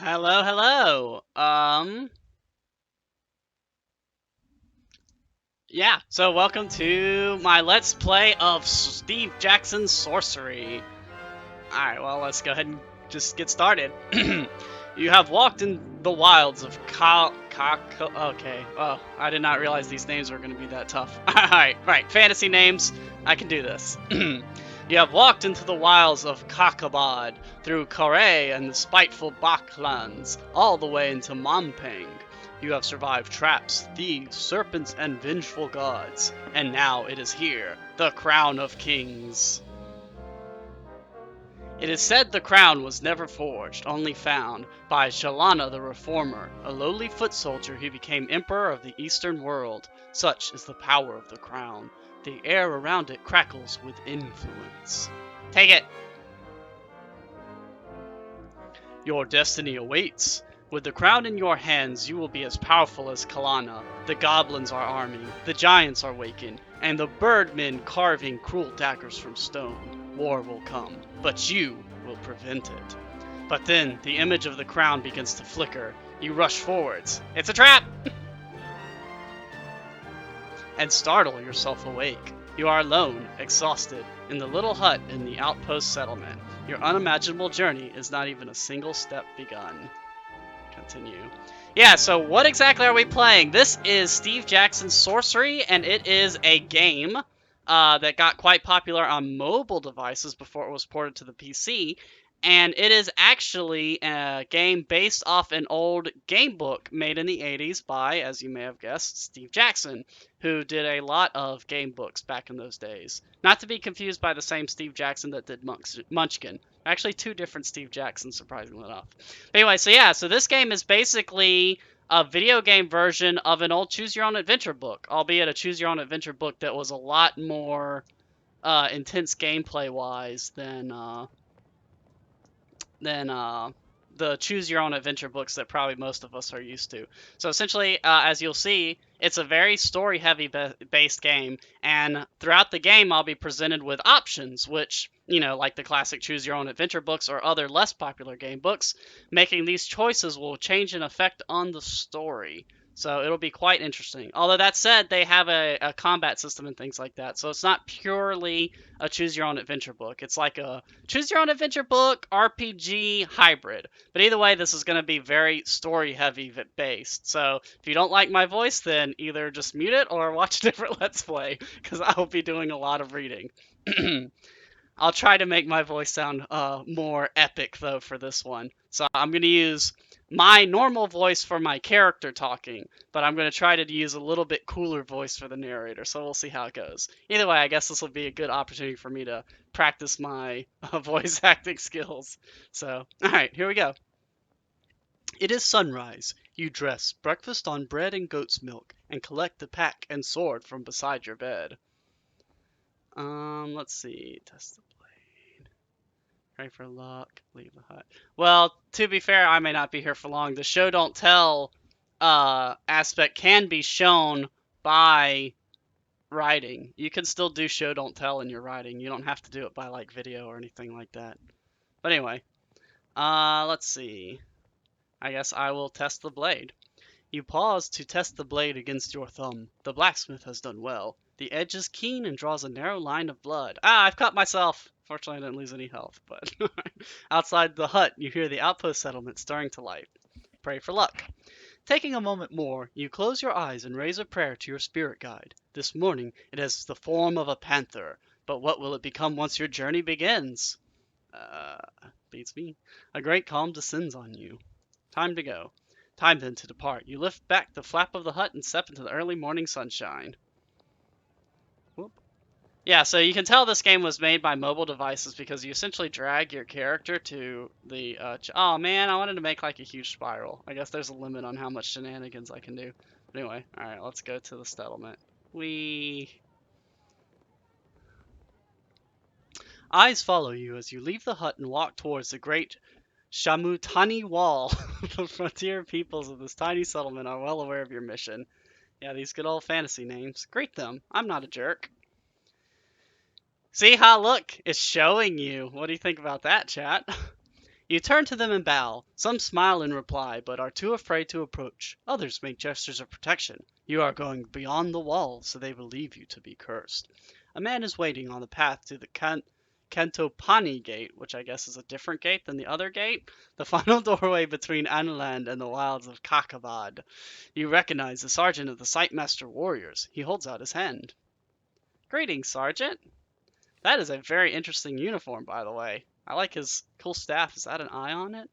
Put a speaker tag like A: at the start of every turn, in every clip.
A: Hello, hello. Yeah, so welcome to my Let's Play of Steve Jackson's Sorcery. Alright, well, let's go ahead and just get started. You have walked in the wilds of okay, oh, I did not realize these names were going to be that tough. Alright, right, fantasy names, I can do this. You have walked into the wilds of Kakabad, through Korea and the spiteful Baklands, all the way into Mompang. You have survived traps, thieves, serpents, and vengeful gods. And now it is here, the Crown of Kings. It is said the crown was never forged, only found, by Shalana the Reformer, a lowly foot soldier who became emperor of the Eastern world. Such is the power of the crown. The air around it crackles with influence. Take it! Your destiny awaits. With the crown in your hands, you will be as powerful as Kalana. The goblins are arming, the giants are waking, and the birdmen carving cruel daggers from stone. War will come, but you will prevent it. But then, the image of the crown begins to flicker. You rush forwards. It's a trap! And startle yourself awake. You are alone, exhausted, in the little hut in the outpost settlement. Your unimaginable journey is not even a single step begun. Continue. Yeah, so what exactly are we playing? This is Steve Jackson's Sorcery, and it is a game that got quite popular on mobile devices before it was ported to the PC. And it is actually a game based off an old game book made in the 80s by, as you may have guessed, Steve Jackson, who did a lot of game books back in those days. Not to be confused by the same Steve Jackson that did Munchkin. Actually, two different Steve Jacksons, surprisingly enough. But anyway, so yeah, so this game is basically a video game version of an old Choose Your Own Adventure book, albeit a Choose Your Own Adventure book that was a lot more intense gameplay wise than the choose your own adventure books that probably most of us are used to. So essentially, as you'll see, it's a very story heavy based game, and throughout the game, I'll be presented with options, which, you know, like the classic choose your own adventure books or other less popular game books, making these choices will change an effect on the story. So it'll be quite interesting. Although that said, they have a combat system and things like that. So it's not purely a choose your own adventure book. It's like a choose your own adventure book RPG hybrid. But either way, this is going to be very story heavy based. So if you don't like my voice, then either just mute it or watch a different Let's Play, because I will be doing a lot of reading. I'll try to make my voice sound more epic though for this one. So I'm going to use my normal voice for my character talking, but I'm going to try to use a little bit cooler voice for the narrator. So we'll see how it goes. Either way, I guess this will be a good opportunity for me to practice my voice acting skills. So, all right, here we go. It is sunrise. You dress, breakfast on bread and goat's milk, and collect the pack and sword from beside your bed. Let's see. Test the blade. Pray for luck. Leave the hut. Well, to be fair, I may not be here for long. The show don't tell aspect can be shown by writing. You can still do show don't tell in your writing. You don't have to do it by like video or anything like that. But anyway, let's see. I guess I will test the blade. You pause to test the blade against your thumb. The blacksmith has done well. The edge is keen and draws a narrow line of blood. Ah, I've cut myself! Fortunately, I didn't lose any health, but outside the hut, you hear the outpost settlement stirring to life. Pray for luck. Taking a moment more, you close your eyes and raise a prayer to your spirit guide. This morning, it has the form of a panther, but what will it become once your journey begins? Uh, beats me. A great calm descends on you. Time to go. Time then to depart. You lift back the flap of the hut and step into the early morning sunshine. Whoop. Yeah, so you can tell this game was made by mobile devices because you essentially drag your character to the... oh man, I wanted to make like a huge spiral. I guess there's a limit on how much shenanigans I can do. But anyway, alright, let's go to the settlement. Eyes follow you as you leave the hut and walk towards the great Shamutani Wall. The frontier peoples of this tiny settlement are well aware of your mission. Yeah, these good old fantasy names. Greet them. I'm not a jerk. See how, look, it's showing you. What do you think about that, chat? You turn to them and bow. Some smile in reply, but are too afraid to approach. Others make gestures of protection. You are going beyond the wall, so they believe you to be cursed. A man is waiting on the path to the Kantopani gate, which I guess is a different gate than the other gate, the final doorway between Anland and the wilds of Kakavad. You recognize the sergeant of the Sightmaster warriors. He holds out his hand. Greetings, Sergeant. That is a very interesting uniform, by the way. I like his cool staff. Is that an eye on it?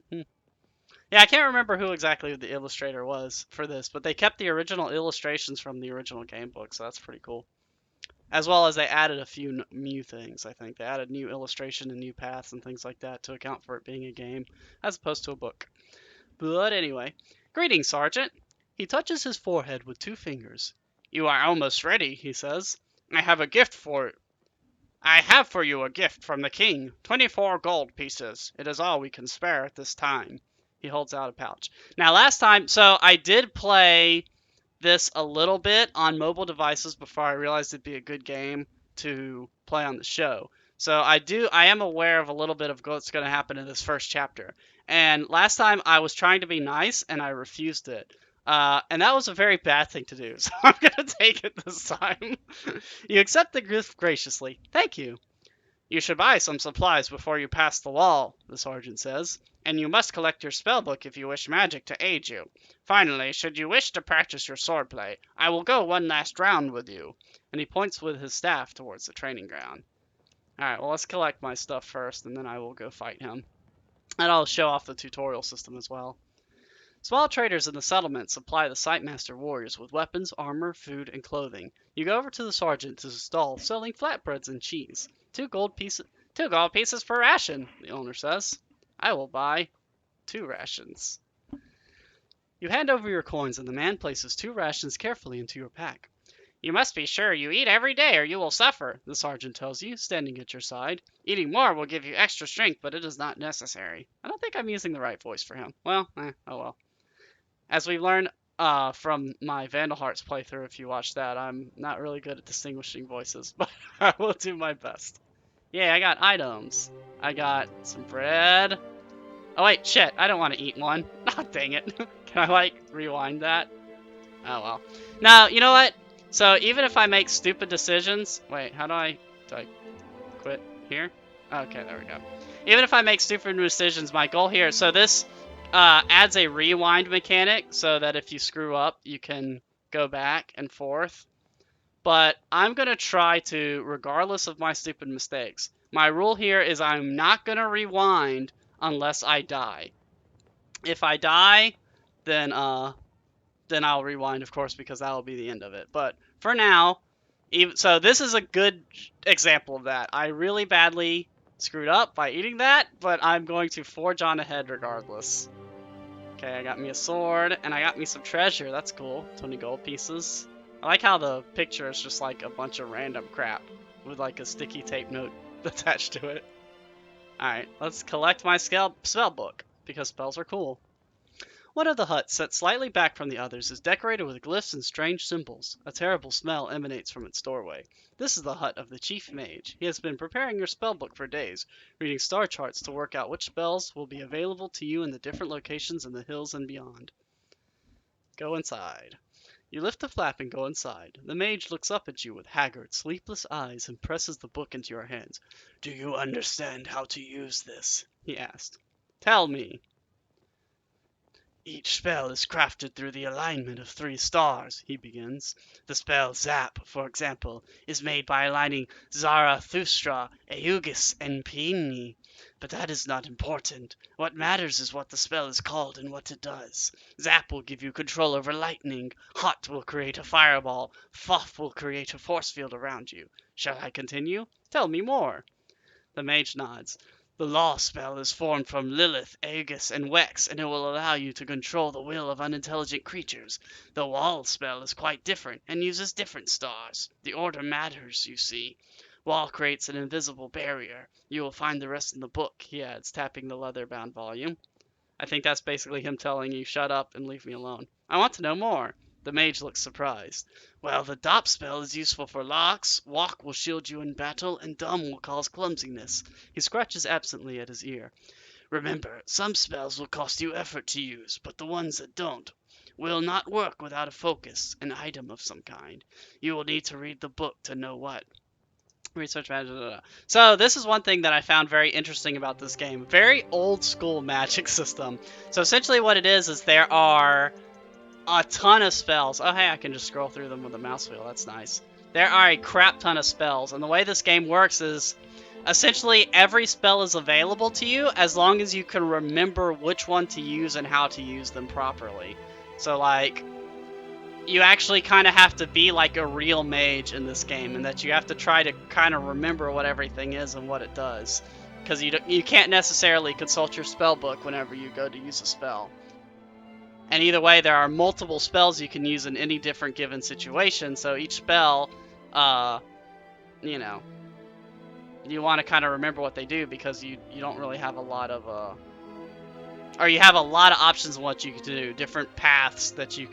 A: Yeah, I can't remember who exactly the illustrator was for this, but they kept the original illustrations from the original game book, so that's pretty cool. As well as they added a few new things, I think. They added new illustration and new paths and things like that to account for it being a game, as opposed to a book. But anyway, greetings, Sergeant. He touches his forehead with 2 fingers. You are almost ready, he says. I have for you a gift from the king. 24 gold pieces. It is all we can spare at this time. He holds out a pouch. Now, last time, so I did play this a little bit on mobile devices before I realized it'd be a good game to play on the show. So I am aware of a little bit of what's going to happen in this first chapter. And last time I was trying to be nice and I refused it. And that was a very bad thing to do, so I'm going to take it this time. You accept the gift graciously. Thank you. You should buy some supplies before you pass the wall, the sergeant says, and you must collect your spellbook if you wish magic to aid you. Finally, should you wish to practice your swordplay, I will go one last round with you. And he points with his staff towards the training ground. Alright, well, let's collect my stuff first, and then I will go fight him. And I'll show off the tutorial system as well. Small traders in the settlement supply the Sightmaster warriors with weapons, armor, food, and clothing. You go over to the sergeant's stall selling flatbreads and cheese. 2 gold pieces per ration, the owner says. I will buy 2 rations. You hand over your coins and the man places 2 rations carefully into your pack. You must be sure you eat every day or you will suffer, the sergeant tells you, standing at your side. Eating more will give you extra strength, but it is not necessary. I don't think I'm using the right voice for him. Well, oh well. As we've learned from my Vandal Hearts playthrough, if you watch that, I'm not really good at distinguishing voices, but I will do my best. Yeah, I got items. I got some bread. Oh wait, shit, I don't want to eat one. Oh, dang it. Can I, rewind that? Oh well. Now, you know what? So, even if I make stupid decisions... Wait, do I quit here? Okay, there we go. Even if I make stupid decisions, my goal here... So this... adds a rewind mechanic so that if you screw up, you can go back and forth. But I'm going to try to, regardless of my stupid mistakes, my rule here is I'm not going to rewind unless I die. If I die, then I'll rewind, of course, because that'll be the end of it. But for now, so this is a good example of that. I really badly screwed up by eating that, but I'm going to forge on ahead regardless. Okay, I got me a sword, and I got me some treasure. That's cool. 20 gold pieces. I like how the picture is just like a bunch of random crap with like a sticky tape note attached to it. Alright, let's collect my spell book, because spells are cool. One of the huts, set slightly back from the others, is decorated with glyphs and strange symbols. A terrible smell emanates from its doorway. This is the hut of the chief mage. He has been preparing your spellbook for days, reading star charts to work out which spells will be available to you in the different locations in the hills and beyond. Go inside. You lift the flap and go inside. The mage looks up at you with haggard, sleepless eyes and presses the book into your hands. Do you understand how to use this? He asked. Tell me. Each spell is crafted through the alignment of 3 stars, he begins. The spell Zap, for example, is made by aligning Zarathustra, Eugis, and Pini. But that is not important. What matters is what the spell is called and what it does. Zap will give you control over lightning. Hot will create a fireball. Fuff will create a force field around you. Shall I continue? Tell me more. The mage nods. The law spell is formed from Lilith, Aegis, and Wex, and it will allow you to control the will of unintelligent creatures. The wall spell is quite different, and uses different stars. The order matters, you see. Wall creates an invisible barrier. You will find the rest in the book, he adds, tapping the leather-bound volume. I think that's basically him telling you, shut up and leave me alone. I want to know more. The mage looks surprised. Well, the Dop spell is useful for locks, Walk will shield you in battle, and Dumb will cause clumsiness. He scratches absently at his ear. Remember, some spells will cost you effort to use, but the ones that don't will not work without a focus, an item of some kind. You will need to read the book to know what. Research magic. So this is one thing that I found very interesting about this game. Very old school magic system. So essentially what it is there are a ton of spells. Oh hey, I can just scroll through them with a mouse wheel. That's nice. There are a crap ton of spells, and the way this game works is essentially every spell is available to you as long as you can remember which one to use and how to use them properly. So like you actually kind of have to be like a real mage in this game, and that you have to try to kind of remember what everything is and what it does, because you can't necessarily consult your spell book whenever you go to use a spell. And either way, there are multiple spells you can use in any different given situation, so each spell, you know, you want to kind of remember what they do, because you don't really have a lot of, or you have a lot of options on what you can do, different paths that you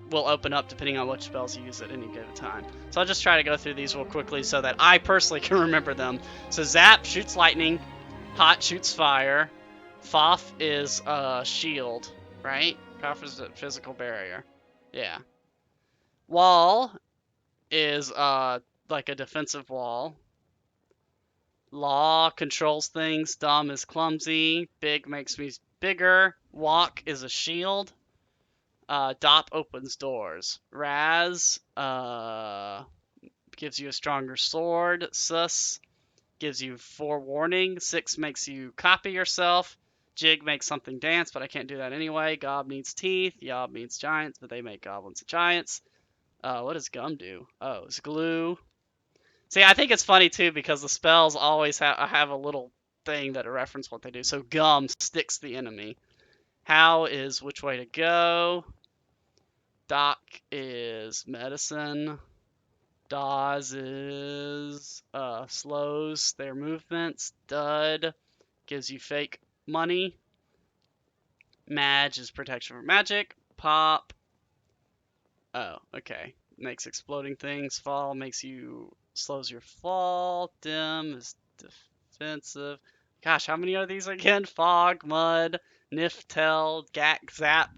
A: will open up depending on which spells you use at any given time. So I'll just try to go through these real quickly so that I personally can remember them. So Zap shoots lightning, Hot shoots fire, Foff is shield, right? Foff is a physical barrier. Yeah. Wall is like a defensive wall. Law controls things. Dumb is clumsy. Big makes me bigger. Walk is a shield. Dop opens doors. Raz gives you a stronger sword. Sus gives you forewarning. Six makes you copy yourself. Jig makes something dance, but I can't do that anyway. Gob needs teeth. Yob means giants, but they make goblins and giants. What does gum do? Oh, it's glue. See, I think it's funny too because the spells always have a little thing that reference what they do. So gum sticks the enemy. How is which way to go. Doc is medicine. Dawes is slows their movements. Dud gives you fake money. Madge is protection from magic. Pop. Oh, okay. Makes exploding things fall. Slows your fall. Dim is defensive. Gosh, how many are these again? Fog, Mud, Niftel, Gak, Zap.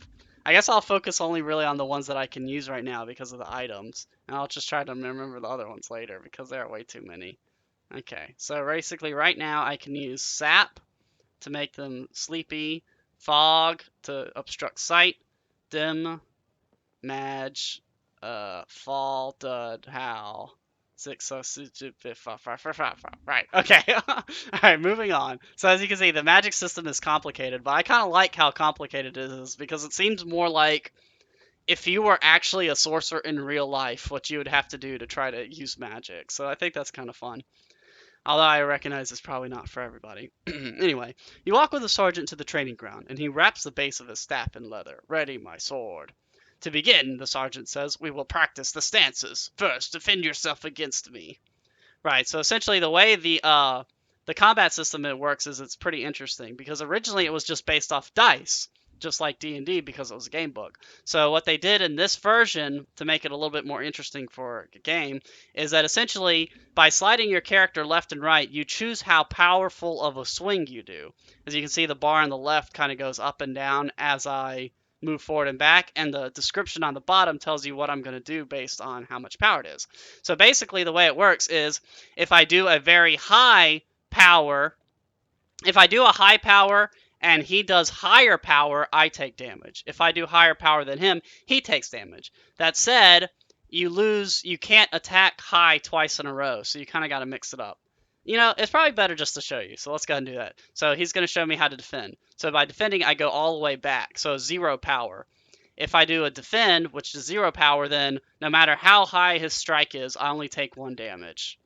A: I guess I'll focus only really on the ones that I can use right now because of the items. And I'll just try to remember the other ones later because there are way too many. Okay, so basically right now I can use Sap to make them sleepy, Fog to obstruct sight, Dim, Madge, Fall, Dud, Howl. 6, 5, 5, 5, 5. Right, okay. Alright, moving on. So as you can see, the magic system is complicated, but I kind of like how complicated it is because it seems more like if you were actually a sorcerer in real life, what you would have to do to try to use magic. So I think that's kind of fun. Although I recognize it's probably not for everybody. Anyway, you walk with the sergeant to the training ground, and he wraps the base of his staff in leather. Ready, my sword. To begin, the sergeant says, we will practice the stances. First, defend yourself against me. Right, so essentially the way the combat system it works is it's pretty interesting, because originally it was just based off dice, just like D&D because it was a game book. So what they did in this version to make it a little bit more interesting for a game is that essentially by sliding your character left and right, you choose how powerful of a swing you do. As you can see, the bar on the left kind of goes up and down as I move forward and back, and the description on the bottom tells you what I'm going to do based on how much power it is. So basically the way it works is if I do a very high power, if I do a high power and he does higher power, I take damage. If I do higher power than him, he takes damage. That said, you can't attack high twice in a row, so you kind of got to mix it up. You know, it's probably better just to show you, so let's go ahead and do that. So he's going to show me how to defend. So by defending, I go all the way back, so 0 power. If I do a defend, which is 0 power, then no matter how high his strike is, I only take 1 damage.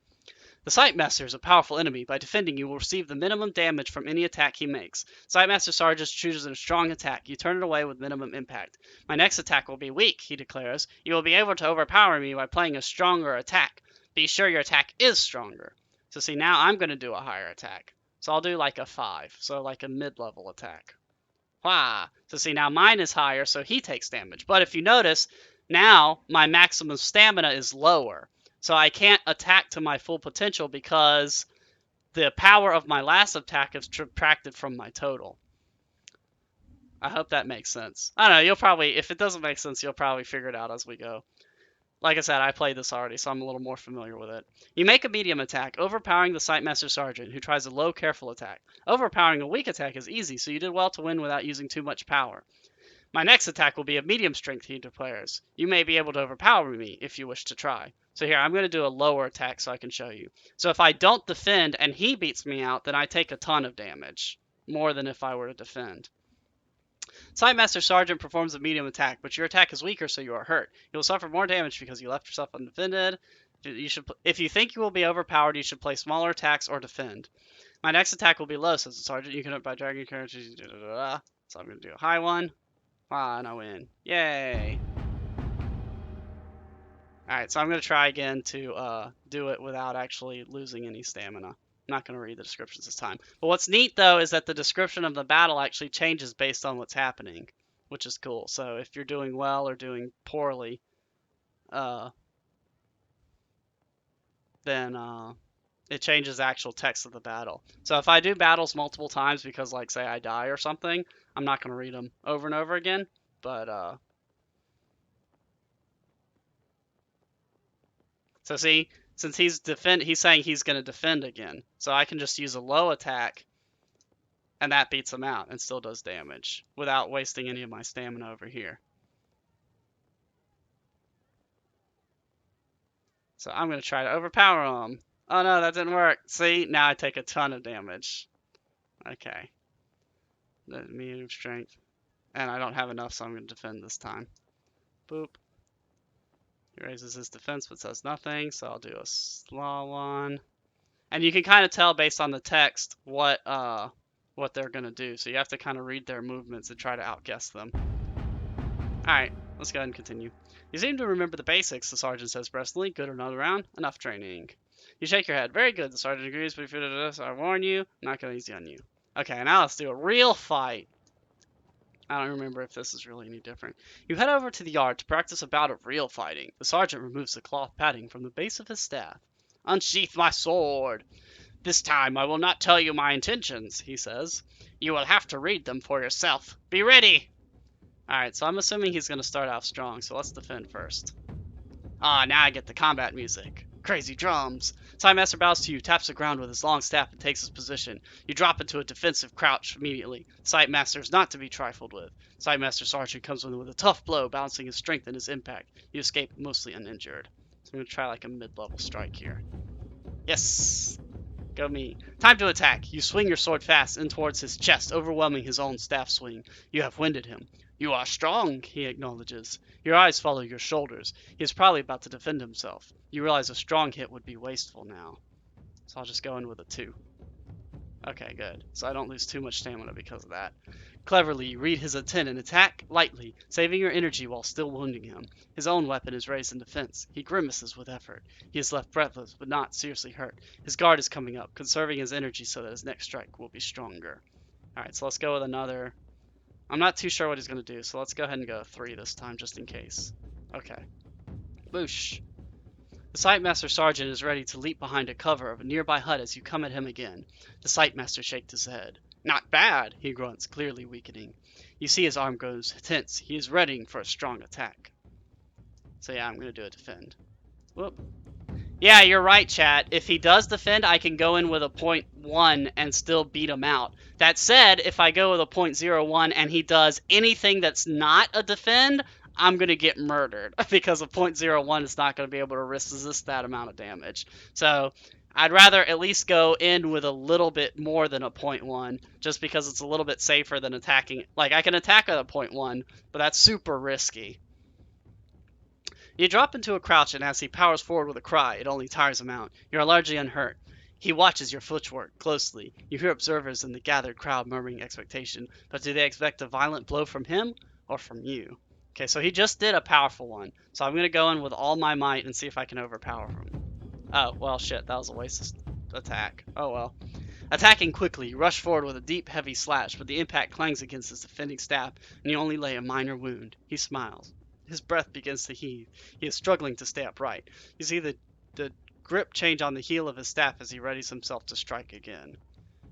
A: The Sightmaster is a powerful enemy. By defending, you will receive the minimum damage from any attack he makes. Sightmaster Sergeant chooses a strong attack. You turn it away with minimum impact. My next attack will be weak, he declares. You will be able to overpower me by playing a stronger attack. Be sure your attack is stronger. So see, now I'm going to do a higher attack. So I'll do like a 5, so like a mid-level attack. Wah! So see, now mine is higher, so he takes damage. But if you notice, now my maximum stamina is lower. So I can't attack to my full potential because the power of my last attack is subtracted from my total. I hope that makes sense. I don't know, you'll probably, if it doesn't make sense, you'll probably figure it out as we go. Like I said, I played this already, so I'm a little more familiar with it. You make a medium attack, overpowering the Sightmaster Sergeant, who tries a low, careful attack. Overpowering a weak attack is easy, so you did well to win without using too much power. My next attack will be a medium strength, he declares. You may be able to overpower me if you wish to try. So here, I'm going to do a lower attack so I can show you. So if I don't defend and he beats me out, then I take a ton of damage. More than if I were to defend. Sightmaster Sergeant performs a medium attack, but your attack is weaker, so you are hurt. You will suffer more damage because you left yourself undefended. If you think you will be overpowered, you should play smaller attacks or defend. My next attack will be low, says the Sergeant. You can hit by dragging characters. So I'm going to do a high one. Wow, and I win. Yay! Alright, so I'm going to try again to do it without actually losing any stamina. I'm not going to read the descriptions this time. But what's neat, though, is that the description of the battle actually changes based on what's happening, which is cool. So if you're doing well or doing poorly, then it changes the actual text of the battle. So if I do battles multiple times because, like, say I die or something, I'm not going to read them over and over again. But, so see, since he's saying he's going to defend again. So I can just use a low attack, and that beats him out and still does damage without wasting any of my stamina over here. So I'm going to try to overpower him. Oh no, that didn't work. See, now I take a ton of damage. Okay. Medium strength. And I don't have enough, so I'm going to defend this time. Boop. He raises his defense but says nothing, so I'll do a slow one. And you can kind of tell based on the text what they're going to do. So you have to kind of read their movements and try to outguess them. Alright, let's go ahead and continue. You seem to remember the basics, the Sergeant says breathlessly. Good another round? Enough training. You shake your head. Very good, the Sergeant agrees, but if you do this, I warn you, I'm not going to easy on you. Okay, now let's do a real fight. I don't remember if this is really any different. You head over to the yard to practice a bout of real fighting. The Sergeant removes the cloth padding from the base of his staff. Unsheath my sword. This time I will not tell you my intentions, he says. You will have to read them for yourself. Be ready! Alright, so I'm assuming he's going to start off strong, so let's defend first. Ah, now I get the combat music. Crazy drums. Sightmaster bows to you, taps the ground with his long staff, and takes his position. You drop into a defensive crouch immediately. Sightmaster is not to be trifled with. Sightmaster Sergeant comes in with a tough blow, balancing his strength and his impact. You escape mostly uninjured. So I'm going to try like a mid-level strike here. Yes! Go me. Time to attack. You swing your sword fast in towards his chest, overwhelming his own staff swing. You have winded him. You are strong, he acknowledges. Your eyes follow your shoulders. He is probably about to defend himself. You realize a strong hit would be wasteful now. So I'll just go in with a 2. Okay, good. So I don't lose too much stamina because of that. Cleverly, you read his intent and attack lightly, saving your energy while still wounding him. His own weapon is raised in defense. He grimaces with effort. He is left breathless, but not seriously hurt. His guard is coming up, conserving his energy so that his next strike will be stronger. Alright, so let's go with another. I'm not too sure what he's going to do, so let's go ahead and go 3 this time, just in case. Okay. Boosh. The Sightmaster Sergeant is ready to leap behind a cover of a nearby hut as you come at him again. The Sightmaster shakes his head. Not bad, he grunts, clearly weakening. You see his arm grows tense. He is readying for a strong attack. So yeah, I'm going to do a defend. Whoop. Yeah, you're right, chat. If he does defend, I can go in with a 0.1 and still beat him out. That said, if I go with a 0.01 and he does anything that's not a defend, I'm going to get murdered because a 0.01 is not going to be able to resist that amount of damage. So I'd rather at least go in with a little bit more than a 0.1 just because it's a little bit safer than attacking. Like, I can attack at a 0.1, but that's super risky. You drop into a crouch, and as he powers forward with a cry, it only tires him out. You are largely unhurt. He watches your footwork closely. You hear observers in the gathered crowd murmuring expectation, but do they expect a violent blow from him or from you? Okay, so he just did a powerful one, so I'm going to go in with all my might and see if I can overpower him. Oh, well, shit, that was a waste of attack. Oh, well. Attacking quickly, you rush forward with a deep, heavy slash, but the impact clangs against his defending staff, and you only lay a minor wound. He smiles. His breath begins to heave. He is struggling to stay upright. You see the grip change on the heel of his staff as he readies himself to strike again.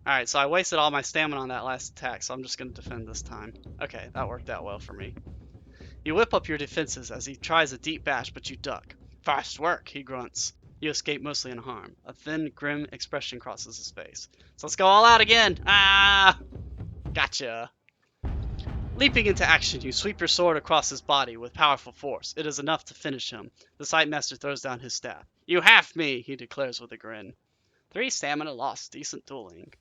A: Alright, so I wasted all my stamina on that last attack, so I'm just going to defend this time. Okay, that worked out well for me. You whip up your defenses as he tries a deep bash, but you duck. Fast work, he grunts. You escape mostly unharmed. A thin, grim expression crosses his face. So let's go all out again! Ah! Gotcha. Leaping into action, you sweep your sword across his body with powerful force. It is enough to finish him. The Sight Master throws down his staff. You have me, he declares with a grin. 3 stamina lost. Decent dueling.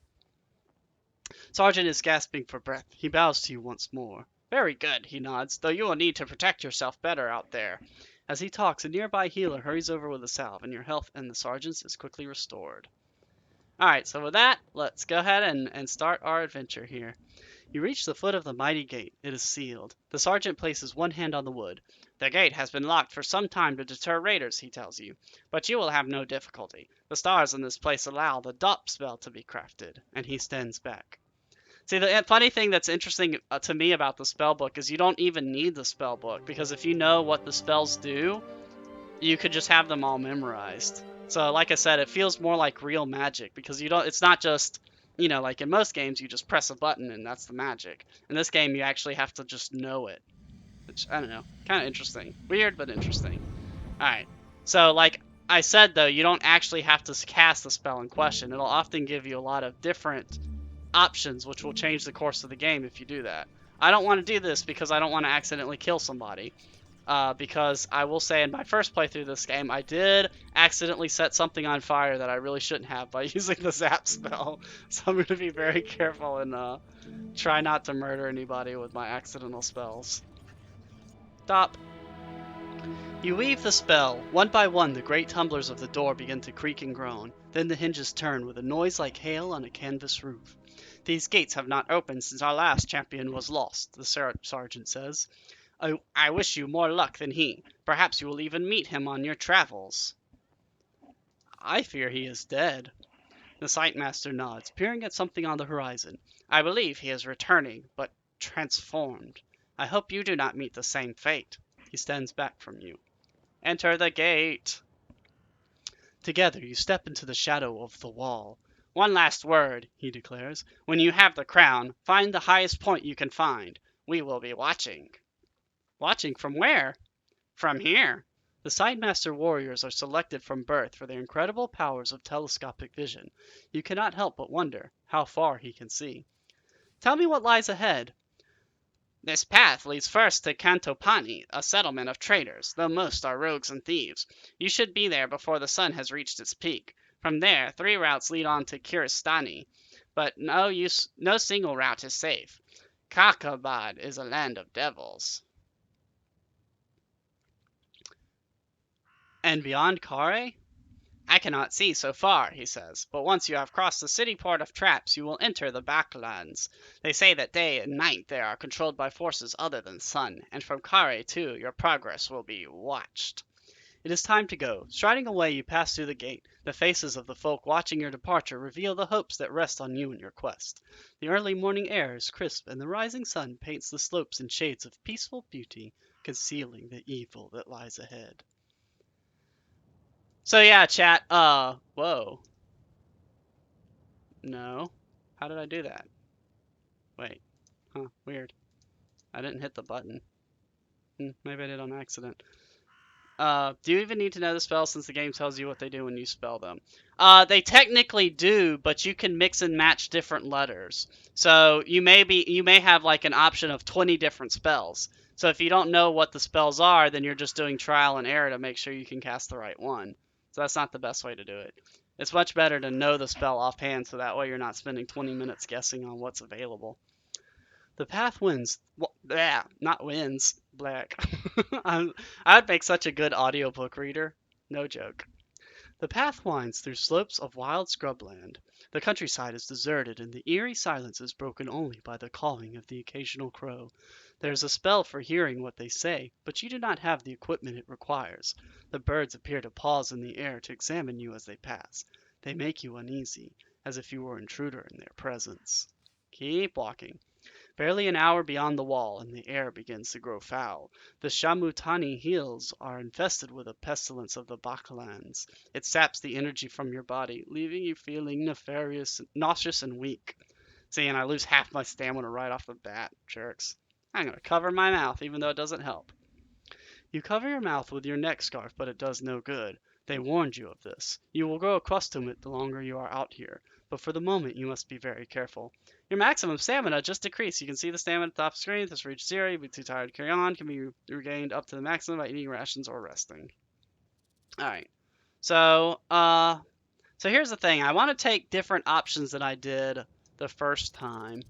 A: Sergeant is gasping for breath. He bows to you once more. Very good, he nods, though you will need to protect yourself better out there. As he talks, a nearby healer hurries over with a salve, and your health and the sergeant's is quickly restored. Alright, so with that, let's go ahead and start our adventure here. You reach the foot of the mighty gate. It is sealed. The sergeant places one hand on the wood. The gate has been locked for some time to deter raiders, he tells you, but you will have no difficulty. The stars in this place allow the DOP spell to be crafted, and he stands back. See, the funny thing that's interesting to me about the spell book is you don't even need the spell book, because if you know what the spells do, you could just have them all memorized. So, like I said, it feels more like real magic, because it's not just, like in most games, you just press a button and that's the magic. In this game, you actually have to just know it, which, I don't know, kind of interesting. Weird, but interesting. Alright, so like I said, though, you don't actually have to cast the spell in question. It'll often give you a lot of different options, which will change the course of the game if you do that. I don't want to do this because I don't want to accidentally kill somebody. Because I will say in my first playthrough of this game, I did accidentally set something on fire that I really shouldn't have by using the zap spell. So I'm going to be very careful and try not to murder anybody with my accidental spells. Stop. You weave the spell. One by one, the great tumblers of the door begin to creak and groan. Then the hinges turn with a noise like hail on a canvas roof. These gates have not opened since our last champion was lost, the sergeant says. I wish you more luck than he. Perhaps you will even meet him on your travels. I fear he is dead. The Sight Master nods, peering at something on the horizon. I believe he is returning, but transformed. I hope you do not meet the same fate. He stands back from you. Enter the gate. Together you step into the shadow of the wall. One last word, he declares. When you have the crown, find the highest point you can find. We will be watching. Watching from where? From here. The Sidemaster warriors are selected from birth for their incredible powers of telescopic vision. You cannot help but wonder how far he can see. Tell me what lies ahead. This path leads first to Cantopani, a settlement of traders, though most are rogues and thieves. You should be there before the sun has reached its peak. From there, 3 routes lead on to Kiristani, but no single route is safe. Kakabad is a land of devils. And beyond Kare? I cannot see so far, he says, but once you have crossed the city port of traps, you will enter the backlands. They say that day and night there are controlled by forces other than sun, and from Kare, too, your progress will be watched. It is time to go. Striding away, you pass through the gate. The faces of the folk watching your departure reveal the hopes that rest on you and your quest. The early morning air is crisp, and the rising sun paints the slopes in shades of peaceful beauty, concealing the evil that lies ahead. So yeah, chat, whoa. No. How did I do that? Wait. Huh, weird. I didn't hit the button. Maybe I did on accident. Do you even need to know the spells since the game tells you what they do when you spell them? They technically do, but you can mix and match different letters. So you may have like an option of 20 different spells. So if you don't know what the spells are, then you're just doing trial and error to make sure you can cast the right one. So that's not the best way to do it. It's much better to know the spell offhand, so that way you're not spending 20 minutes guessing on what's available. The path wins. Not wins. Black. I would make such a good audiobook reader. No joke. The path winds through slopes of wild scrubland. The countryside is deserted, and the eerie silence is broken only by the cawing of the occasional crow. There is a spell for hearing what they say, but you do not have the equipment it requires. The birds appear to pause in the air to examine you as they pass. They make you uneasy, as if you were an intruder in their presence. Keep walking. Barely an hour beyond the wall, and the air begins to grow foul. The Shamutani hills are infested with a pestilence of the Bakalands. It saps the energy from your body, leaving you feeling nefarious, nauseous, and weak. See, and I lose half my stamina right off the bat, jerks. I'm gonna cover my mouth, even though it doesn't help. You cover your mouth with your neck scarf, but it does no good. They warned you of this. You will grow accustomed to it the longer you are out here, but for the moment you must be very careful. Your maximum stamina just decreased. You can see the stamina at the top screen. If this reaches 0, you'll be too tired to carry on. Can be regained up to the maximum by eating rations or resting. Alright. So here's the thing. I want to take different options than I did the first time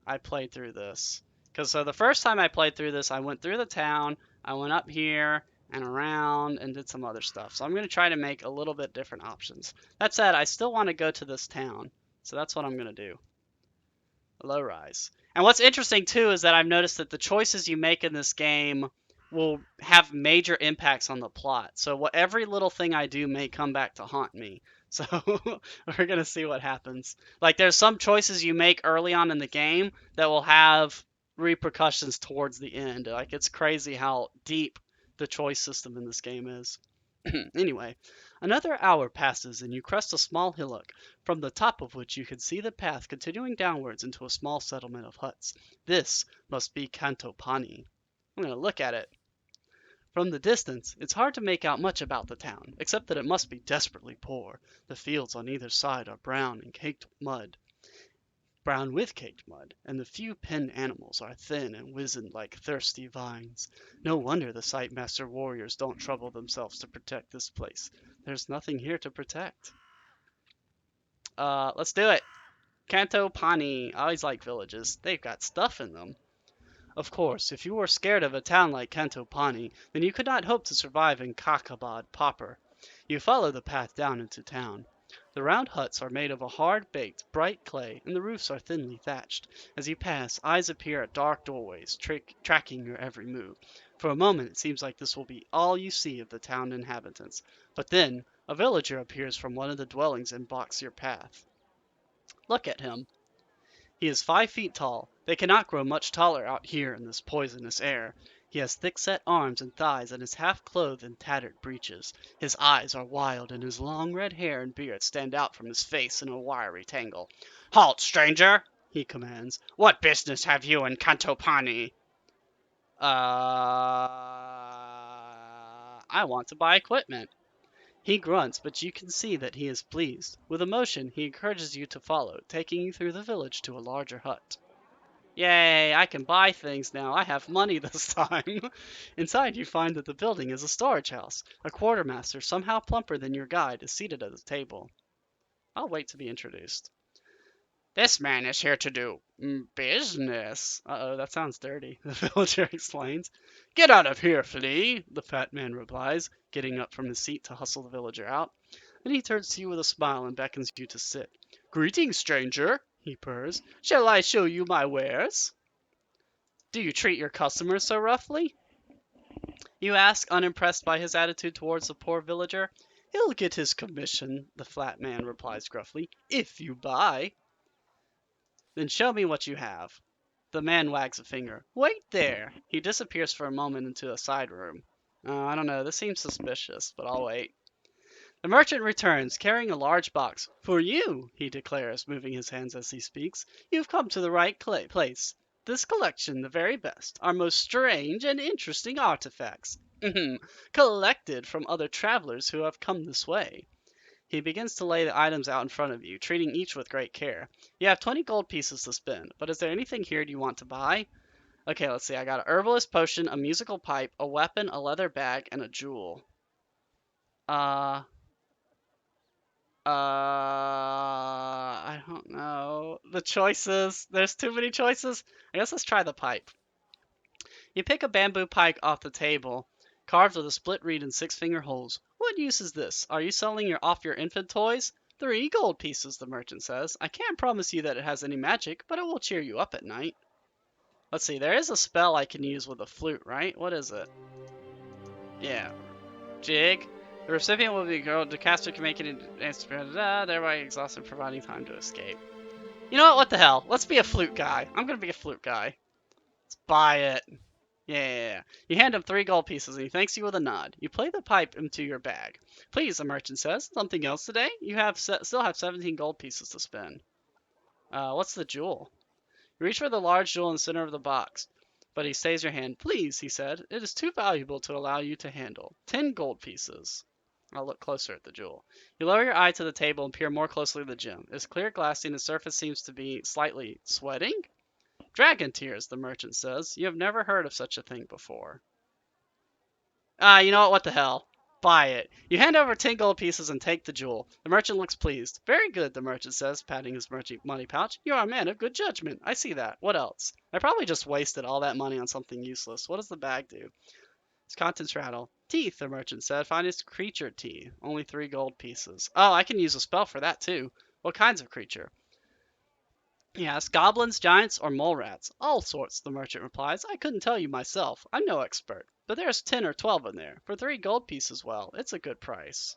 A: I played through this. Because the first time I played through this, I went through the town, I went up here and around and did some other stuff. So I'm going to try to make a little bit different options. That said, I still want to go to this town. So that's what I'm going to do. Low rise. And what's interesting too is that I've noticed that the choices you make in this game will have major impacts on the plot. So every little thing I do may come back to haunt me. So we're gonna see what happens. Like there's some choices you make early on in the game that will have repercussions towards the end. Like it's crazy how deep the choice system in this game is. Anyway, another hour passes and you crest a small hillock, from the top of which you can see the path continuing downwards into a small settlement of huts. This must be Cantopani. I'm going to look at it. From the distance, it's hard to make out much about the town, except that it must be desperately poor. The fields on either side are brown with caked mud, and the few penned animals are thin and wizened like thirsty vines. No wonder the Sightmaster warriors don't trouble themselves to protect this place. There's nothing here to protect. Let's do it. Cantopani. I always like villages. They've got stuff in them. Of course, if you were scared of a town like Cantopani, then you could not hope to survive in Kakabad proper. You follow the path down into town. The round huts are made of a hard-baked, bright clay, and the roofs are thinly thatched. As you pass, eyes appear at dark doorways, tracking your every move. For a moment, it seems like this will be all you see of the town inhabitants. But then, a villager appears from one of the dwellings and blocks your path. Look at him. He is 5 feet tall. They cannot grow much taller out here in this poisonous air. He has thick-set arms and thighs and is half clothed in tattered breeches. His eyes are wild and his long red hair and beard stand out from his face in a wiry tangle. "Halt, stranger!" he commands. "What business have you in Cantopani?" I want to buy equipment. He grunts, but you can see that he is pleased. With a motion, he encourages you to follow, taking you through the village to a larger hut. Yay, I can buy things now. I have money this time. Inside, you find that the building is a storage house. A quartermaster, somehow plumper than your guide, is seated at the table. I'll wait to be introduced. "This man is here to do business." Uh-oh, that sounds dirty, the villager explains. "Get out of here, flea," the fat man replies, getting up from his seat to hustle the villager out. Then he turns to you with a smile and beckons you to sit. "Greetings, stranger," he purrs. "Shall I show you my wares?" "Do you treat your customers so roughly?" you ask, unimpressed by his attitude towards the poor villager. "He'll get his commission," the fat man replies gruffly, "if you buy." "Then show me what you have." The man wags a finger. "Wait there." He disappears for a moment into a side room. Oh, I don't know, this seems suspicious, but I'll wait. The merchant returns, carrying a large box. "For you," he declares, moving his hands as he speaks. "You've come to the right place. This collection, the very best, are most strange and interesting artifacts. Collected from other travelers who have come this way." He begins to lay the items out in front of you, treating each with great care. You have 20 gold pieces to spend, but is there anything here you want to buy? Okay, let's see. I got a herbalist potion, a musical pipe, a weapon, a leather bag, and a jewel. I don't know. The choices. There's too many choices. I guess let's try the pipe. You pick a bamboo pipe off the table, carved with a split reed and 6-finger holes. "What use is this? Are you selling off your infant toys?" 3 gold pieces, the merchant says. "I can't promise you that it has any magic, but it will cheer you up at night." Let's see, there is a spell I can use with a flute, right? What is it? Yeah. Jig. The recipient will be girl. The caster can make it thereby exhausted, providing time to escape. You know what? What the hell? Let's be a flute guy. I'm gonna be a flute guy. Let's buy it. Yeah. You hand him 3 gold pieces and he thanks you with a nod. You play the pipe into your bag. Please, the merchant says. Something else today? You still have 17 gold pieces to spend. What's the jewel? You reach for the large jewel in the center of the box, but he stays your hand. Please, he said. It is too valuable to allow you to handle. 10 gold pieces. I'll look closer at the jewel. You lower your eye to the table and peer more closely at the gem. It's clear glassy and the surface seems to be slightly sweating. Dragon tears, the merchant says. You have never heard of such a thing before. You know what? What the hell? Buy it. You hand over 10 gold pieces and take the jewel. The merchant looks pleased. Very good, the merchant says, patting his money pouch. You are a man of good judgment. I see that. What else? I probably just wasted all that money on something useless. What does the bag do? Its contents rattle. Teeth, the merchant said. Finest creature teeth. Only 3 gold pieces. Oh, I can use a spell for that too. What kinds of creature? Yes, goblins, giants, or mole rats. All sorts, the merchant replies. I couldn't tell you myself. I'm no expert. But there's 10 or 12 in there. For 3 gold pieces, well, it's a good price.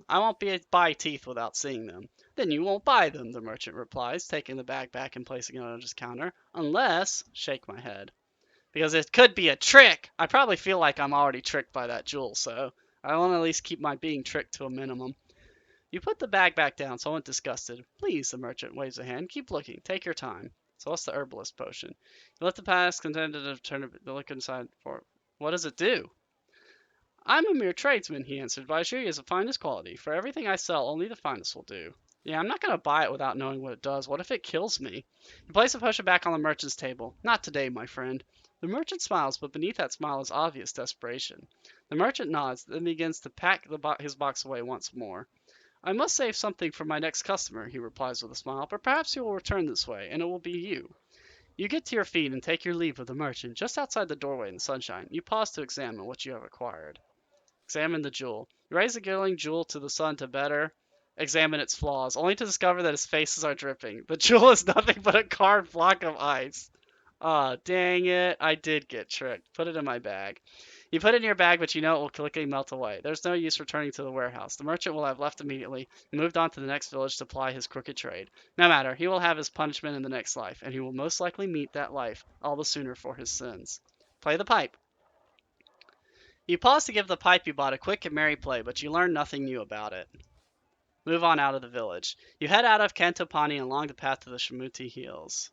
A: I won't buy teeth without seeing them. Then you won't buy them, the merchant replies, taking the bag back and placing it on his counter. Unless, shake my head. Because it could be a trick. I probably feel like I'm already tricked by that jewel, so I want to at least keep my being tricked to a minimum. You put the bag back down, somewhat disgusted. Please, the merchant waves a hand. Keep looking. Take your time. So what's the herbalist potion? You let the past contended to turn the look inside for. What does it do? I'm a mere tradesman, he answered, but I assure you it's the finest quality. For everything I sell, only the finest will do. Yeah, I'm not going to buy it without knowing what it does. What if it kills me? You place the potion back on the merchant's table. Not today, my friend. The merchant smiles, but beneath that smile is obvious desperation. The merchant nods, then begins to pack his box away once more. I must save something for my next customer, he replies with a smile, but perhaps you will return this way, and it will be you. You get to your feet and take your leave of the merchant. Just outside the doorway in the sunshine, you pause to examine what you have acquired. Examine the jewel. You raise the glowing jewel to the sun to better examine its flaws, only to discover that its faces are dripping. The jewel is nothing but a carved block of ice. Ah, dang it. I did get tricked. Put it in my bag. You put it in your bag, but you know it will quickly melt away. There's no use returning to the warehouse. The merchant will have left immediately and moved on to the next village to ply his crooked trade. No matter, he will have his punishment in the next life, and he will most likely meet that life all the sooner for his sins. Play the pipe. You pause to give the pipe you bought a quick and merry play, but you learn nothing new about it. Move on out of the village. You head out of Cantopani and along the path to the Shamuti Hills.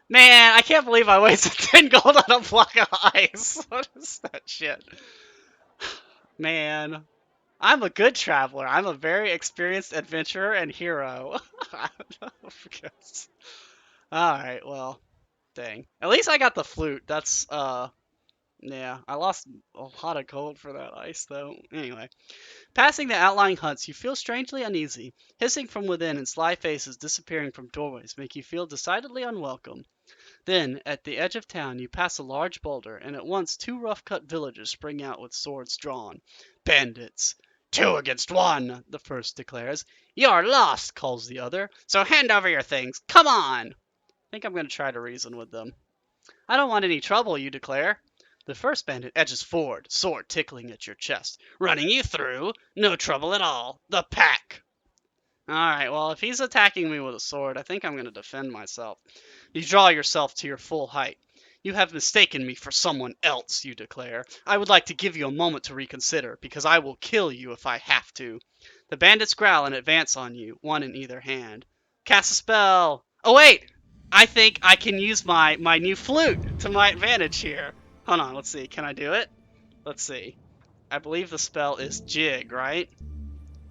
A: Man, I can't believe I wasted 10 gold on a block of ice. What is that shit? Man, I'm a good traveler. I'm a very experienced adventurer and hero. Alright, well, dang. At least I got the flute. That's, yeah, I lost a lot of gold for that ice, though. Anyway. Passing the outlying huts, you feel strangely uneasy. Hissing from within and sly faces disappearing from doorways make you feel decidedly unwelcome. Then, at the edge of town, you pass a large boulder, and at once 2 rough-cut villagers spring out with swords drawn. Bandits! 2 against 1, the first declares. You're lost, calls the other, so hand over your things. Come on! I think I'm going to try to reason with them. I don't want any trouble, you declare. The first bandit edges forward, sword tickling at your chest. Running you through, no trouble at all. The pack! Alright, well, if he's attacking me with a sword, I think I'm going to defend myself. You draw yourself to your full height. You have mistaken me for someone else, you declare. I would like to give you a moment to reconsider, because I will kill you if I have to. The bandits growl and advance on you, one in either hand. Cast a spell! Oh, wait! I think I can use my new flute to my advantage here. Hold on, let's see. Can I do it? Let's see. I believe the spell is Jig, right?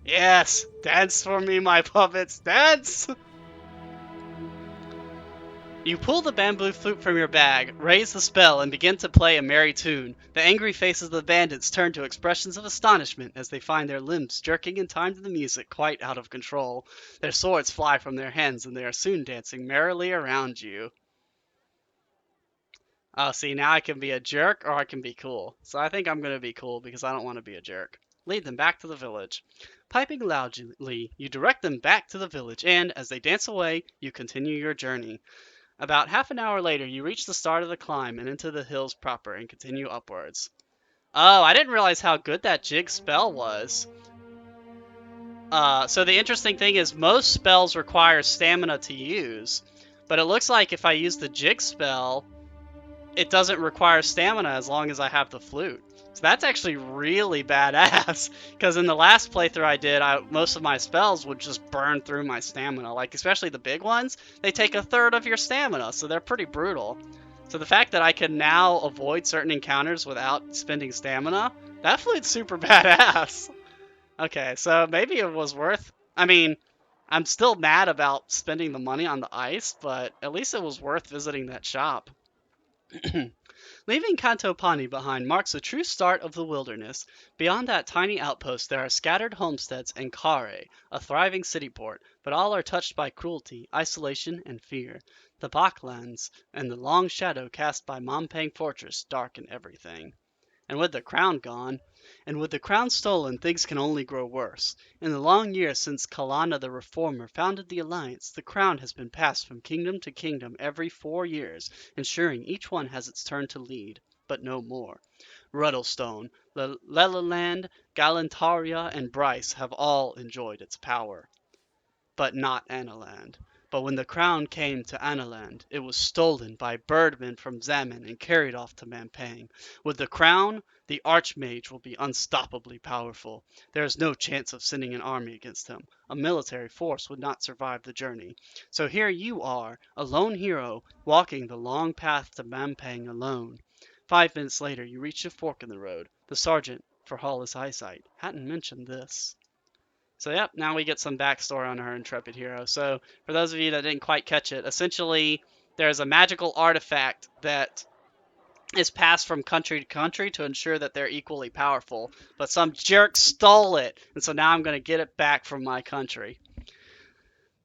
A: Yes! Dance for me, my puppets! Dance! You pull the bamboo flute from your bag, raise the spell, and begin to play a merry tune. The angry faces of the bandits turn to expressions of astonishment as they find their limbs jerking in time to the music quite out of control. Their swords fly from their hands, and they are soon dancing merrily around you. Oh, see, now I can be a jerk or I can be cool. So I think I'm going to be cool because I don't want to be a jerk. Lead them back to the village. Piping loudly, you direct them back to the village, and as they dance away, you continue your journey. About half an hour later, you reach the start of the climb and into the hills proper and continue upwards. Oh, I didn't realize how good that jig spell was. So the interesting thing is most spells require stamina to use, but it looks like if I use the jig spell, it doesn't require stamina as long as I have the flute. So that's actually really badass. Because in the last playthrough I did, most of my spells would just burn through my stamina. Like, especially the big ones, they take a third of your stamina, so they're pretty brutal. So the fact that I can now avoid certain encounters without spending stamina, that flute's super badass. Okay, so maybe it was worth. I mean, I'm still mad about spending the money on the ice, but at least it was worth visiting that shop. Leaving Cantopani behind marks the true start of the wilderness. Beyond that tiny outpost there are scattered homesteads and Kare, a thriving city port, but all are touched by cruelty, isolation, and fear. The Baklands and the long shadow cast by Mampang Fortress darken everything. And with the crown gone, and with the crown stolen, things can only grow worse. In the long years since Kalana the Reformer founded the Alliance, the crown has been passed from kingdom to kingdom every 4 years, ensuring each one has its turn to lead, but no more. Ruddlestone, Lelaland, Galantaria, and Bryce have all enjoyed its power, but not Analand. But when the crown came to Analand, it was stolen by birdmen from Zaman and carried off to Mampang. With the crown, the Archmage will be unstoppably powerful. There is no chance of sending an army against him. A military force would not survive the journey. So here you are, a lone hero, walking the long path to Mampang alone. 5 minutes later, you reach a fork in the road. The sergeant, for all his eyesight, hadn't mentioned this. So yep, now we get some backstory on our intrepid hero. So for those of you that didn't quite catch it, essentially there's a magical artifact that is passed from country to country to ensure that they're equally powerful. But some jerk stole it, and so now I'm going to get it back from my country.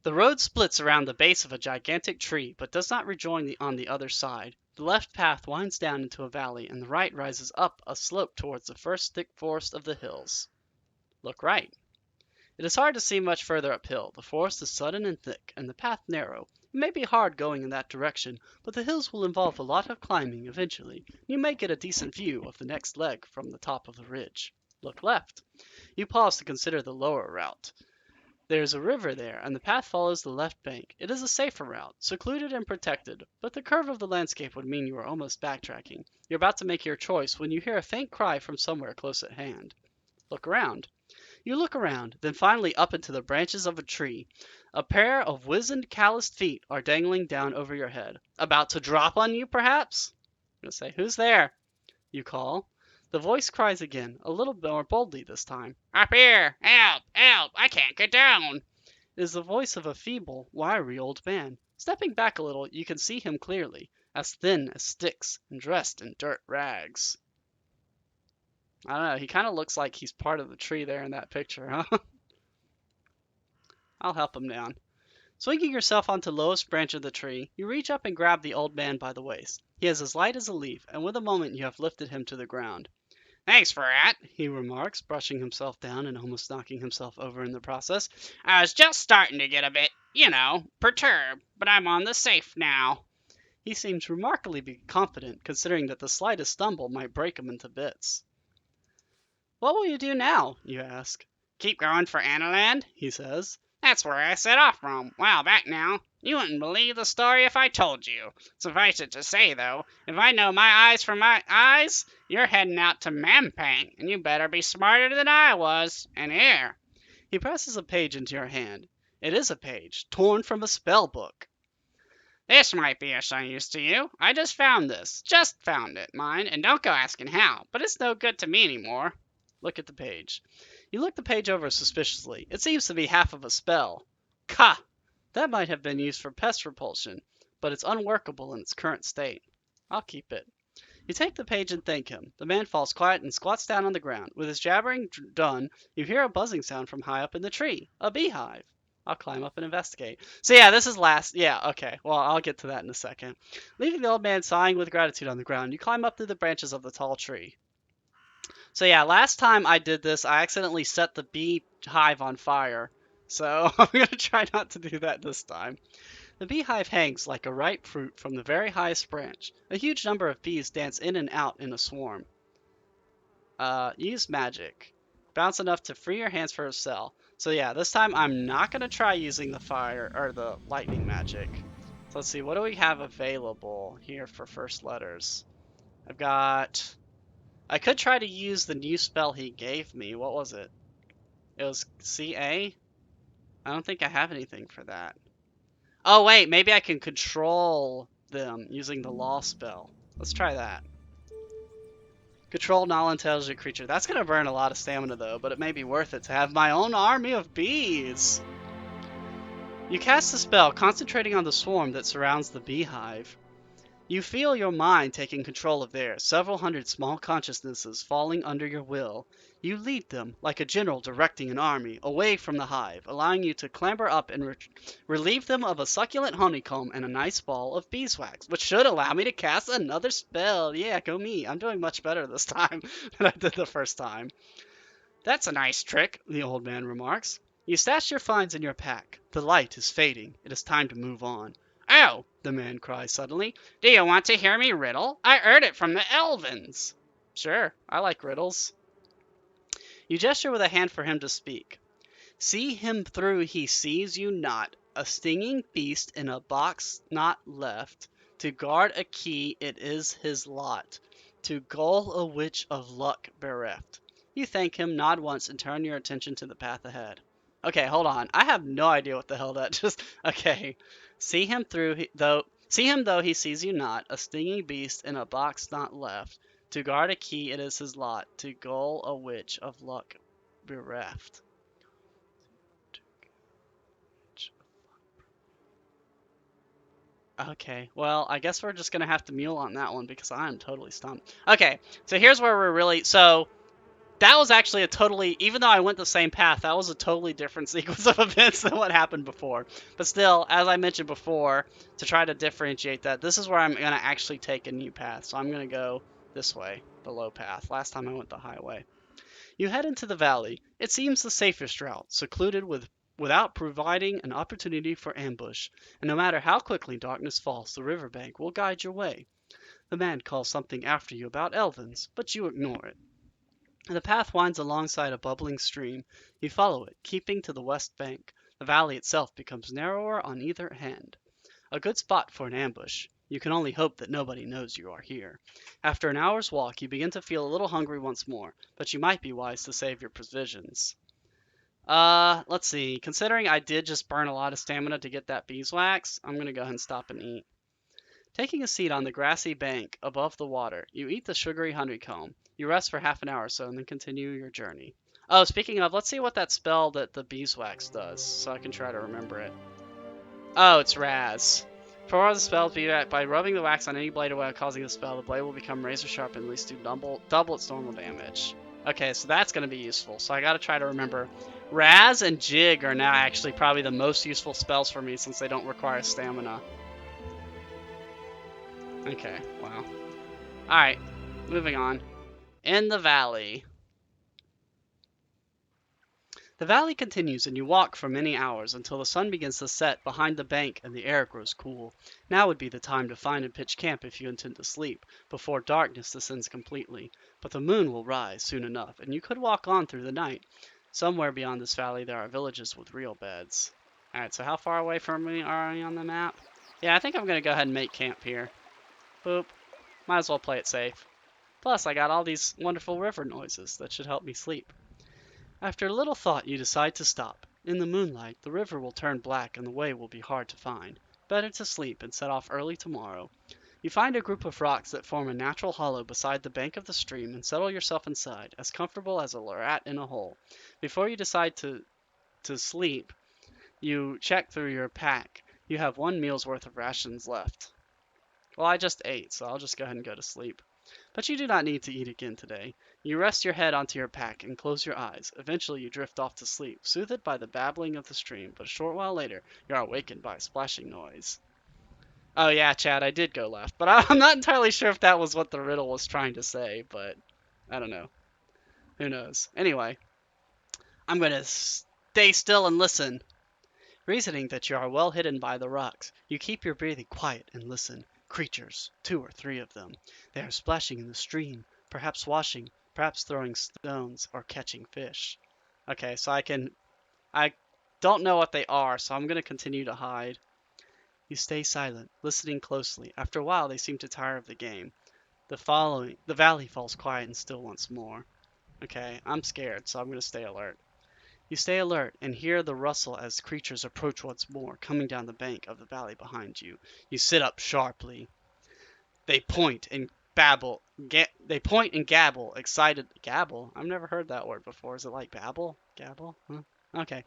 A: The road splits around the base of a gigantic tree, but does not rejoin on the other side. The left path winds down into a valley, and the right rises up a slope towards the first thick forest of the hills. Look right. It is hard to see much further uphill. The forest is sudden and thick, and the path narrow. It may be hard going in that direction, but the hills will involve a lot of climbing eventually. You may get a decent view of the next leg from the top of the ridge. Look left. You pause to consider the lower route. There is a river there, and the path follows the left bank. It is a safer route, secluded and protected, but the curve of the landscape would mean you are almost backtracking. You're about to make your choice when you hear a faint cry from somewhere close at hand. Look around. You look around, then finally up into the branches of a tree. A pair of wizened, calloused feet are dangling down over your head. About to drop on you, perhaps? I'm going to say, "Who's there?" You call. The voice cries again, a little more boldly this time. "Up here! Help! Help! I can't get down!" It is the voice of a feeble, wiry old man. Stepping back a little, you can see him clearly, as thin as sticks and dressed in dirt rags. I don't know, he kind of looks like he's part of the tree there in that picture, huh? I'll help him down. Swinging yourself onto the lowest branch of the tree, you reach up and grab the old man by the waist. He is as light as a leaf, and with a moment you have lifted him to the ground. "Thanks for that," he remarks, brushing himself down and almost knocking himself over in the process. "I was just starting to get a bit, perturbed, but I'm on the safe now." He seems remarkably confident, considering that the slightest stumble might break him into bits. "What will you do now?" you ask. "Keep going for Analand," he says. "That's where I set off from, while back now. You wouldn't believe the story if I told you. Suffice it to say, though, if I know my eyes from my eyes, you're heading out to Mampang, and you better be smarter than I was. And here." He presses a page into your hand. It is a page, torn from a spell book. "This might be of some use to you. I just found this. Just found it, mind, and don't go asking how, but it's no good to me anymore." Look at the page. You look the page over suspiciously. It seems to be half of a spell. Ka! That might have been used for pest repulsion, but it's unworkable in its current state. I'll keep it. You take the page and thank him. The man falls quiet and squats down on the ground. With his jabbering done, you hear a buzzing sound from high up in the tree. A beehive. I'll climb up and investigate. So yeah, this is last. Yeah, okay. Well, I'll get to that in a second. Leaving the old man sighing with gratitude on the ground, you climb up through the branches of the tall tree. So yeah, last time I did this, I accidentally set the beehive on fire. So I'm going to try not to do that this time. The beehive hangs like a ripe fruit from the very highest branch. A huge number of bees dance in and out in a swarm. Use magic. Bounce enough to free your hands for a cell. So yeah, this time I'm not going to try using the fire or the lightning magic. So let's see, what do we have available here for first letters? I've got... I could try to use the new spell he gave me. What was it? It was CA? I don't think I have anything for that. Oh wait, maybe I can control them using the law spell. Let's try that. Control non-intelligent creature. That's going to burn a lot of stamina though, but it may be worth it to have my own army of bees. You cast the spell, concentrating on the swarm that surrounds the beehive. You feel your mind taking control of theirs, several hundred small consciousnesses falling under your will. You lead them, like a general directing an army, away from the hive, allowing you to clamber up and relieve them of a succulent honeycomb and a nice ball of beeswax, which should allow me to cast another spell. Yeah, go me. I'm doing much better this time than I did the first time. That's a nice trick, the old man remarks. You stash your finds in your pack. The light is fading. It is time to move on. Oh, the man cries suddenly. Do you want to hear me riddle? I heard it from the Elvins. Sure, I like riddles. You gesture with a hand for him to speak. See him through he sees you not, a stinging beast in a box not left. To guard a key it is his lot, to gull a witch of luck bereft. You thank him, nod once, and turn your attention to the path ahead. Okay, hold on. I have no idea what the hell that just... Okay. See him though he sees you not, a stinging beast in a box not left. To guard a key it is his lot, to gull a witch of luck bereft. Okay, well, I guess we're just gonna have to mule on that one because I'm totally stumped. Okay, so here's where we're really... So, that was actually a totally... Even though I went the same path, that was a totally different sequence of events than what happened before. But still, as I mentioned before, to try to differentiate that, this is where I'm gonna actually take a new path. So I'm gonna go this way, the low path. Last time I went the highway. You head into the valley. It seems the safest route, secluded without providing an opportunity for ambush, and no matter how quickly darkness falls, the riverbank will guide your way. The man calls something after you about Elvins, but you ignore it. The path winds alongside a bubbling stream. You follow it, keeping to the west bank. The valley itself becomes narrower on either hand. A good spot for an ambush. You can only hope that nobody knows you are here. After an hour's walk, you begin to feel a little hungry once more, but you might be wise to save your provisions. Let's see. Considering I did just burn a lot of stamina to get that beeswax, I'm gonna go ahead and stop and eat. Taking a seat on the grassy bank above the water, you eat the sugary honeycomb. You rest for half an hour or so and then continue your journey. Oh, speaking of, let's see what that spell that the beeswax does, so I can try to remember it. Oh, it's Raz. For all the spells, by rubbing the wax on any blade without causing the spell, the blade will become razor sharp and at least do double its normal damage. Okay, so that's going to be useful. So I got to try to remember. Raz and Jig are now actually probably the most useful spells for me since they don't require stamina. Okay, wow. Alright, moving on. In the valley. The valley continues and you walk for many hours until the sun begins to set behind the bank and the air grows cool. Now would be the time to find and pitch camp if you intend to sleep, before darkness descends completely. But the moon will rise soon enough, and you could walk on through the night. Somewhere beyond this valley there are villages with real beds. Alright, so how far away from me are we on the map? Yeah, I think I'm going to go ahead and make camp here. Boop. Might as well play it safe. Plus, I got all these wonderful river noises that should help me sleep. After a little thought, you decide to stop. In the moonlight, the river will turn black and the way will be hard to find. Better to sleep and set off early tomorrow. You find a group of rocks that form a natural hollow beside the bank of the stream and settle yourself inside, as comfortable as a rat in a hole. Before you decide to sleep, you check through your pack. You have 1 meal's worth of rations left. Well, I just ate, so I'll just go ahead and go to sleep. But you do not need to eat again today. You rest your head onto your pack and close your eyes. Eventually you drift off to sleep, soothed by the babbling of the stream, but a short while later you are awakened by a splashing noise. Oh yeah, Chad, I did go left, but I'm not entirely sure if that was what the riddle was trying to say, but I don't know. Who knows? Anyway, I'm gonna stay still and listen. Reasoning that you are well hidden by the rocks, you keep your breathing quiet and listen. Creatures, 2 or 3 of them. They are splashing in the stream, perhaps washing, perhaps throwing stones or catching fish. Okay, so I can I don't know what they are, so I'm going to continue to hide. You stay silent, listening closely. After a while, they seem to tire of the game. The valley falls quiet and still once more. Okay, I'm scared, so I'm going to stay alert. You stay alert and hear the rustle as creatures approach once more, coming down the bank of the valley behind you. You sit up sharply. They point and babble. They point and gabble, excited. Gabble? I've never heard that word before. Is it like babble? Gabble? Huh? Okay.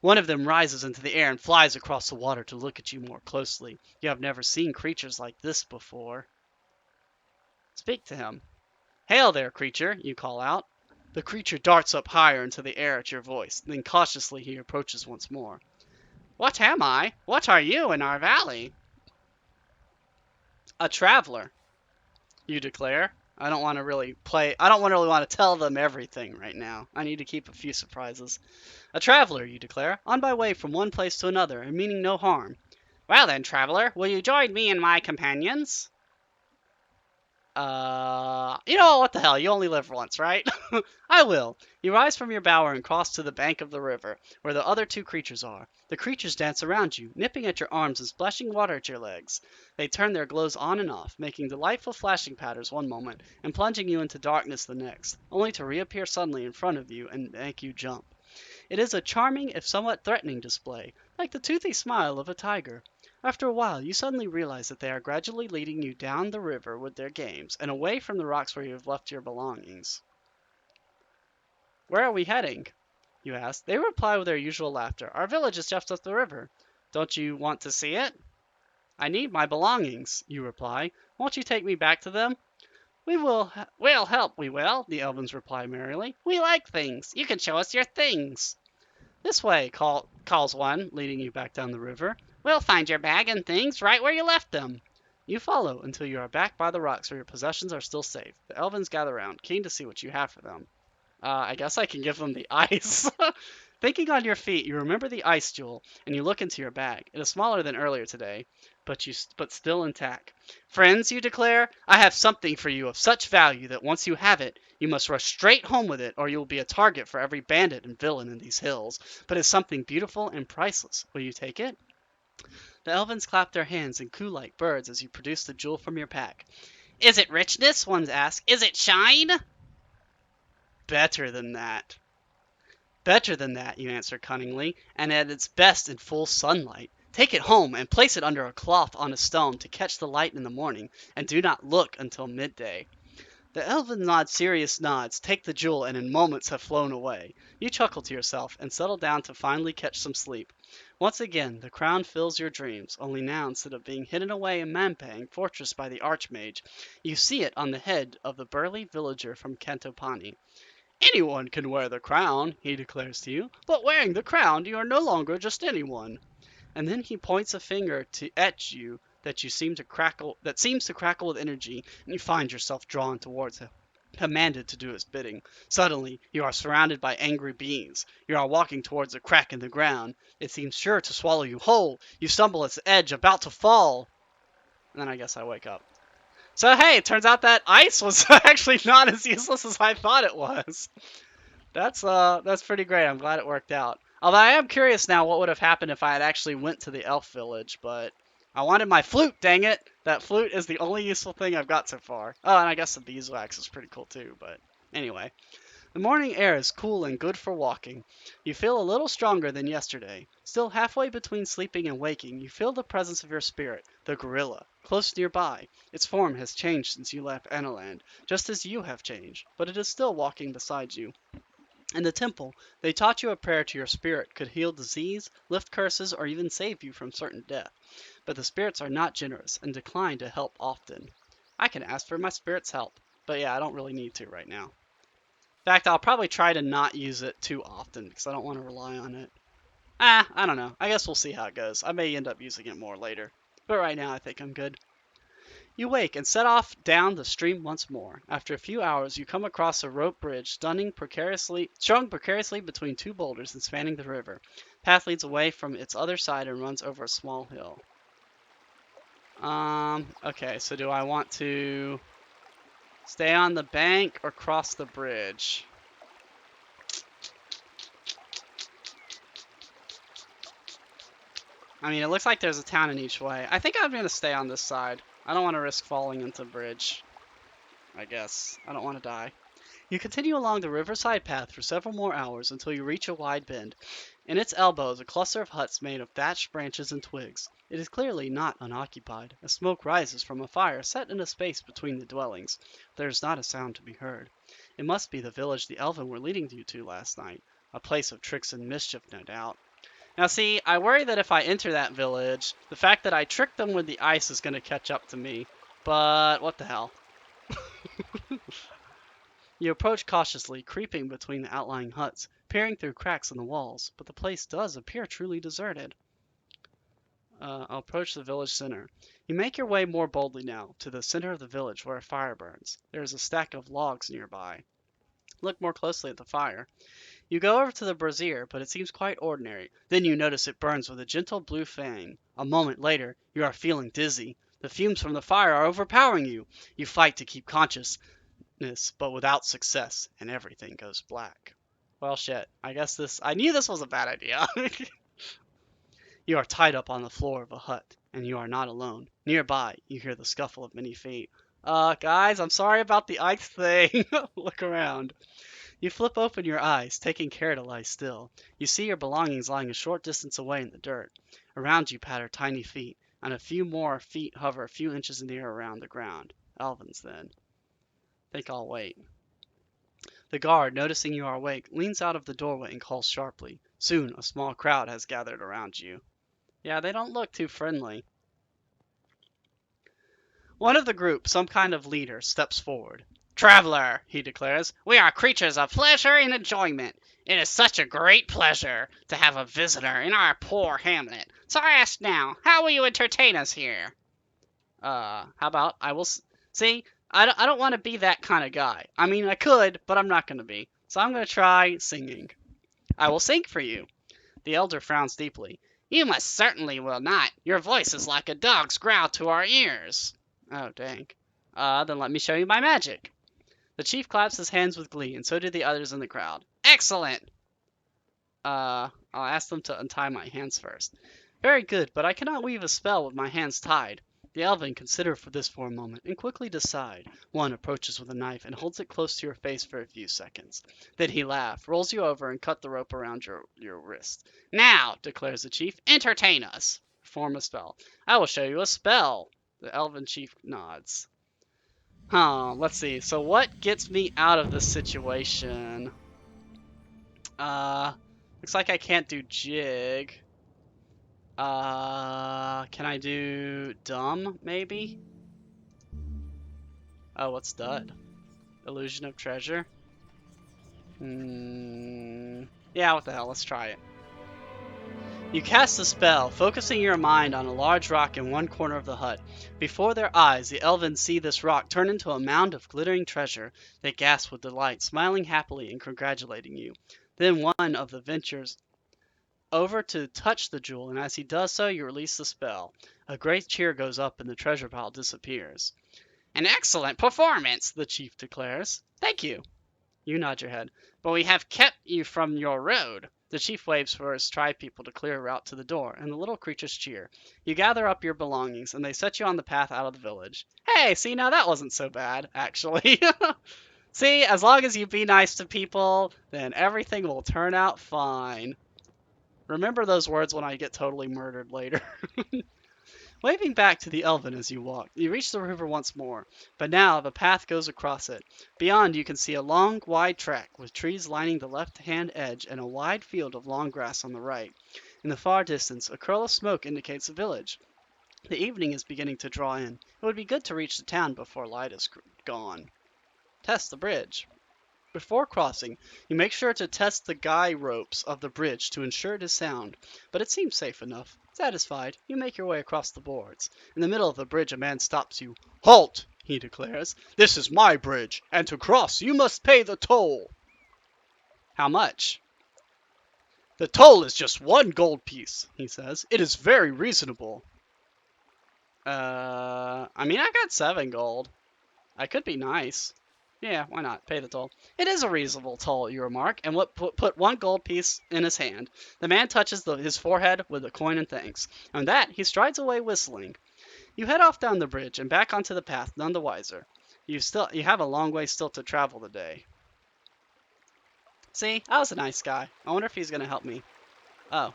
A: One of them rises into the air and flies across the water to look at you more closely. You have never seen creatures like this before. Speak to him. Hail there, creature, you call out. The creature darts up higher into the air at your voice, then cautiously he approaches once more. What am I? What are you in our valley? A traveler, you declare. I don't really want to tell them everything right now. I need to keep a few surprises. A traveler, you declare, on my way from one place to another and meaning no harm. Well then, traveler, will you join me and my companions? You know what the hell? You only live once, right? I will. You rise from your bower and cross to the bank of the river, where the other two creatures are. The creatures dance around you, nipping at your arms and splashing water at your legs. They turn their glows on and off, making delightful flashing patterns one moment and plunging you into darkness the next, only to reappear suddenly in front of you and make you jump. It is a charming if somewhat threatening display, like the toothy smile of a tiger. After a while, you suddenly realize that they are gradually leading you down the river with their games, and away from the rocks where you have left your belongings. Where are we heading? You ask. They reply with their usual laughter. Our village is just up the river. Don't you want to see it? I need my belongings, you reply. Won't you take me back to them? We'll help, we will, the Elvins reply merrily. We like things. You can show us your things. This way, calls one, leading you back down the river. We'll find your bag and things right where you left them. You follow until you are back by the rocks where your possessions are still safe. The Elvins gather round, keen to see what you have for them. I guess I can give them the ice. Thinking on your feet, you remember the ice jewel, and you look into your bag. It is smaller than earlier today, but still intact. Friends, you declare, I have something for you of such value that once you have it, you must rush straight home with it, or you will be a target for every bandit and villain in these hills. But it's something beautiful and priceless. Will you take it? The Elvins clap their hands and coo like birds as you produce the jewel from your pack. Is it richness? One asks. Is it shine? Better than that. Better than that, you answer cunningly, and at its best in full sunlight. Take it home and place it under a cloth on a stone to catch the light in the morning, and do not look until midday. The elven serious nods, take the jewel, and in moments have flown away. You chuckle to yourself and settle down to finally catch some sleep. Once again, the crown fills your dreams, only now instead of being hidden away in Mampang fortress by the Archmage, you see it on the head of the burly villager from Cantopani. Anyone can wear the crown, he declares to you, but wearing the crown you are no longer just anyone. And then he points a finger at you that seems to crackle with energy, and you find yourself drawn towards him, commanded to do his bidding. Suddenly, you are surrounded by angry beings. You are walking towards a crack in the ground. It seems sure to swallow you whole. You stumble at its edge, about to fall. And then I guess I wake up. So hey, it turns out that ice was actually not as useless as I thought it was. That's pretty great. I'm glad it worked out. Although I am curious now what would have happened if I had actually went to the elf village, but I wanted my flute, dang it! That flute is the only useful thing I've got so far. Oh, and I guess the beeswax is pretty cool too, but anyway. The morning air is cool and good for walking. You feel a little stronger than yesterday. Still halfway between sleeping and waking, you feel the presence of your spirit, the gorilla, close nearby. Its form has changed since you left Analand, just as you have changed, but it is still walking beside you. In the temple, they taught you a prayer to your spirit could heal disease, lift curses, or even save you from certain death. But the spirits are not generous and decline to help often. I can ask for my spirit's help, but yeah, I don't really need to right now. In fact, I'll probably try to not use it too often because I don't want to rely on it. I don't know. I guess we'll see how it goes. I may end up using it more later. But right now, I think I'm good. You wake and set off down the stream once more. After a few hours, you come across a rope bridge strung precariously between two boulders and spanning the river. Path leads away from its other side and runs over a small hill. Okay, so do I want to stay on the bank or cross the bridge? I mean, it looks like there's a town in each way. I think I'm going to stay on this side. I don't want to risk falling into the bridge, I guess. I don't want to die. You continue along the riverside path for several more hours until you reach a wide bend. In its elbow is a cluster of huts made of thatched branches and twigs. It is clearly not unoccupied, as smoke rises from a fire set in a space between the dwellings. There is not a sound to be heard. It must be the village the elven were leading you to last night, a place of tricks and mischief, no doubt. Now see, I worry that if I enter that village, the fact that I tricked them with the ice is going to catch up to me. But what the hell? You approach cautiously, creeping between the outlying huts, peering through cracks in the walls, but the place does appear truly deserted. I'll approach the village center. You make your way more boldly now, to the center of the village where a fire burns. There is a stack of logs nearby. Look more closely at the fire. You go over to the brazier, but it seems quite ordinary. Then you notice it burns with a gentle blue flame. A moment later, you are feeling dizzy. The fumes from the fire are overpowering you. You fight to keep consciousness, but without success, and everything goes black. Well, shit. I knew this was a bad idea. You are tied up on the floor of a hut, and you are not alone. Nearby, you hear the scuffle of many feet. Guys, I'm sorry about the ice thing. Look around. You flip open your eyes, taking care to lie still. You see your belongings lying a short distance away in the dirt. Around you patter tiny feet, and a few more feet hover a few inches in the air around the ground. Elvins, then. Think I'll wait. The guard, noticing you are awake, leans out of the doorway and calls sharply. Soon, a small crowd has gathered around you. Yeah, they don't look too friendly. One of the group, some kind of leader, steps forward. Traveler, he declares, we are creatures of pleasure and enjoyment. It is such a great pleasure to have a visitor in our poor hamlet. So I ask now, how will you entertain us here? How about see, I don't want to be that kind of guy. I mean, I could, but I'm not going to be. So I'm going to try singing. I will sing for you. The elder frowns deeply. You most certainly will not. Your voice is like a dog's growl to our ears. Oh, dang. Then let me show you my magic. The chief claps his hands with glee, and so do the others in the crowd. Excellent! I'll ask them to untie my hands first. Very good, but I cannot weave a spell with my hands tied. The elven consider this for a moment, and quickly decide. One approaches with a knife and holds it close to your face for a few seconds. Then he laughs, rolls you over, and cuts the rope around your wrist. Now, declares the chief, entertain us. Perform a spell. I will show you a spell. The elven chief nods. Let's see. So what gets me out of this situation? Looks like I can't do jig. Can I do dumb, maybe? Oh, what's dud? Illusion of treasure? Yeah, what the hell, let's try it. You cast the spell, focusing your mind on a large rock in one corner of the hut. Before their eyes, the elven see this rock turn into a mound of glittering treasure. They gasp with delight, smiling happily and congratulating you. Then one of them ventures over to touch the jewel, and as he does so, you release the spell. A great cheer goes up and the treasure pile disappears. An excellent performance, the chief declares. Thank you. You nod your head. But we have kept you from your road. The chief waves for his tribe people to clear a route to the door, and the little creatures cheer. You gather up your belongings, and they set you on the path out of the village. Hey, see, now that wasn't so bad, actually. See, as long as you be nice to people, then everything will turn out fine. Remember those words when I get totally murdered later. Waving back to the elven as you walk, you reach the river once more, but now the path goes across it. Beyond you can see a long, wide track with trees lining the left-hand edge and a wide field of long grass on the right. In the far distance, a curl of smoke indicates a village. The evening is beginning to draw in. It would be good to reach the town before light is gone. Test the bridge. Before crossing, you make sure to test the guy ropes of the bridge to ensure it is sound, but it seems safe enough. Satisfied, you make your way across the boards. In the middle of the bridge, a man stops you. Halt, he declares. This is my bridge, and to cross, you must pay the toll. How much? The toll is just 1 gold piece, he says. It is very reasonable. I mean, I got 7 gold. I could be nice. Yeah, why not? Pay the toll. It is a reasonable toll, you remark, and put one gold piece in his hand. The man touches his forehead with the coin and thanks. And that, he strides away whistling. You head off down the bridge and back onto the path, none the wiser. You have a long way still to travel today. See, I was a nice guy. I wonder if he's gonna help me. Oh.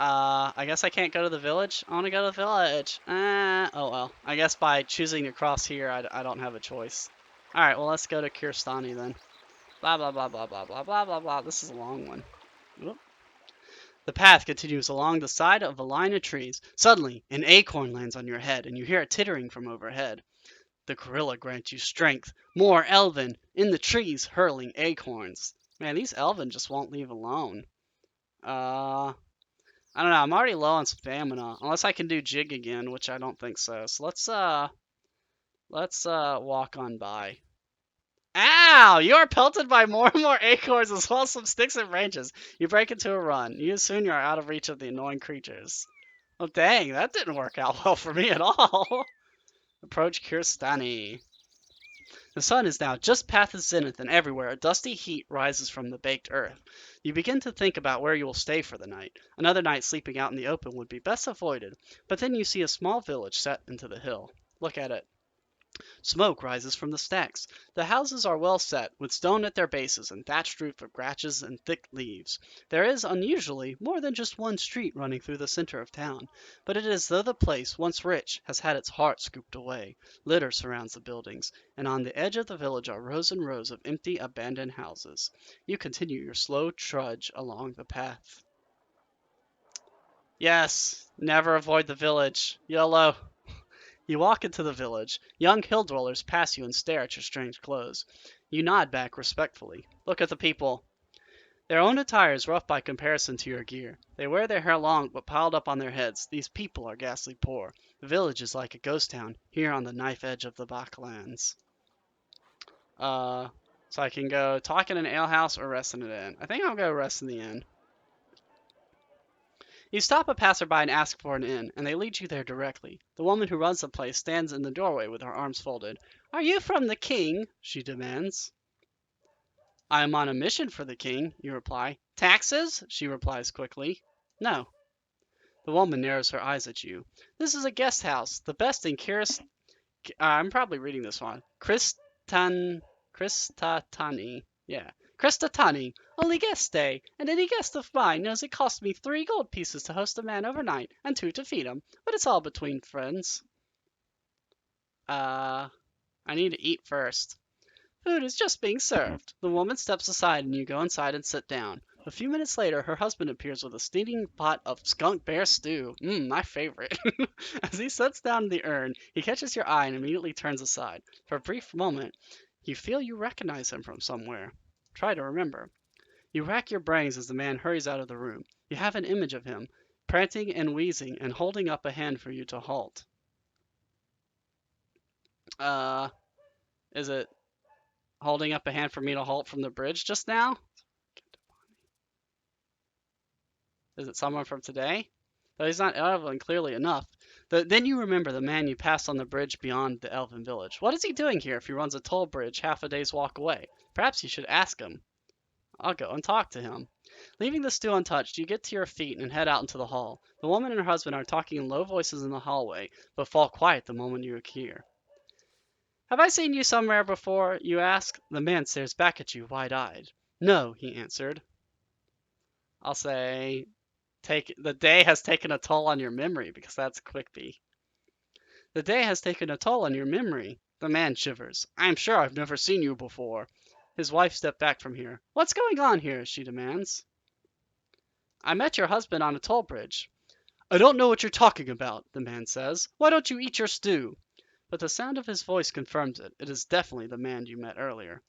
A: I guess I can't go to the village. I want to go to the village. Oh well. I guess by choosing to cross here, I don't have a choice. Alright, well, let's go to Kirstani then. Blah, blah, blah, blah, blah, blah, blah, blah, blah. This is a long one. Whoop. The path continues along the side of a line of trees. Suddenly, an acorn lands on your head, and you hear it tittering from overhead. The gorilla grants you strength. More elven in the trees hurling acorns. Man, these elven just won't leave alone. I don't know. I'm already low on stamina, unless I can do jig again, which I don't think so. So let's walk on by. Ow! You are pelted by more and more acorns as well as some sticks and branches. You break into a run. Soon you are out of reach of the annoying creatures. Oh dang, that didn't work out well for me at all. Approach Kirstani. The sun is now just past the zenith, and everywhere a dusty heat rises from the baked earth. You begin to think about where you will stay for the night. Another night sleeping out in the open would be best avoided, but then you see a small village set into the hill. Look at it. Smoke rises from the stacks. The houses are well set, with stone at their bases and thatched roof of grasses and thick leaves. There is, unusually, more than just one street running through the center of town, but it is as though the place, once rich, has had its heart scooped away. Litter surrounds the buildings, and on the edge of the village are rows and rows of empty, abandoned houses. You continue your slow trudge along the path. Yes, never avoid the village. YOLO. You walk into the village. Young hill dwellers pass you and stare at your strange clothes. You nod back respectfully. Look at the people. Their own attire is rough by comparison to your gear. They wear their hair long but piled up on their heads. These people are ghastly poor. The village is like a ghost town here on the knife edge of the Baklands. So I can go talk in an alehouse or rest in an inn. I think I'll go rest in the inn. You stop a passerby and ask for an inn, and they lead you there directly. The woman who runs the place stands in the doorway with her arms folded. "Are you from the king?" she demands. "I am on a mission for the king," you reply. "Taxes?" she replies quickly. "No." The woman narrows her eyes at you. "This is a guest house, the best in Kiris. I'm probably reading this wrong. Kristatani. Yeah. Kristatani. Only guests stay, and any guest of mine knows it costs me 3 gold pieces to host a man overnight, and 2 to feed him. But it's all between friends." I need to eat first. Food is just being served. The woman steps aside and you go inside and sit down. A few minutes later, her husband appears with a steaming pot of skunk bear stew. My favorite. As he sets down the urn, he catches your eye and immediately turns aside. For a brief moment, you feel you recognize him from somewhere. Try to remember. You rack your brains as the man hurries out of the room. You have an image of him, panting and wheezing and holding up a hand for you to halt. Is it holding up a hand for me to halt from the bridge just now? Is it someone from today? Though he's not elven clearly enough. Then you remember the man you passed on the bridge beyond the elven village. What is he doing here if he runs a toll bridge half a day's walk away? Perhaps you should ask him. I'll go and talk to him. Leaving the stew untouched, you get to your feet and head out into the hall. The woman and her husband are talking in low voices in the hallway, but fall quiet the moment you appear. "Have I seen you somewhere before?" you ask. The man stares back at you, wide-eyed. "No," he answered. I'll say, the day has taken a toll on your memory, because that's Quickbee. "The day has taken a toll on your memory." The man shivers. "I am sure I've never seen you before." His wife stepped back from here. "What's going on here?" she demands. "I met your husband on a toll bridge." "I don't know what you're talking about," the man says. "Why don't you eat your stew?" But the sound of his voice confirms it. It is definitely the man you met earlier.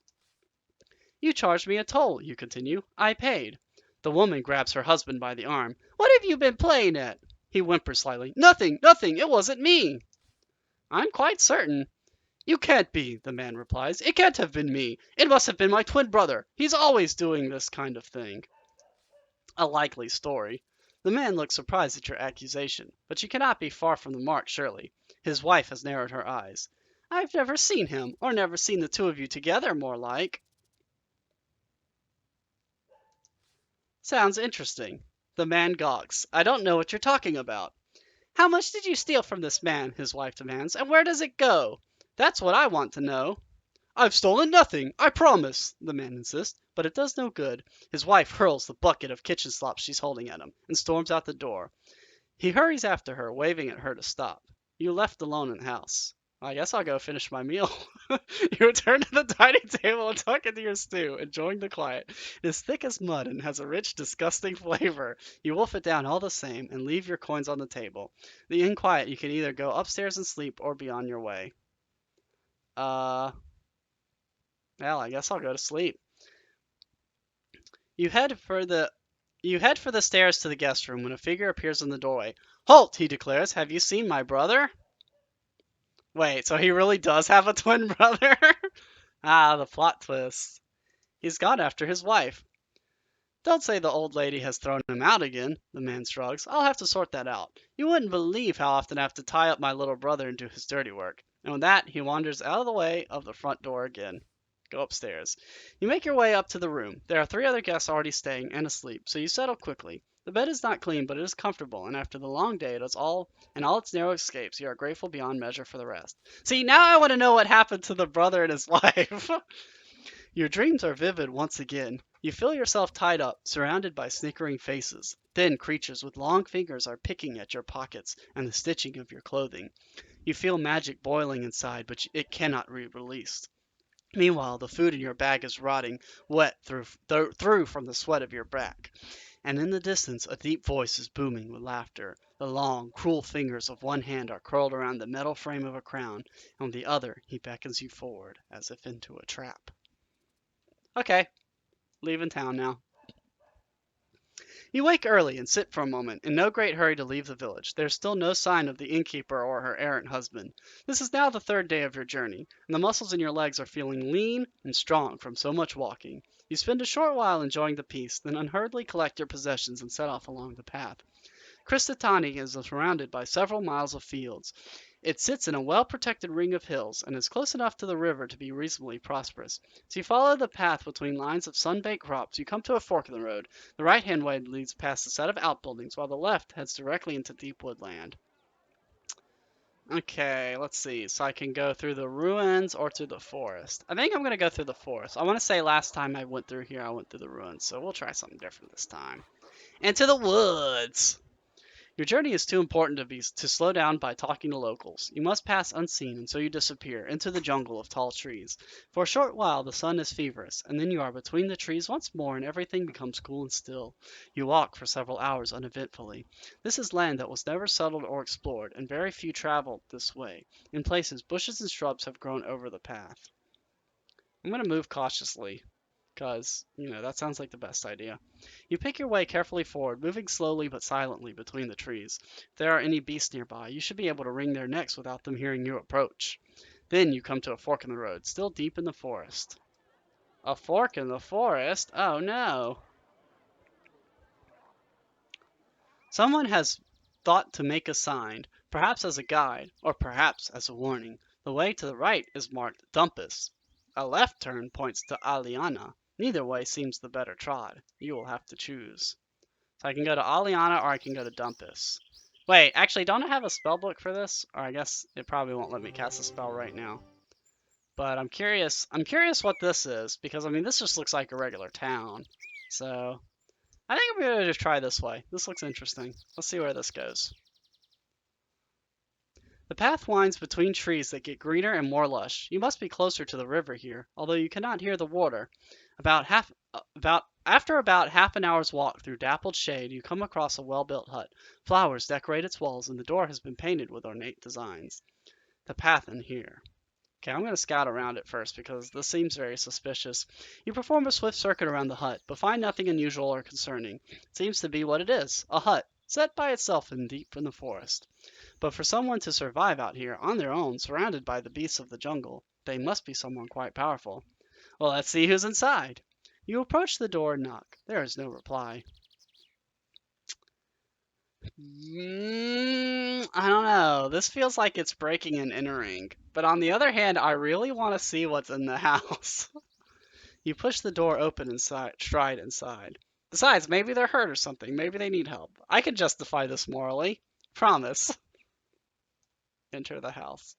A: "You charged me a toll," you continue. "I paid." The woman grabs her husband by the arm. "What have you been playing at?" He whimpers slightly. "Nothing, nothing, it wasn't me." "I'm quite certain." "You can't be," the man replies. "It can't have been me. It must have been my twin brother. He's always doing this kind of thing." A likely story. The man looks surprised at your accusation, but you cannot be far from the mark, surely. His wife has narrowed her eyes. I've never seen him, or never seen the two of you together, more like. Sounds interesting. The man gawks. I don't know what you're talking about. How much did you steal from this man? His wife demands. And where does it go? That's what I want to know. I've stolen nothing, I promise, the man insists, but it does no good. His wife hurls the bucket of kitchen slop she's holding at him and storms out the door. He hurries after her, waving at her to stop. You're left alone in the house. I guess I'll go finish my meal. You return to the dining table and tuck into your stew, enjoying the quiet. It is thick as mud and has a rich, disgusting flavor. You wolf it down all the same and leave your coins on the table. In quiet, you can either go upstairs and sleep or be on your way. Well, I guess I'll go to sleep. You head for the stairs to the guest room when a figure appears in the doorway. Halt, he declares. Have you seen my brother? Wait, so he really does have a twin brother? Ah, the plot twist. He's gone after his wife. Don't say the old lady has thrown him out again, the man shrugs. I'll have to sort that out. You wouldn't believe how often I have to tie up my little brother and do his dirty work. And with that, he wanders out of the way of the front door again. Go upstairs. You make your way up to the room. There are 3 other guests already staying and asleep, so you settle quickly. The bed is not clean, but it is comfortable, and after the long day it is all its narrow escapes, you are grateful beyond measure for the rest. See, now I want to know what happened to the brother and his wife. Your dreams are vivid once again. You feel yourself tied up, surrounded by snickering faces. Thin creatures with long fingers are picking at your pockets and the stitching of your clothing. You feel magic boiling inside, but it cannot be released. Meanwhile, the food in your bag is rotting, wet through from the sweat of your back. And in the distance, a deep voice is booming with laughter. The long, cruel fingers of one hand are curled around the metal frame of a crown, and with the other he beckons you forward, as if into a trap. Okay, leaving town now. You wake early and sit for a moment, in no great hurry to leave the village. There is still no sign of the innkeeper or her errant husband. This is now the 3rd day of your journey, and the muscles in your legs are feeling lean and strong from so much walking. You spend a short while enjoying the peace, then unhurriedly collect your possessions and set off along the path. Kristitani is surrounded by several miles of fields. It sits in a well-protected ring of hills, and is close enough to the river to be reasonably prosperous. As you follow the path between lines of sun-baked crops, you come to a fork in the road. The right-hand way leads past a set of outbuildings, while the left heads directly into deep woodland. Okay, let's see. So I can go through the ruins or through the forest. I think I'm going to go through the forest. I want to say last time I went through here, I went through the ruins, so we'll try something different this time. Into the woods! Your journey is too important to slow down by talking to locals. You must pass unseen, and so you disappear into the jungle of tall trees. For a short while the sun is feverish, and then you are between the trees once more and everything becomes cool and still. You walk for several hours uneventfully. This is land that was never settled or explored, and very few traveled this way. In places, bushes and shrubs have grown over the path. I'm going to move cautiously, because, that sounds like the best idea. You pick your way carefully forward, moving slowly but silently between the trees. If there are any beasts nearby, you should be able to wring their necks without them hearing you approach. Then you come to a fork in the road, still deep in the forest. A fork in the forest? Oh no! Someone has thought to make a sign, perhaps as a guide, or perhaps as a warning. The way to the right is marked Dumpus. A left turn points to Aliana. Neither way seems the better trod. You will have to choose. So I can go to Aliana or I can go to Dumpus. Wait, actually, don't I have a spell book for this? Or I guess it probably won't let me cast a spell right now. But I'm curious what this is, because, this just looks like a regular town. So, I think I'm going to just try this way. This looks interesting. Let's see where this goes. The path winds between trees that get greener and more lush. You must be closer to the river here, although you cannot hear the water. After about half an hour's walk through dappled shade, you come across a well-built hut. Flowers decorate its walls, and the door has been painted with ornate designs. The path in here. Okay, I'm going to scout around it first because this seems very suspicious. You perform a swift circuit around the hut, but find nothing unusual or concerning. It seems to be what it is, a hut, set by itself deep in the forest. But for someone to survive out here on their own, surrounded by the beasts of the jungle, they must be someone quite powerful. Well, let's see who's inside. You approach the door and knock. There is no reply. I don't know. This feels like it's breaking and entering. But on the other hand, I really want to see what's in the house. You push the door open and stride inside. Besides, maybe they're hurt or something. Maybe they need help. I can justify this morally. Promise. Enter the house.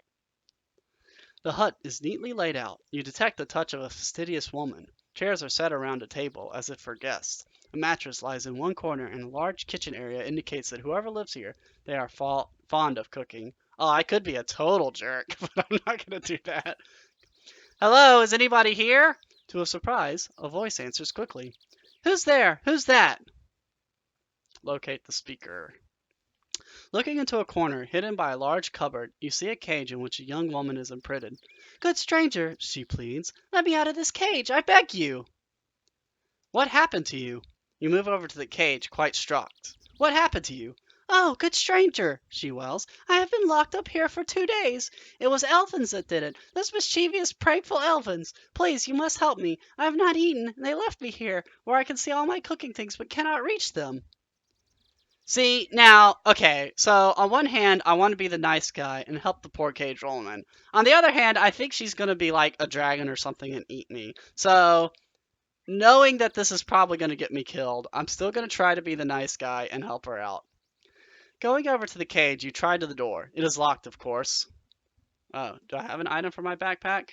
A: The hut is neatly laid out. You detect the touch of a fastidious woman. Chairs are set around a table, as if for guests. A mattress lies in one corner, and a large kitchen area indicates that whoever lives here, they are fond of cooking. Oh, I could be a total jerk, but I'm not going to do that. Hello, is anybody here? To a surprise, a voice answers quickly. Who's there? Who's that? Locate the speaker. Looking into a corner hidden by a large cupboard, you see a cage in which a young woman is imprisoned. Good stranger, she pleads, let me out of this cage, I beg you. What happened to you? You move over to the cage, quite shocked. What happened to you? Oh, good stranger, she wails, I have been locked up here for 2 days. It was Elfins that did it, those mischievous, prateful Elfins. Please, you must help me. I have not eaten, and they left me here, where I can see all my cooking things, but cannot reach them. See, now, okay, so on one hand, I want to be the nice guy and help the poor cage woman. On the other hand, I think she's going to be like a dragon or something and eat me. So, knowing that this is probably going to get me killed, I'm still going to try to be the nice guy and help her out. Going over to the cage, you try to the door. It is locked, of course. Oh, do I have an item for my backpack?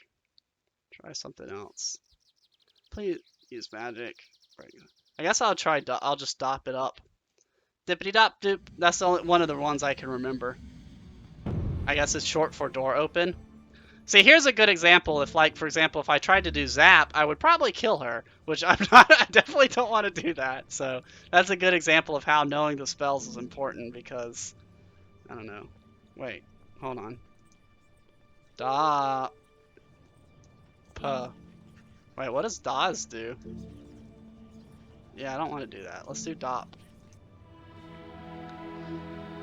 A: Try something else. Please use magic. I guess I'll just dop it up. Dippity dop doop. That's the only one of the ones I can remember. I guess it's short for door open. See, here's a good example. If, like, for example, if I tried to do zap, I would probably kill her, which I'm not. I definitely don't want to do that. So that's a good example of how knowing the spells is important because I don't know. Wait, hold on. Da. Puh. Wait, what does Daz do? Yeah, I don't want to do that. Let's do Dop.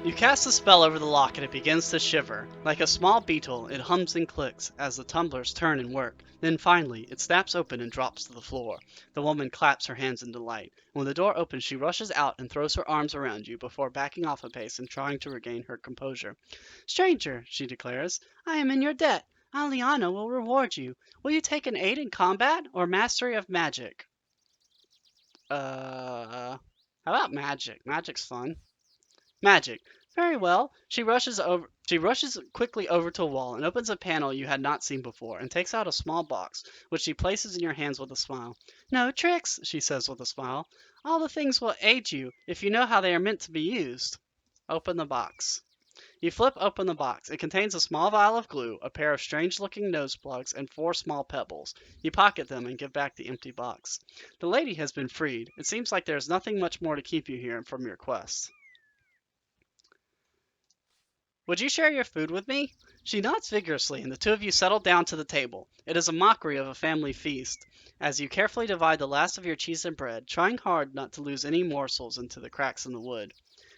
A: You cast a spell over the lock and it begins to shiver. Like a small beetle, it hums and clicks as the tumblers turn and work. Then finally, it snaps open and drops to the floor. The woman claps her hands in delight. When the door opens, she rushes out and throws her arms around you before backing off a pace and trying to regain her composure. Stranger, she declares, I am in your debt. Aliana will reward you. Will you take an aid in combat or mastery of magic? How about magic? Magic's fun. Magic. Very well. She rushes quickly over to a wall and opens a panel you had not seen before and takes out a small box, which she places in your hands with a smile. No tricks, she says with a smile. All the things will aid you if you know how they are meant to be used. Open the box. You flip open the box. It contains a small vial of glue, a pair of strange-looking nose plugs, and 4 small pebbles. You pocket them and give back the empty box. The lady has been freed. It seems like there is nothing much more to keep you here from your quest. Would you share your food with me? She nods vigorously, and the two of you settle down to the table. It is a mockery of a family feast, as you carefully divide the last of your cheese and bread, trying hard not to lose any morsels into the cracks in the wood.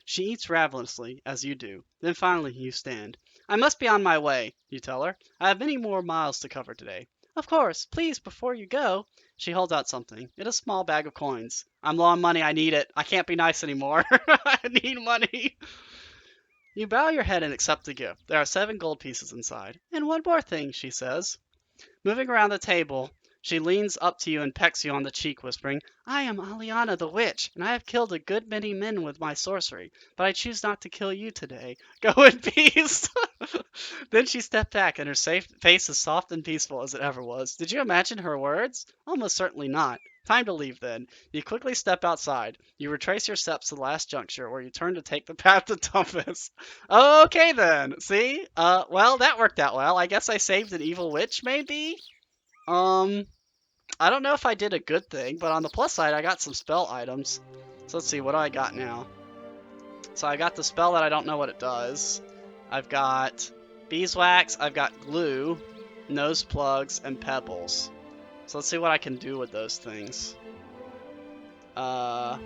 A: She eats ravenously, as you do. Then finally you stand. I must be on my way, you tell her. I have many more miles to cover today. Of course. Please, before you go. She holds out something. It is a small bag of coins. I'm low on money. I need it. I can't be nice anymore. I need money. You bow your head and accept the gift. There are 7 gold pieces inside. And one more thing, she says. Moving around the table, she leans up to you and pecks you on the cheek, whispering, I am Aliana the witch, and I have killed a good many men with my sorcery, but I choose not to kill you today. Go in peace! Then she stepped back, and her face as soft and peaceful as it ever was. Did you imagine her words? Almost certainly not. Time to leave, then. You quickly step outside. You retrace your steps to the last juncture, where you turn to take the path to Tumpus. Okay, then. See? Well, that worked out well. I guess I saved an evil witch, maybe? I don't know if I did a good thing, but on the plus side, I got some spell items. So let's see, what do I got now? So I got the spell that I don't know what it does. I've got beeswax, I've got glue, nose plugs, and pebbles. So let's see what I can do with those things. Oh,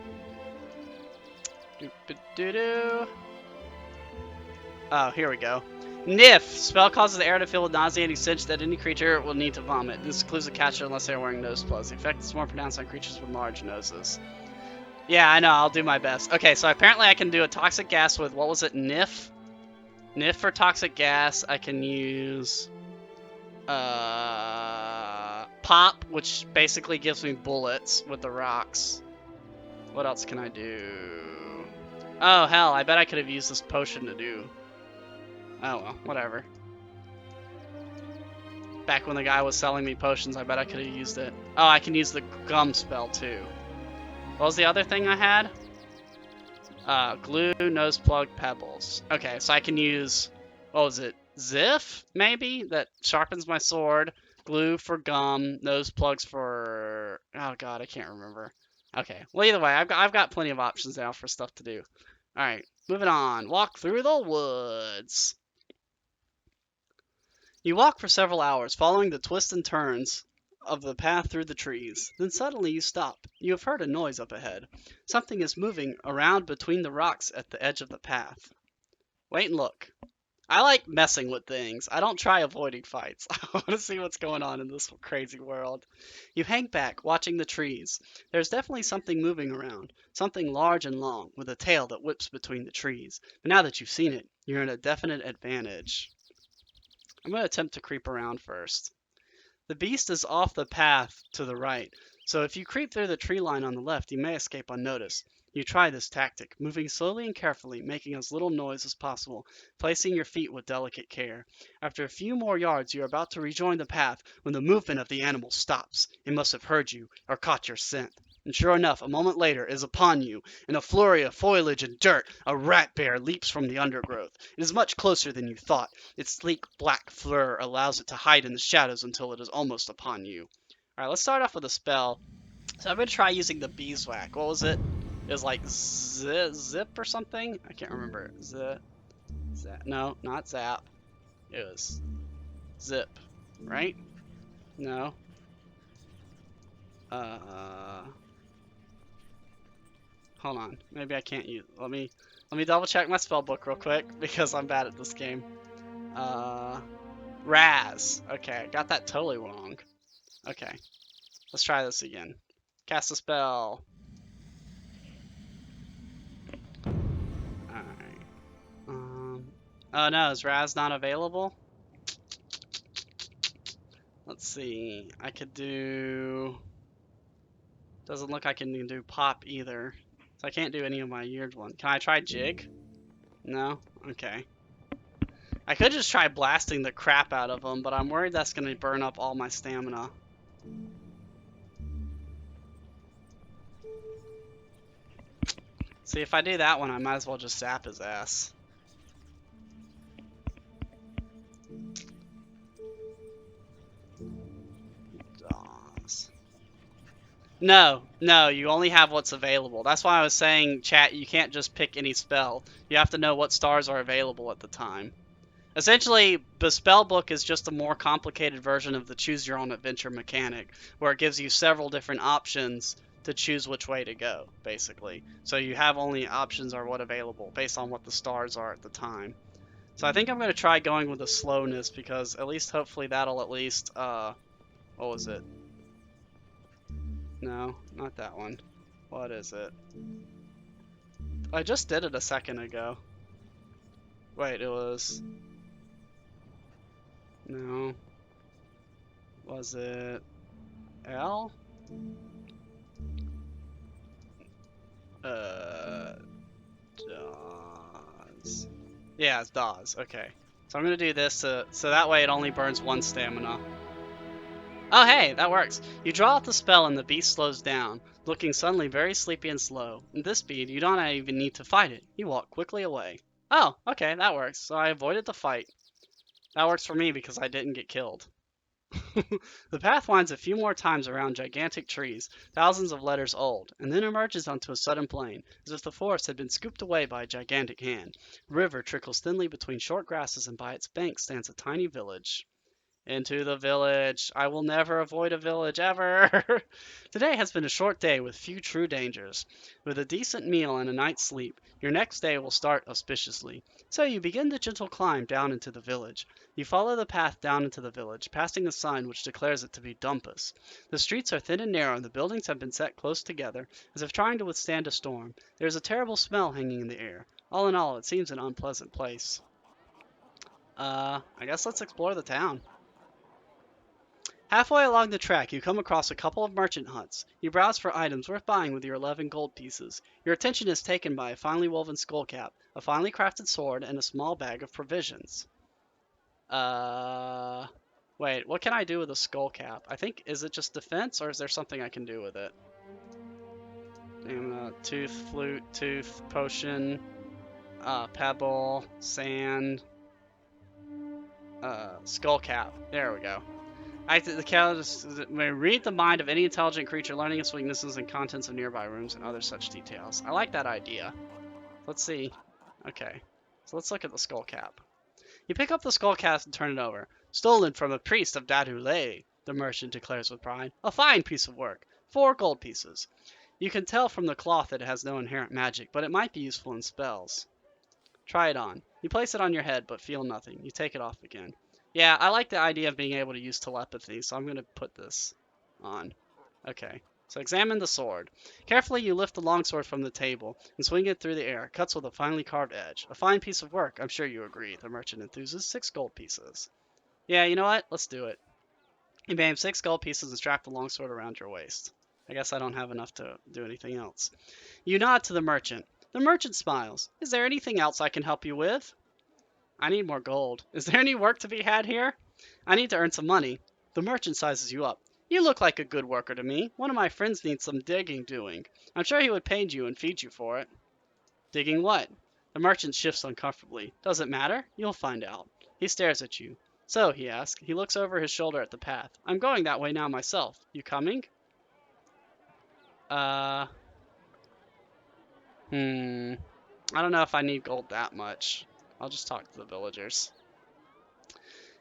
A: here we go. Niff! Spell causes the air to fill with nauseating stench that any creature will need to vomit. This includes a catcher unless they are wearing nose plugs. The effect is more pronounced on creatures with large noses. Yeah, I know. I'll do my best. Okay, so apparently I can do a toxic gas with, what was it, Nif? Nif for toxic gas. I can use pop, which basically gives me bullets with the rocks. What else can I do? Oh hell, I bet I could have used this potion to do. Oh well, whatever. Back when the guy was selling me potions, I bet I could have used it. Oh, I can use the gum spell too. What was the other thing I had? Glue, nose plug, pebbles. Okay, so I can use, what was it? Ziff, maybe? That sharpens my sword. Glue for gum, nose plugs for, oh god, I can't remember. Okay, well either way, I've got plenty of options now for stuff to do. Alright, moving on. Walk through the woods. You walk for several hours, following the twists and turns of the path through the trees. Then suddenly you stop. You have heard a noise up ahead. Something is moving around between the rocks at the edge of the path. Wait and look. I like messing with things. I don't try avoiding fights. I want to see what's going on in this crazy world. You hang back, watching the trees. There's definitely something moving around. Something large and long, with a tail that whips between the trees. But now that you've seen it, you're in a definite advantage. I'm going to attempt to creep around first. The beast is off the path to the right, so if you creep through the tree line on the left, you may escape unnoticed. You try this tactic, moving slowly and carefully, making as little noise as possible, placing your feet with delicate care. After a few more yards, you are about to rejoin the path when the movement of the animal stops. It must have heard you or caught your scent. And sure enough, a moment later, it is upon you. In a flurry of foliage and dirt, a rat bear leaps from the undergrowth. It is much closer than you thought. Its sleek black fur allows it to hide in the shadows until it is almost upon you. Alright, let's start off with a spell. So I'm going to try using the beeswax. What was it? It was like zip or something? I can't remember. Zap. No, not zap. It was zip, right? No. Uh, Hold on. Maybe I can't use. Let me double check my spell book real quick because I'm bad at this game. Uh, Raz. Okay, got that totally wrong. Okay, let's try this again. Cast a spell. Alright. Oh no, is Raz not available? Let's see. I could do. Doesn't look like I can do pop either. So I can't do any of my weird ones. Can I try jig? No? Okay. I could just try blasting the crap out of them, but I'm worried that's going to burn up all my stamina. See, if I do that one, I might as well just zap his ass. Daws. No, you only have what's available. That's why I was saying, chat, you can't just pick any spell. You have to know what stars are available at the time. Essentially, the spell book is just a more complicated version of the choose your own adventure mechanic, where it gives you several different options to choose which way to go, basically. So you have only options are what available based on what the stars are at the time. So I think I'm going to try going with the slowness because at least hopefully that'll at least, what was it? No, not that one. What is it? I just did it a second ago. Wait, it was... No. Was it L? Dawes. Yeah, it's Dawes. Okay. So I'm gonna do this so that way it only burns one stamina. Oh hey, that works. You draw out the spell and the beast slows down, looking suddenly very sleepy and slow. At this speed, you don't even need to fight it. You walk quickly away. Oh, okay, that works. So I avoided the fight. That works for me because I didn't get killed. The path winds a few more times around gigantic trees, thousands of letters old, and then emerges onto a sudden plain, as if the forest had been scooped away by a gigantic hand. A river trickles thinly between short grasses, and by its banks stands a tiny village. Into the village. I will never avoid a village ever. Today has been a short day with few true dangers. With a decent meal and a night's sleep, your next day will start auspiciously. So you begin the gentle climb down into the village. You follow the path down into the village, passing a sign which declares it to be Dumpus. The streets are thin and narrow, and the buildings have been set close together, as if trying to withstand a storm. There is a terrible smell hanging in the air. All in all, it seems an unpleasant place. I guess let's explore the town. Halfway along the track, you come across a couple of merchant huts. You browse for items worth buying with your 11 gold pieces. Your attention is taken by a finely woven skull cap, a finely crafted sword, and a small bag of provisions. Uh, Wait, what can I do with a skull cap? I think, is it just defense, or is there something I can do with it? Tooth, flute, tooth, potion, pebble, sand, skull cap. There we go. The catalyst may read the mind of any intelligent creature, learning its weaknesses and contents of nearby rooms and other such details. I like that idea. Let's see. Okay, so let's look at the skull cap. You pick up the skull cap and turn it over. Stolen from a priest of Dadule, the merchant declares with pride. A fine piece of work. 4 gold pieces. You can tell from the cloth that it has no inherent magic, but it might be useful in spells. Try it on. You place it on your head, but feel nothing. You take it off again. Yeah, I like the idea of being able to use telepathy, so I'm going to put this on. Okay, so examine the sword. Carefully, you lift the longsword from the table and swing it through the air. It cuts with a finely carved edge. A fine piece of work, I'm sure you agree, the merchant enthuses. 6 gold pieces. Yeah, you know what? Let's do it. You bam 6 gold pieces and strap the longsword around your waist. I guess I don't have enough to do anything else. You nod to the merchant. The merchant smiles. Is there anything else I can help you with? I need more gold. Is there any work to be had here? I need to earn some money. The merchant sizes you up. You look like a good worker to me. One of my friends needs some digging doing. I'm sure he would pay you and feed you for it. Digging what? The merchant shifts uncomfortably. Does it matter? You'll find out. He stares at you. So, he asks. He looks over his shoulder at the path. I'm going that way now myself. You coming? Uh, I don't know if I need gold that much. I'll just talk to the villagers.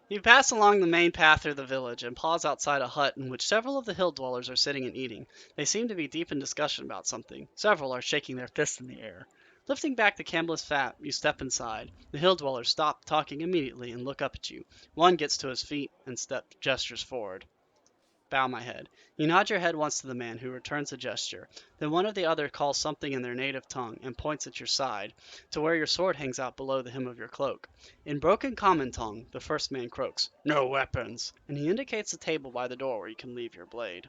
A: You pass along the main path through the village and pause outside a hut in which several of the hill dwellers are sitting and eating. They seem to be deep in discussion about something. Several are shaking their fists in the air. Lifting back the canvas flap, you step inside. The hill dwellers stop talking immediately and look up at you. One gets to his feet and gestures forward. Bow my head. You nod your head once to the man, who returns the gesture. Then one of the other calls something in their native tongue and points at your side, to where your sword hangs out below the hem of your cloak. In broken common tongue, the first man croaks, "No weapons," and he indicates the table by the door where you can leave your blade.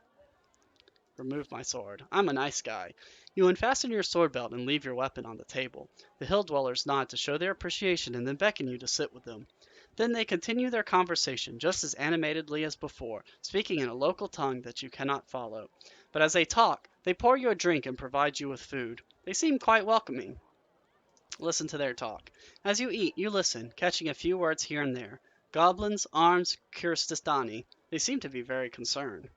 A: Remove my sword. I'm a nice guy. You unfasten your sword belt and leave your weapon on the table. The hill dwellers nod to show their appreciation and then beckon you to sit with them. Then they continue their conversation just as animatedly as before, speaking in a local tongue that you cannot follow. But as they talk, they pour you a drink and provide you with food. They seem quite welcoming. Listen to their talk. As you eat, you listen, catching a few words here and there. Goblins, arms, Kirstistani. They seem to be very concerned.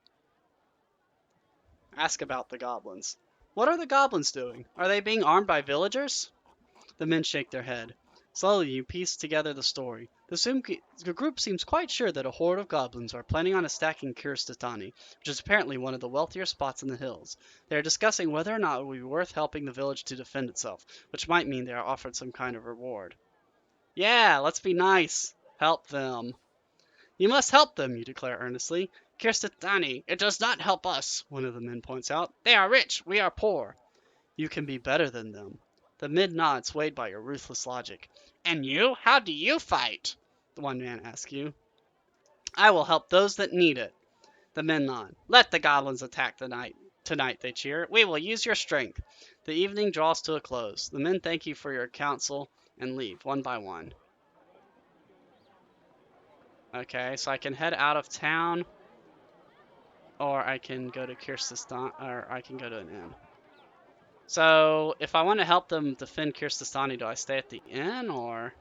A: Ask about the goblins. What are the goblins doing? Are they being armed by villagers? The men shake their head. Slowly you piece together the story. The group seems quite sure that a horde of goblins are planning on attacking Kirstitani, which is apparently one of the wealthier spots in the hills. They are discussing whether or not it would be worth helping the village to defend itself, which might mean they are offered some kind of reward. Yeah, let's be nice. Help them. You must help them, you declare earnestly. Kirstitani, it does not help us, one of the men points out. They are rich, we are poor. You can be better than them. The men nod, swayed by your ruthless logic. And you? How do you fight? The one man asks you. I will help those that need it. The men nod. Let the goblins attack tonight, they cheer. We will use your strength. The evening draws to a close. The men thank you for your counsel and leave, one by one. Okay, so I can head out of town, or I can go to Kyrgyzstan, or I can go to an inn. So, if I want to help them defend Kyrgyzstani, do I stay at the inn, or?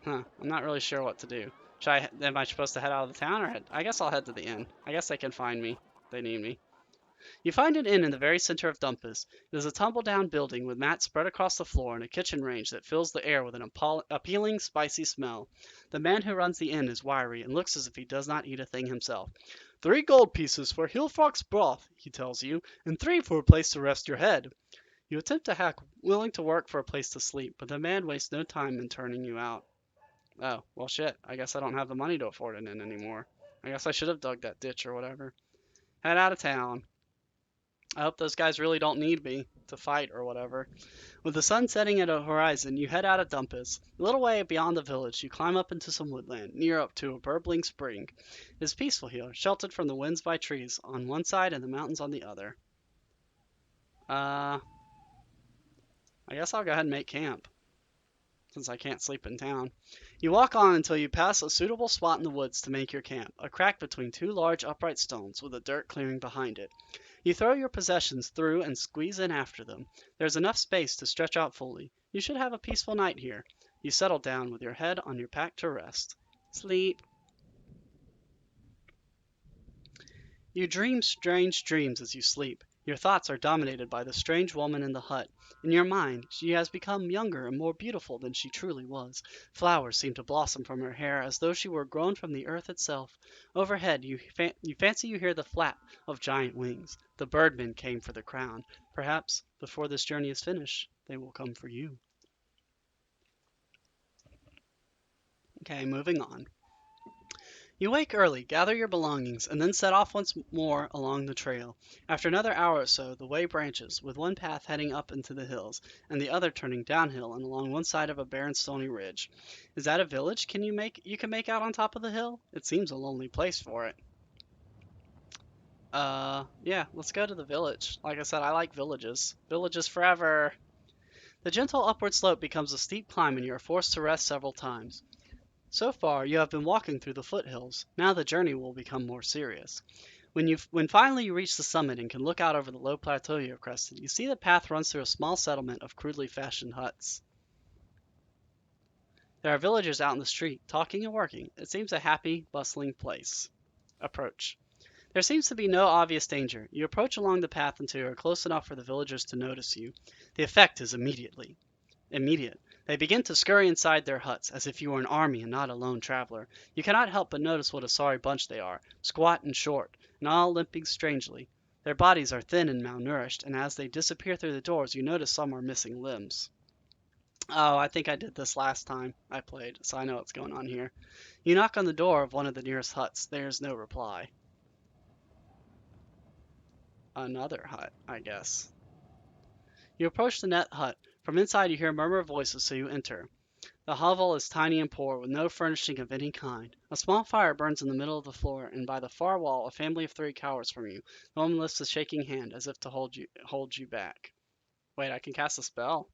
A: I'm not really sure what to do. Am I supposed to head out of the town, or I guess I'll head to the inn. I guess they can find me if they need me. You find an inn in the very center of Dumpus. It is a tumble-down building with mats spread across the floor and a kitchen range that fills the air with an appealing, spicy smell. The man who runs the inn is wiry and looks as if he does not eat a thing himself. 3 gold pieces for Hillfrock's broth, he tells you, and 3 for a place to rest your head. You attempt to hack, willing to work for a place to sleep, but the man wastes no time in turning you out. Oh, well shit, I guess I don't have the money to afford an inn anymore. I guess I should have dug that ditch or whatever. Head out of town. I hope those guys really don't need me to fight or whatever. With the sun setting at a horizon, you head out of Dumpus. A little way beyond the village, you climb up into some woodland, near up to a burbling spring. It is peaceful here, sheltered from the winds by trees on one side and the mountains on the other. I guess I'll go ahead and make camp, since I can't sleep in town. You walk on until you pass a suitable spot in the woods to make your camp, a crack between 2 large upright stones with a dirt clearing behind it. You throw your possessions through and squeeze in after them. There's enough space to stretch out fully. You should have a peaceful night here. You settle down with your head on your pack to rest. Sleep. You dream strange dreams as you sleep. Your thoughts are dominated by the strange woman in the hut. In your mind, she has become younger and more beautiful than she truly was. Flowers seem to blossom from her hair as though she were grown from the earth itself. Overhead, you fancy you hear the flap of giant wings. The birdmen came for the crown. Perhaps, before this journey is finished, they will come for you. Okay, moving on. You wake early, gather your belongings, and then set off once more along the trail. After another hour or so, the way branches, with one path heading up into the hills, and the other turning downhill and along one side of a barren stony ridge. Is that a village you can make out on top of the hill? It seems a lonely place for it. Yeah, let's go to the village. Like I said, I like villages. Villages forever! The gentle upward slope becomes a steep climb and you are forced to rest several times. So far, you have been walking through the foothills. Now the journey will become more serious. When finally you reach the summit and can look out over the low plateau you have crested, you see the path runs through a small settlement of crudely fashioned huts. There are villagers out in the street, talking and working. It seems a happy, bustling place. Approach. There seems to be no obvious danger. You approach along the path until you are close enough for the villagers to notice you. The effect is immediate. They begin to scurry inside their huts, as if you were an army and not a lone traveler. You cannot help but notice what a sorry bunch they are, squat and short, and all limping strangely. Their bodies are thin and malnourished, and as they disappear through the doors, you notice some are missing limbs. Oh, I think I did this last time I played, so I know what's going on here. You knock on the door of one of the nearest huts. There is no reply. Another hut, I guess. You approach the net hut. From inside you hear a murmur of voices, so you enter. The hovel is tiny and poor, with no furnishing of any kind. A small fire burns in the middle of the floor, and by the far wall a family of 3 cowers from you. The woman lifts a shaking hand, as if to hold you back. Wait, I can cast a spell?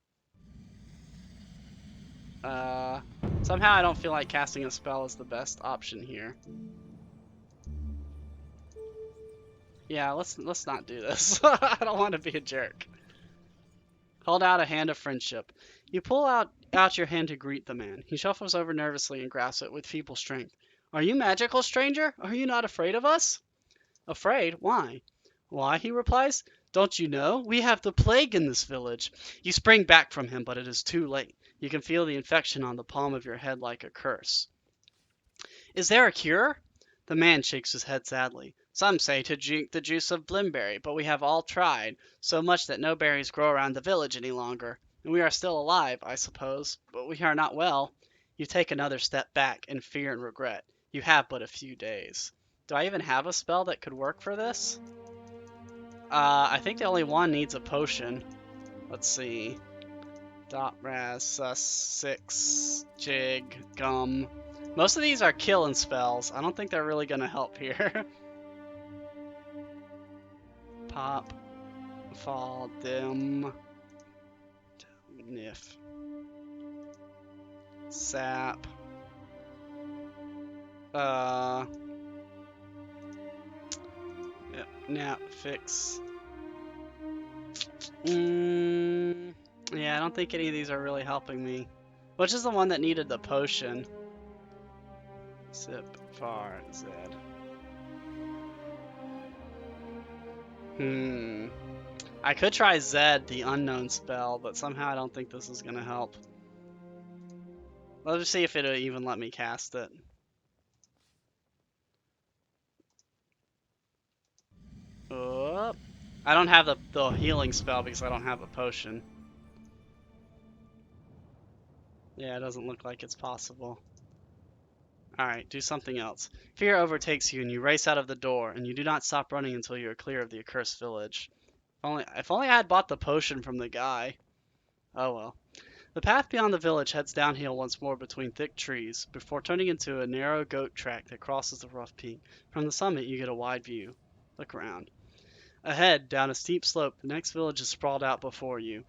A: Somehow I don't feel like casting a spell is the best option here. Yeah, let's not do this. I don't want to be a jerk. Hold out a hand of friendship. You pull out your hand to greet the man. He shuffles over nervously and grasps it with feeble strength. Are you magical, stranger? Are you not afraid of us? Afraid? Why? Why, he replies. Don't you know? We have the plague in this village. You spring back from him, but it is too late. You can feel the infection on the palm of your head like a curse. Is there a cure? The man shakes his head sadly. Some say to drink the juice of blimberry, but we have all tried, so much that no berries grow around the village any longer. And we are still alive, I suppose, but we are not well. You take another step back in fear and regret. You have but a few days. Do I even have a spell that could work for this? I think the only one needs a potion. Let's see. Dot, Raz, Sus, 6, Jig, Gum. Most of these are killing spells. I don't think they're really going to help here. Pop, Fall, Dim, Niff, Sap, yep, Nap, Fix. Yeah, I don't think any of these are really helping me. Which is the one that needed the potion? Sip, Far, Zed. I could try Zed, the unknown spell, but somehow I don't think this is going to help. Let's see if it'll even let me cast it. Oh, I don't have the healing spell because I don't have a potion. Yeah, it doesn't look like it's possible. Alright, do something else. Fear overtakes you and you race out of the door, and you do not stop running until you are clear of the accursed village. If only I had bought the potion from the guy. Oh well. The path beyond the village heads downhill once more between thick trees, before turning into a narrow goat track that crosses the rough peak. From the summit you get a wide view. Look around. Ahead, down a steep slope, the next village is sprawled out before you,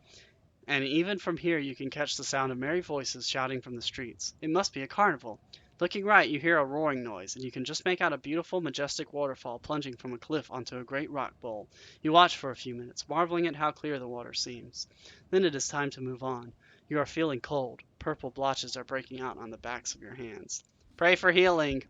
A: and even from here you can catch the sound of merry voices shouting from the streets. It must be a carnival. Looking right, you hear a roaring noise, and you can just make out a beautiful, majestic waterfall plunging from a cliff onto a great rock bowl. You watch for a few minutes, marveling at how clear the water seems. Then it is time to move on. You are feeling cold. Purple blotches are breaking out on the backs of your hands. Pray for healing.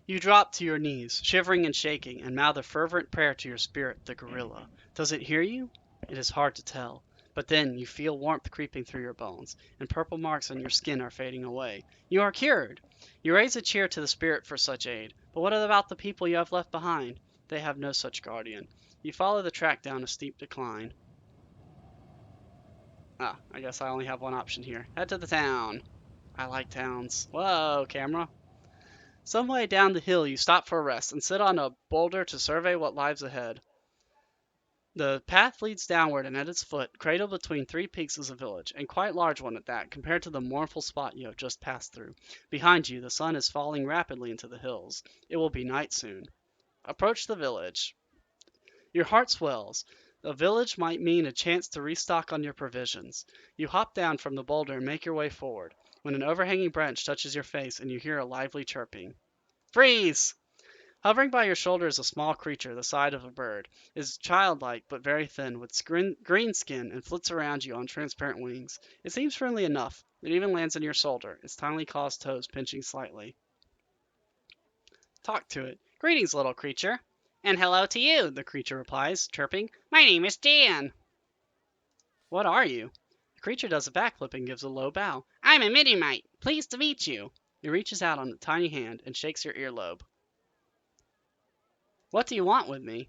A: You drop to your knees, shivering and shaking, and mouth a fervent prayer to your spirit, the gorilla. Does it hear you? It is hard to tell. But then you feel warmth creeping through your bones, and purple marks on your skin are fading away. You are cured! You raise a cheer to the spirit for such aid. But what about the people you have left behind? They have no such guardian. You follow the track down a steep decline. I guess I only have one option here. Head to the town. I like towns. Whoa, camera. Some way down the hill you stop for a rest and sit on a boulder to survey what lies ahead. The path leads downward, and at its foot, cradled between three peaks, is a village, and quite large one at that, compared to the mournful spot you have just passed through. Behind you, the sun is falling rapidly into the hills. It will be night soon. Approach the village. Your heart swells. A village might mean a chance to restock on your provisions. You hop down from the boulder and make your way forward, when an overhanging branch touches your face and you hear a lively chirping. Freeze! Hovering by your shoulder is a small creature the size of a bird. It is childlike but very thin, with green skin, and flits around you on transparent wings. It seems friendly enough. It even lands on your shoulder, its tiny clawed toes pinching slightly. Talk to it. Greetings, little creature. And hello to you, the creature replies, chirping. My name is Jan. What are you? The creature does a backflip and gives a low bow. I'm a Midi-mite. Pleased to meet you. It reaches out on a tiny hand and shakes your earlobe. What do you want with me?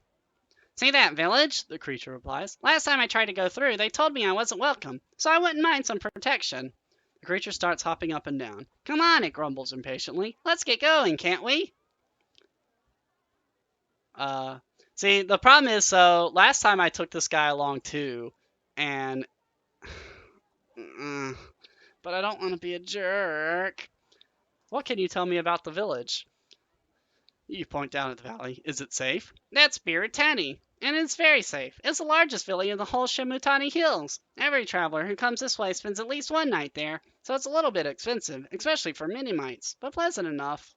A: See that village? The creature replies. Last time I tried to go through, they told me I wasn't welcome, so I wouldn't mind some protection. The creature starts hopping up and down. Come on, it grumbles impatiently. Let's get going, can't we? See, the problem is, so last time I took this guy along too, and but I don't want to be a jerk. What can you tell me about the village? You point down at the valley. Is it safe? That's Biritani, and it's very safe. It's the largest village in the whole Shimutani Hills. Every traveler who comes this way spends at least one night there, so it's a little bit expensive, especially for mini-mites, but pleasant enough.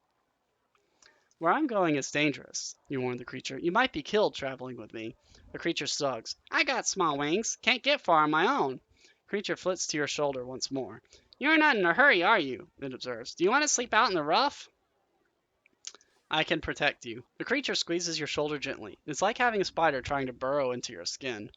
A: Where I'm going is dangerous, you warn the creature. You might be killed traveling with me. The creature shrugs. I got small wings. Can't get far on my own. The creature flits to your shoulder once more. You're not in a hurry, are you? It observes. Do you want to sleep out in the rough? I can protect you. The creature squeezes your shoulder gently. It's like having a spider trying to burrow into your skin.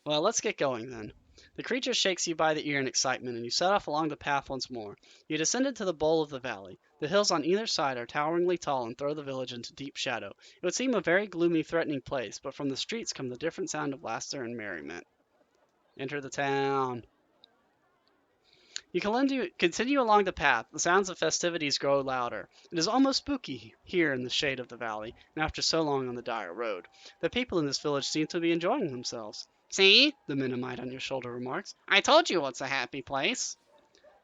A: Well, let's get going then. The creature shakes you by the ear in excitement, and you set off along the path once more. You descended to the bowl of the valley. The hills on either side are toweringly tall and throw the village into deep shadow. It would seem a very gloomy, threatening place, but from the streets come the different sound of laughter and merriment. Enter the town. You continue along the path. The sounds of festivities grow louder. It is almost spooky here in the shade of the valley, and after so long on the dire road. The people in this village seem to be enjoying themselves. See, the Mennonite on your shoulder remarks. I told you it's a happy place.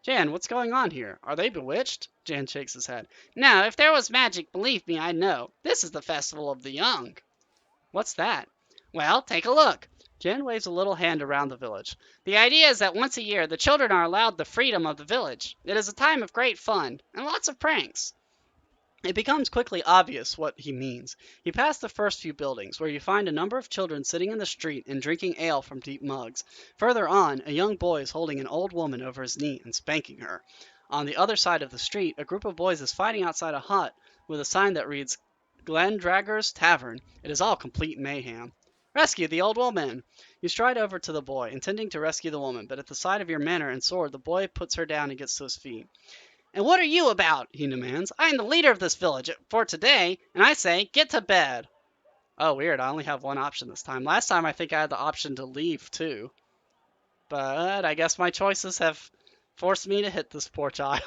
A: Jan, what's going on here? Are they bewitched? Jan shakes his head. No, if there was magic, believe me, I'd know. This is the festival of the young. What's that? Well, take a look. Jan waves a little hand around the village. The idea is that once a year, the children are allowed the freedom of the village. It is a time of great fun, and lots of pranks. It becomes quickly obvious what he means. You pass the first few buildings, where you find a number of children sitting in the street and drinking ale from deep mugs. Further on, a young boy is holding an old woman over his knee and spanking her. On the other side of the street, a group of boys is fighting outside a hut with a sign that reads, Glendragger's Tavern. It is all complete mayhem. Rescue the old woman! You stride over to the boy, intending to rescue the woman, but at the sight of your manner and sword, the boy puts her down and gets to his feet. And what are you about? He demands. I am the leader of this village for today, and I say, get to bed. Oh, weird. I only have one option this time. Last time I think I had the option to leave, too. But I guess my choices have forced me to hit this poor child.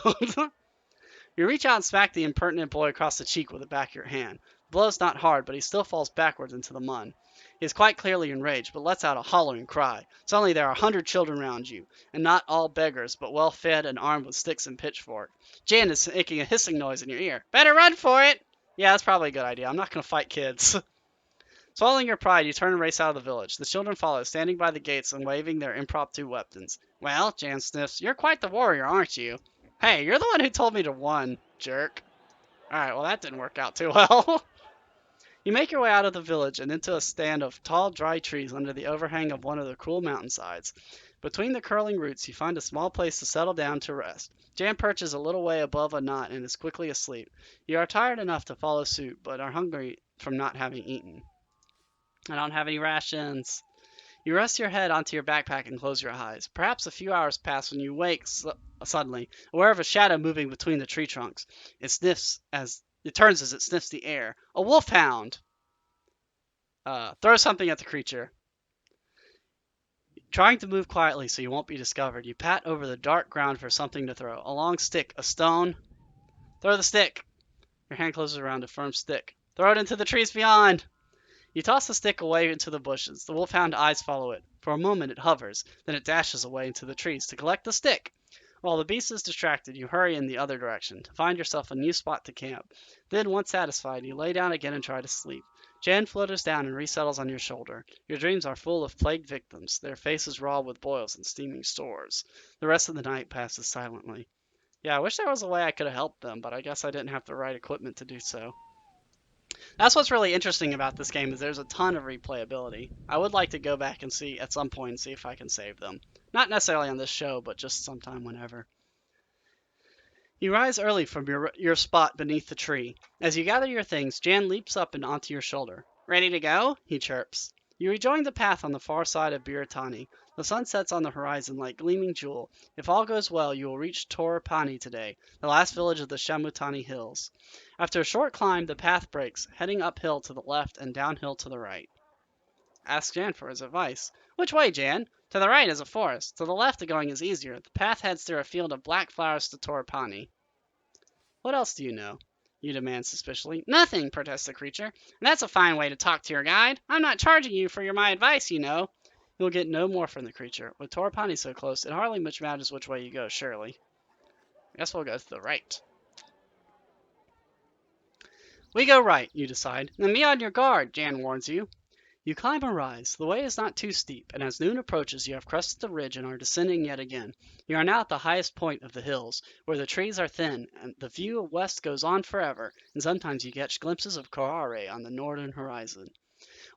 A: You reach out and smack the impertinent boy across the cheek with the back of your hand. The blow's not hard, but he still falls backwards into the mud. He is quite clearly enraged, but lets out a hollering cry. Suddenly there are 100 children round you, and not all beggars, but well fed and armed with sticks and pitchfork. Jan is making a hissing noise in your ear. Better run for it! Yeah, that's probably a good idea. I'm not going to fight kids. Swallowing your pride, you turn and race out of the village. The children follow, standing by the gates and waving their impromptu weapons. Well, Jan sniffs, you're quite the warrior, aren't you? Hey, you're the one who told me to run, jerk. Alright, well that didn't work out too well. You make your way out of the village and into a stand of tall, dry trees under the overhang of one of the cruel mountainsides. Between the curling roots, you find a small place to settle down to rest. Jan perches a little way above a knot and is quickly asleep. You are tired enough to follow suit, but are hungry from not having eaten. I don't have any rations. You rest your head onto your backpack and close your eyes. Perhaps a few hours pass when you wake suddenly, aware of a shadow moving between the tree trunks. It turns as it sniffs the air. A wolfhound! Throw something at the creature. Trying to move quietly so you won't be discovered, you pat over the dark ground for something to throw. A long stick, a stone. Throw the stick. Your hand closes around a firm stick. Throw it into the trees beyond. You toss the stick away into the bushes. The wolfhound eyes follow it. For a moment it hovers, then it dashes away into the trees to collect the stick. While the beast is distracted, you hurry in the other direction to find yourself a new spot to camp. Then, once satisfied, you lay down again and try to sleep. Jan flutters down and resettles on your shoulder. Your dreams are full of plagued victims, their faces raw with boils and steaming sores. The rest of the night passes silently. Yeah, I wish there was a way I could have helped them, but I guess I didn't have the right equipment to do so. That's what's really interesting about this game is there's a ton of replayability. I would like to go back and see at some point and see if I can save them. Not necessarily on this show, but just sometime whenever. You rise early from your spot beneath the tree. As you gather your things, Jan leaps up and onto your shoulder. Ready to go? He chirps. You rejoin the path on the far side of Biratani. The sun sets on the horizon like gleaming jewel. If all goes well, you will reach Torapani today, the last village of the Shamutani Hills. After a short climb, the path breaks, heading uphill to the left and downhill to the right. Ask Jan for his advice. Which way, Jan? To the right is a forest. To the left, the going is easier. The path heads through a field of black flowers to Torapani. What else do you know? You demand suspiciously. Nothing, protests the creature. And that's a fine way to talk to your guide. I'm not charging you for my advice, you know. You'll get no more from the creature. With Torapani so close, it hardly much matters which way you go, surely. I guess we'll go to the right. We go right, you decide. Then be on your guard, Jan warns you. You climb a rise. The way is not too steep, and as noon approaches, you have crested the ridge and are descending yet again. You are now at the highest point of the hills, where the trees are thin, and the view west goes on forever, and sometimes you catch glimpses of Karare on the northern horizon.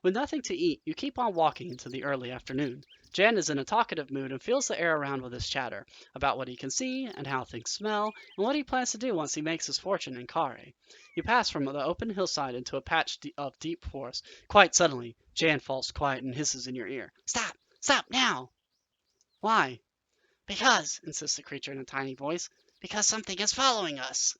A: With nothing to eat, you keep on walking into the early afternoon. Jan is in a talkative mood and fills the air around with his chatter about what he can see and how things smell, and what he plans to do once he makes his fortune in Kare. You pass from the open hillside into a patch of deep forest. Quite suddenly, Jan falls quiet and hisses in your ear. Stop! Stop now! Why? Because, insists the creature in a tiny voice, because something is following us.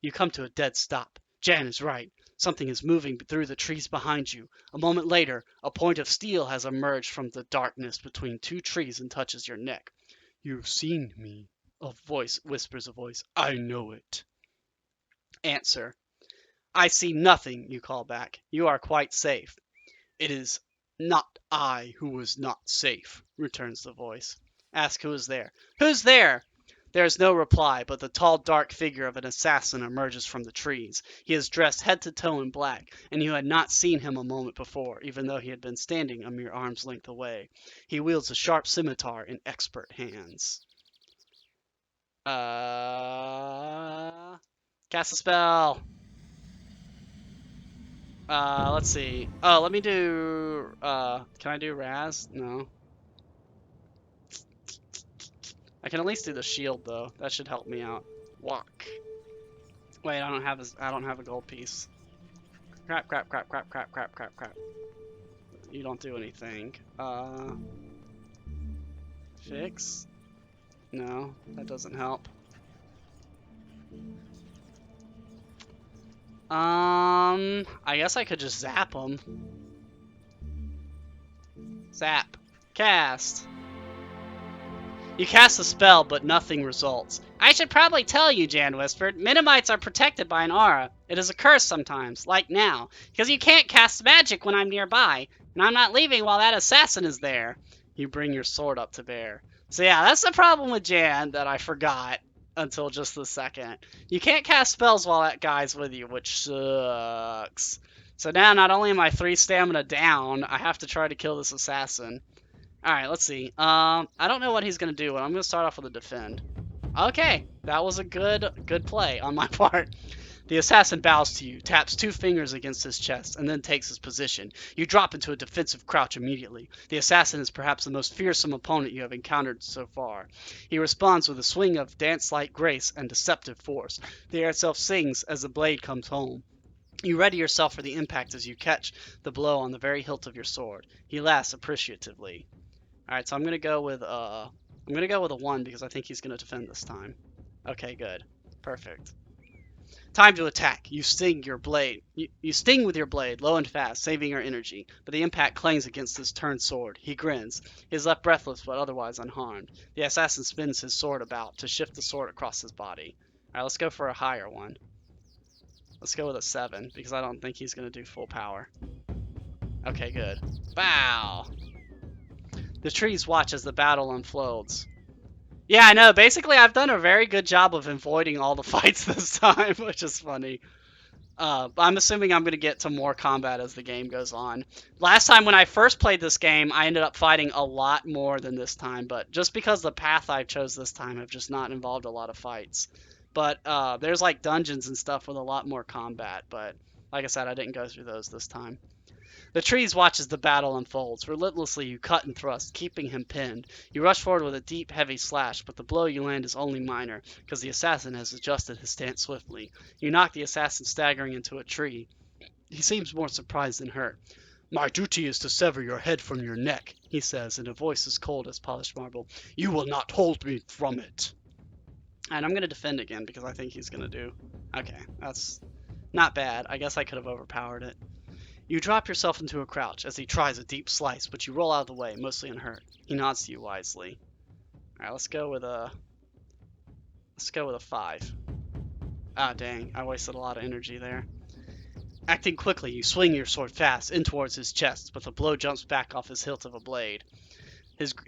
A: You come to a dead stop. Jan is right. Something is moving through the trees behind you. A moment later, a point of steel has emerged from the darkness between two trees and touches your neck. You've seen me, whispers a voice. I know it. Answer. I see nothing, you call back. You are quite safe. It is not I who is not safe, returns the voice. Ask who is there. Who's there? There is no reply, but the tall, dark figure of an assassin emerges from the trees. He is dressed head to toe in black, and you had not seen him a moment before, even though he had been standing a mere arm's length away. He wields a sharp scimitar in expert hands. Cast a spell. Let's see. Oh, let me do, can I do Raz? No. I can at least do the shield, though. That should help me out. Walk. Wait, I don't have a gold piece. Crap, crap, crap, crap, crap, crap, crap, crap. You don't do anything. Fix? No, that doesn't help. I guess I could just zap him. Zap. Cast. You cast a spell, but nothing results. I should probably tell you, Jan whispered. Minimites are protected by an aura. It is a curse sometimes, like now, because you can't cast magic when I'm nearby, and I'm not leaving while that assassin is there. You bring your sword up to bear. So yeah, that's the problem with Jan that I forgot until just the second. You can't cast spells while that guy's with you, which sucks. So now not only am I 3 stamina down, I have to try to kill this assassin. Alright, let's see. I don't know what he's going to do, but I'm going to start off with a defend. Okay, that was a good play on my part. The assassin bows to you, taps 2 fingers against his chest, and then takes his position. You drop into a defensive crouch immediately. The assassin is perhaps the most fearsome opponent you have encountered so far. He responds with a swing of dance-like grace and deceptive force. The air itself sings as the blade comes home. You ready yourself for the impact as you catch the blow on the very hilt of your sword. He laughs appreciatively. Alright, so I'm gonna go with a 1 because I think he's gonna defend this time. Okay, good. Perfect. Time to attack. You sting your blade. You sting with your blade, low and fast, saving your energy, but the impact clangs against his turned sword. He grins. He is left breathless but otherwise unharmed. The assassin spins his sword about to shift the sword across his body. Alright, let's go for a higher one. Let's go with a 7 because I don't think he's gonna do full power. Okay, good. Bow! The trees watch as the battle unfolds. Yeah, I know. Basically, I've done a very good job of avoiding all the fights this time, which is funny. I'm assuming I'm going to get to more combat as the game goes on. Last time when I first played this game, I ended up fighting a lot more than this time, but just because the path I chose this time have just not involved a lot of fights. But there's like dungeons and stuff with a lot more combat, but like I said, I didn't go through those this time. The trees watch as the battle unfolds. Relentlessly, you cut and thrust, keeping him pinned. You rush forward with a deep, heavy slash, but the blow you land is only minor, because the assassin has adjusted his stance swiftly. You knock the assassin staggering into a tree. He seems more surprised than hurt. My duty is to sever your head from your neck, he says, in a voice as cold as polished marble. You will not hold me from it. And I'm going to defend again, because I think he's going to do... Okay, that's not bad. I guess I could have overpowered it. You drop yourself into a crouch as he tries a deep slice, but you roll out of the way, mostly unhurt. He nods to you wisely. Alright, let's go with a 5. Ah, dang, I wasted a lot of energy there. Acting quickly, you swing your sword fast in towards his chest, but the blow jumps back off his hilt of a blade.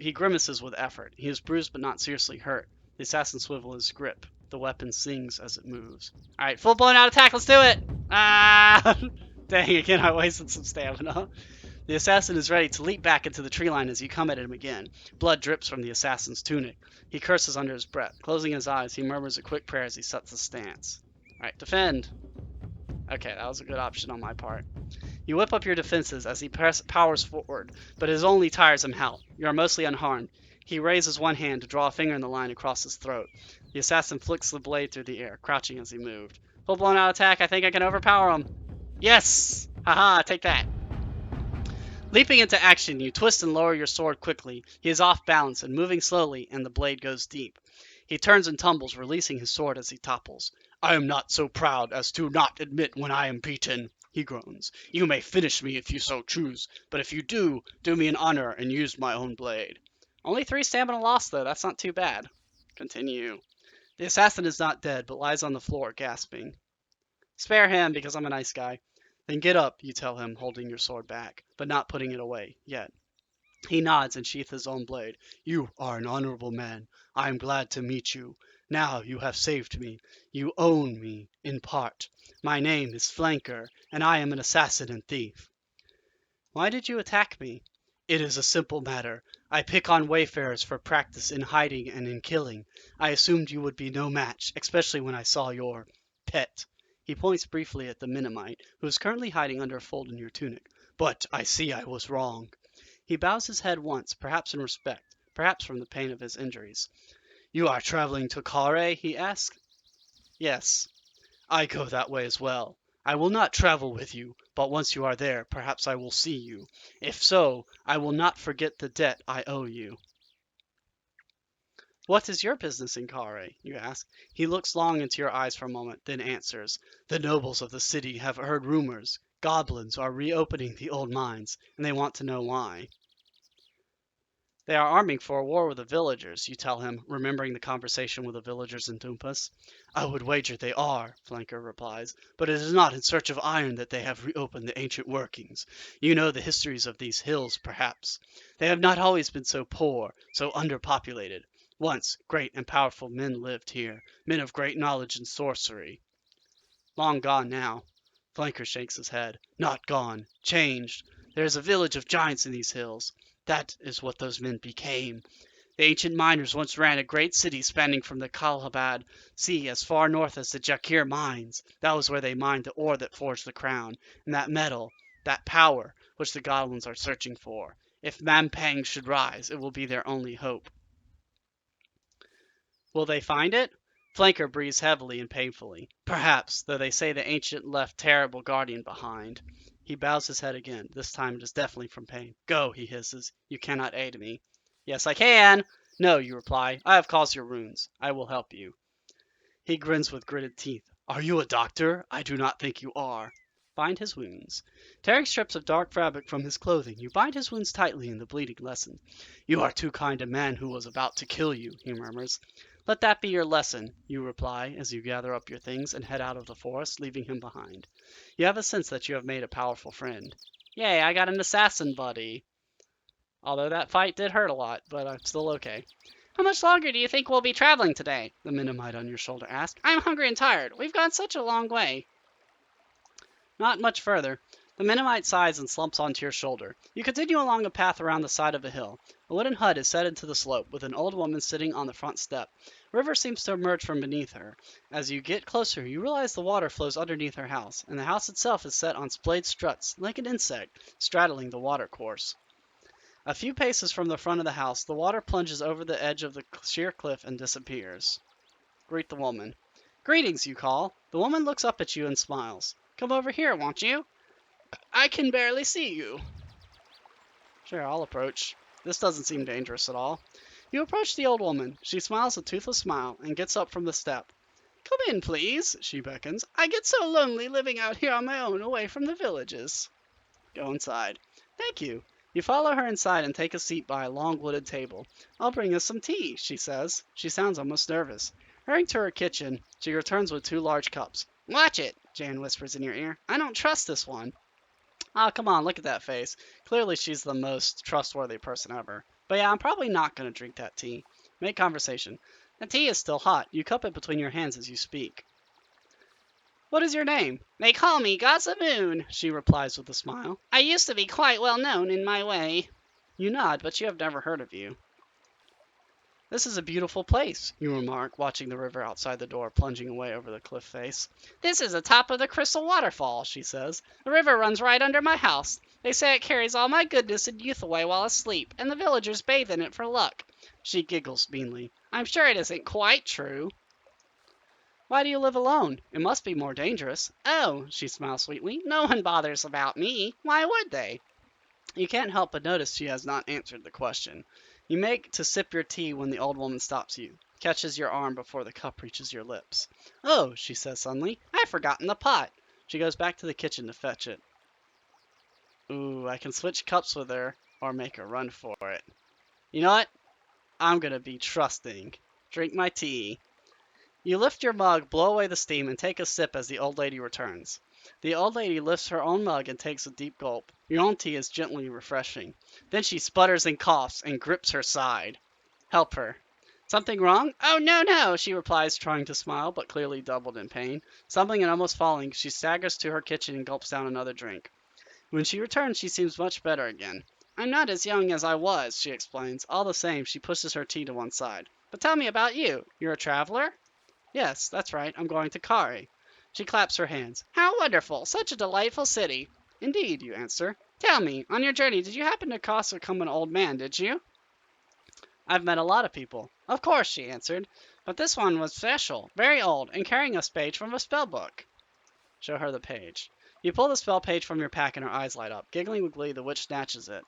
A: He grimaces with effort. He is bruised but not seriously hurt. The assassin swivels his grip. The weapon sings as it moves. Alright, full blown out attack, let's do it! Ah! Dang, again, I wasted some stamina. The assassin is ready to leap back into the tree line as you come at him again. Blood drips from the assassin's tunic. He curses under his breath. Closing his eyes, he murmurs a quick prayer as he sets his stance. Alright, defend. Okay, that was a good option on my part. You whip up your defenses as he powers forward, but it only tires him out. You are mostly unharmed. He raises one hand to draw a finger in the line across his throat. The assassin flicks the blade through the air, crouching as he moved. Full blown out attack, I think I can overpower him. Yes! Haha, take that. Leaping into action, you twist and lower your sword quickly. He is off balance and moving slowly, and the blade goes deep. He turns and tumbles, releasing his sword as he topples. I am not so proud as to not admit when I am beaten, he groans. You may finish me if you so choose, but if you do me an honor and use my own blade. Only 3 stamina lost, though. That's not too bad. Continue. The assassin is not dead, but lies on the floor, gasping. Spare him, because I'm a nice guy. Then get up, you tell him, holding your sword back, but not putting it away, yet. He nods and sheaths his own blade. You are an honorable man. I am glad to meet you. Now you have saved me. You own me, in part. My name is Flanker, and I am an assassin and thief. Why did you attack me? It is a simple matter. I pick on wayfarers for practice in hiding and in killing. I assumed you would be no match, especially when I saw your pet. He points briefly at the Minimite, who is currently hiding under a fold in your tunic. But I see I was wrong. He bows his head once, perhaps in respect, perhaps from the pain of his injuries. You are traveling to Kare? He asks. Yes. I go that way as well. I will not travel with you, but once you are there, perhaps I will see you. If so, I will not forget the debt I owe you. What is your business in Kare? You ask. He looks long into your eyes for a moment, then answers. The nobles of the city have heard rumors. Goblins are reopening the old mines, and they want to know why. They are arming for a war with the villagers, you tell him, remembering the conversation with the villagers in Dumpas. I would wager they are, Flanker replies, but it is not in search of iron that they have reopened the ancient workings. You know the histories of these hills, perhaps. They have not always been so poor, so underpopulated. Once, great and powerful men lived here, men of great knowledge in sorcery. Long gone now. Flanker shakes his head. Not gone. Changed. There is a village of giants in these hills. That is what those men became. The ancient miners once ran a great city spanning from the Kalhabad Sea as far north as the Jakir mines. That was where they mined the ore that forged the crown, and that metal, that power, which the goblins are searching for. If Mampang should rise, it will be their only hope. Will they find it? Flanker breathes heavily and painfully. Perhaps, though they say the ancient left terrible guardian behind. He bows his head again. This time it is definitely from pain. Go, he hisses. You cannot aid me. Yes, I can. No, you reply. I have caused your wounds. I will help you. He grins with gritted teeth. Are you a doctor? I do not think you are. Bind his wounds. Tearing strips of dark fabric from his clothing, you bind his wounds tightly and the bleeding lessens. You are too kind a man who was about to kill you, he murmurs. Let that be your lesson, you reply as you gather up your things and head out of the forest, leaving him behind. You have a sense that you have made a powerful friend. Yay, I got an assassin buddy. Although that fight did hurt a lot, but I'm still okay. How much longer do you think we'll be traveling today? The Mennonite on your shoulder asked. I'm hungry and tired. We've gone such a long way. Not much further. The Mennonite sighs and slumps onto your shoulder. You continue along a path around the side of a hill. A wooden hut is set into the slope, with an old woman sitting on the front step. A river seems to emerge from beneath her. As you get closer, you realize the water flows underneath her house, and the house itself is set on splayed struts, like an insect, straddling the watercourse. A few paces from the front of the house, the water plunges over the edge of the sheer cliff and disappears. Greet the woman. Greetings, you call. The woman looks up at you and smiles. Come over here, won't you? I can barely see you. Sure, I'll approach. This doesn't seem dangerous at all. You approach the old woman. She smiles a toothless smile and gets up from the step. Come in, please, she beckons. I get so lonely living out here on my own away from the villages. Go inside. Thank you. You follow her inside and take a seat by a long wooded table. I'll bring us some tea, she says. She sounds almost nervous. Hurrying to her kitchen, she returns with 2 large cups. Watch it, Jan whispers in your ear. I don't trust this one. Ah, come on, look at that face. Clearly she's the most trustworthy person ever. But yeah, I'm probably not going to drink that tea. Make conversation. The tea is still hot. You cup it between your hands as you speak. What is your name? They call me Gossamoon, she replies with a smile. I used to be quite well known in my way. You nod, but you have never heard of you. This is a beautiful place, you remark, watching the river outside the door plunging away over the cliff face. This is the top of the crystal waterfall, she says. The river runs right under my house. They say it carries all my goodness and youth away while asleep, and the villagers bathe in it for luck. She giggles meanly. I'm sure it isn't quite true. Why do you live alone? It must be more dangerous. Oh, she smiles sweetly. No one bothers about me. Why would they? You can't help but notice she has not answered the question. You make to sip your tea when the old woman stops you, catches your arm before the cup reaches your lips. Oh, she says suddenly, I've forgotten the pot. She goes back to the kitchen to fetch it. Ooh, I can switch cups with her or make her run for it. You know what? I'm gonna be trusting. Drink my tea. You lift your mug, blow away the steam, and take a sip as the old lady returns. The old lady lifts her own mug and takes a deep gulp. Your own tea is gently refreshing. Then she sputters and coughs and grips her side. Help her. Something wrong? Oh, no, no, she replies, trying to smile, but clearly doubled in pain. Stumbling and almost falling, she staggers to her kitchen and gulps down another drink. When she returns, she seems much better again. I'm not as young as I was, she explains. All the same, she pushes her tea to one side. But tell me about you. You're a traveler? Yes, that's right. I'm going to Kari. She claps her hands. How wonderful! Such a delightful city. Indeed, you answer. Tell me, on your journey, did you happen to cross or come an old man, did you? I've met a lot of people. Of course, she answered. But this one was special, very old, and carrying a spade from a spell book. Show her the page. You pull the spell page from your pack and her eyes light up. Giggling with glee, the witch snatches it.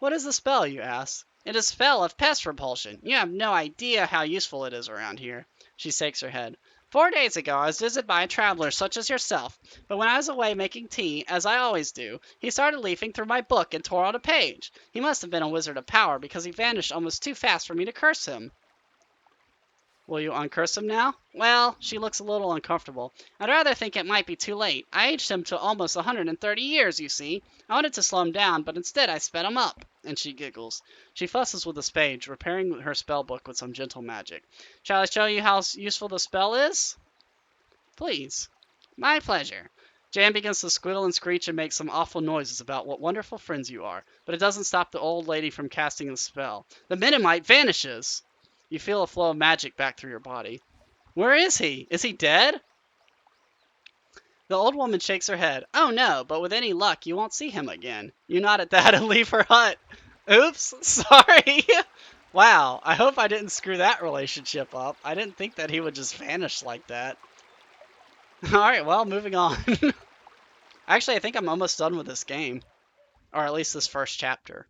A: What is the spell, you ask? It is a spell of pest repulsion. You have no idea how useful it is around here. She shakes her head. 4 days ago, I was visited by a traveler such as yourself, but when I was away making tea, as I always do, he started leafing through my book and tore out a page. He must have been a wizard of power, because he vanished almost too fast for me to curse him. Will you uncurse him now? Well, she looks a little uncomfortable. I'd rather think it might be too late. I aged him to almost 130 years, you see. I wanted to slow him down, but instead I sped him up. And she giggles. She fusses with the spade, repairing her spell book with some gentle magic. Shall I show you how useful the spell is? Please. My pleasure. Jan begins to squeal and screech and make some awful noises about what wonderful friends you are, but it doesn't stop the old lady from casting the spell. The Mennonite vanishes! You feel a flow of magic back through your body. Where is he? Is he dead? The old woman shakes her head. Oh no, but with any luck, you won't see him again. You nod at that and leave her hut. Oops, sorry. Wow, I hope I didn't screw that relationship up. I didn't think that he would just vanish like that. Alright, well, moving on. Actually, I think I'm almost done with this game. Or at least this first chapter.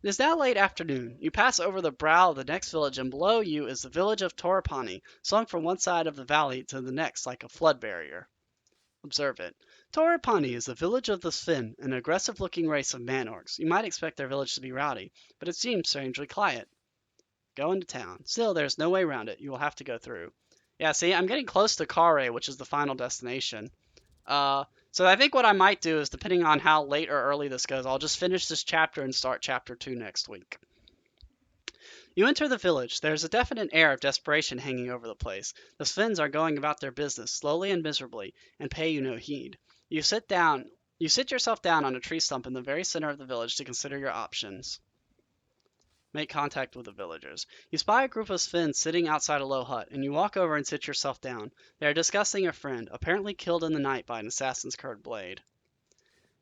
A: It is now late afternoon. You pass over the brow of the next village, and below you is the village of Torapani, slung from one side of the valley to the next like a flood barrier. Observe it. Torapani is the village of the Sven, an aggressive-looking race of man-orcs. You might expect their village to be rowdy, but it seems strangely quiet. Go into town. Still, there's no way around it. You will have to go through. Yeah, see, I'm getting close to Kare, which is the final destination. So I think what I might do is, depending on how late or early this goes, I'll just finish this chapter and start chapter 2 next week. You enter the village. There is a definite air of desperation hanging over the place. The Svens are going about their business, slowly and miserably, and pay you no heed. You sit yourself down on a tree stump in the very center of the village to consider your options. Make contact with the villagers. You spy a group of Svens sitting outside a low hut, and you walk over and sit yourself down. They are discussing a friend, apparently killed in the night by an assassin's curved blade.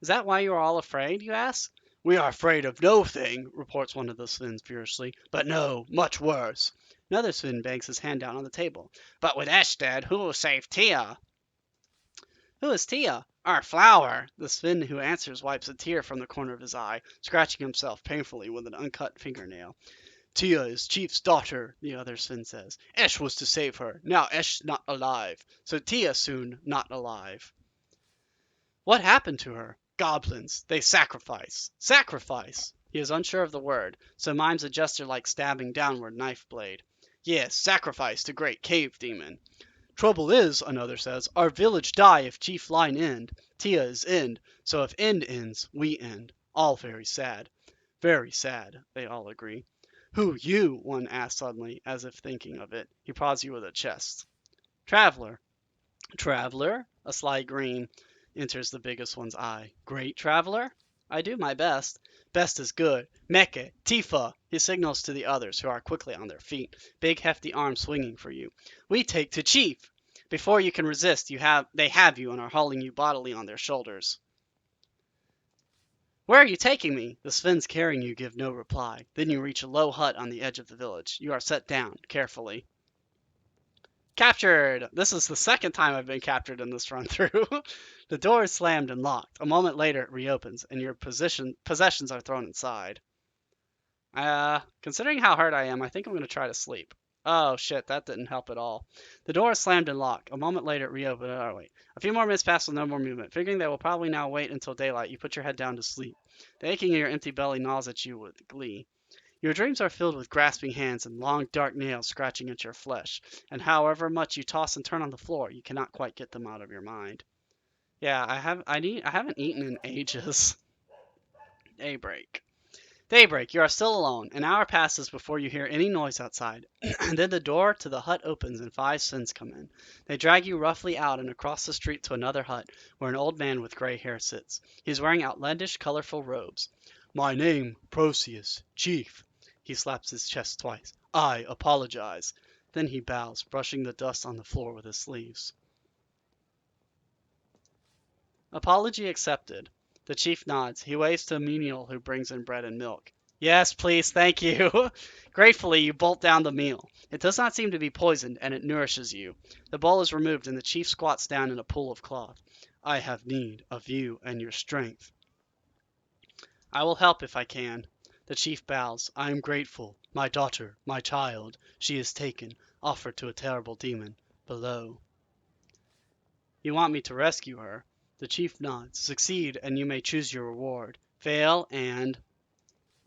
A: Is that why you are all afraid, you ask? We are afraid of no thing, reports one of the Svens furiously, but no, much worse. Another Sven bangs his hand down on the table. But with Esh dead, who will save Tia? Who is Tia? Our flower. The Sven who answers wipes a tear from the corner of his eye, scratching himself painfully with an uncut fingernail. Tia is Chief's daughter, the other Sven says. Esh was to save her. Now Esh not alive, so Tia soon not alive. What happened to her? Goblins. They sacrifice. Sacrifice! He is unsure of the word, so mimes a gesture like stabbing downward knife blade. Yes, sacrifice to great cave demon. Trouble is, another says, our village die if chief line end. Tia is end, so if end ends, we end. All very sad. Very sad, they all agree. Who you? One asks suddenly, as if thinking of it. He prods you with a chest. Traveler. Traveler? A sly grin enters the biggest one's eye. Great traveler? I do my best. Best is good. Meke, Tifa! He signals to the others, who are quickly on their feet, big hefty arms swinging for you. We take to chief! Before you can resist, they have you and are hauling you bodily on their shoulders. Where are you taking me? The Svens carrying you give no reply. Then you reach a low hut on the edge of the village. You are set down, carefully. Captured! This is the second time I've been captured in this run-through. The door is slammed and locked. A moment later, it reopens, and your possessions are thrown inside. Considering how hurt I am, I think I'm going to try to sleep. Oh, shit, that didn't help at all. The door is slammed and locked. A moment later, it reopens. Oh, wait. A few more minutes pass with no more movement. Figuring they will probably now wait until daylight, you put your head down to sleep. The aching in your empty belly gnaws at you with glee. Your dreams are filled with grasping hands and long dark nails scratching at your flesh, and however much you toss and turn on the floor, you cannot quite get them out of your mind. Yeah, I haven't eaten in ages. Daybreak. Daybreak, you are still alone. An hour passes before you hear any noise outside, and then the door to the hut opens and 5 Svens come in. They drag you roughly out and across the street to another hut, where an old man with gray hair sits. He is wearing outlandish, colorful robes. My name, Proceus, chief. He slaps his chest twice. I apologize. Then he bows, brushing the dust on the floor with his sleeves. Apology accepted. The chief nods. He waves to a menial who brings in bread and milk. Yes, please, thank you. Gratefully, you bolt down the meal. It does not seem to be poisoned, and it nourishes you. The bowl is removed, and the chief squats down in a pool of cloth. I have need of you and your strength. I will help if I can. The chief bows. I am grateful. My daughter, my child, she is taken, offered to a terrible demon below. You want me to rescue her? The chief nods. Succeed, and you may choose your reward. Fail, and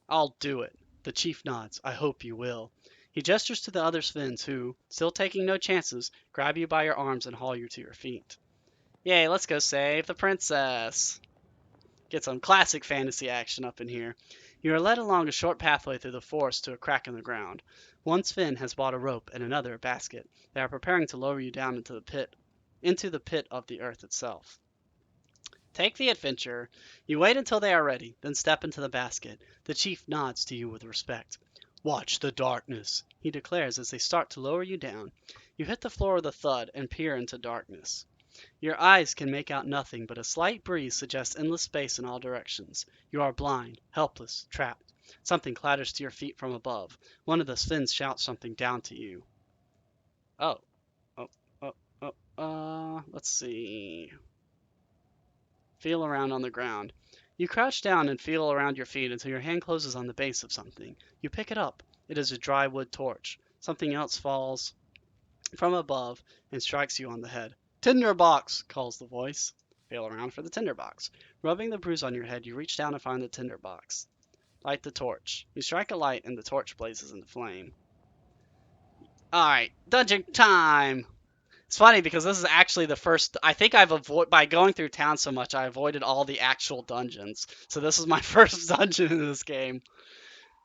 A: I'll do it. The chief nods. I hope you will. He gestures to the other Svins who, still taking no chances, grab you by your arms and haul you to your feet. Yay, let's go save the princess. Get some classic fantasy action up in here. You are led along a short pathway through the forest to a crack in the ground. One Sven has bought a rope and another a basket. They are preparing to lower you down into the pit of the earth itself. Take the adventure. You wait until they are ready, then step into the basket. The chief nods to you with respect. Watch the darkness, he declares as they start to lower you down. You hit the floor with a thud and peer into darkness. Your eyes can make out nothing, but a slight breeze suggests endless space in all directions. You are blind, helpless, trapped. Something clatters to your feet from above. One of the Svins shouts something down to you. Oh, oh, let's see. Feel around on the ground. You crouch down and feel around your feet until your hand closes on the base of something. You pick it up. It is a dry wood torch. Something else falls from above and strikes you on the head. Tinderbox, calls the voice. Feel around for the tinderbox. Rubbing the bruise on your head, you reach down and find the tinderbox. Light the torch. You strike a light and the torch blazes into flame. Alright, dungeon time! It's funny because this is actually the first. I think by going through town so much, I avoided all the actual dungeons. So this is my first dungeon in this game.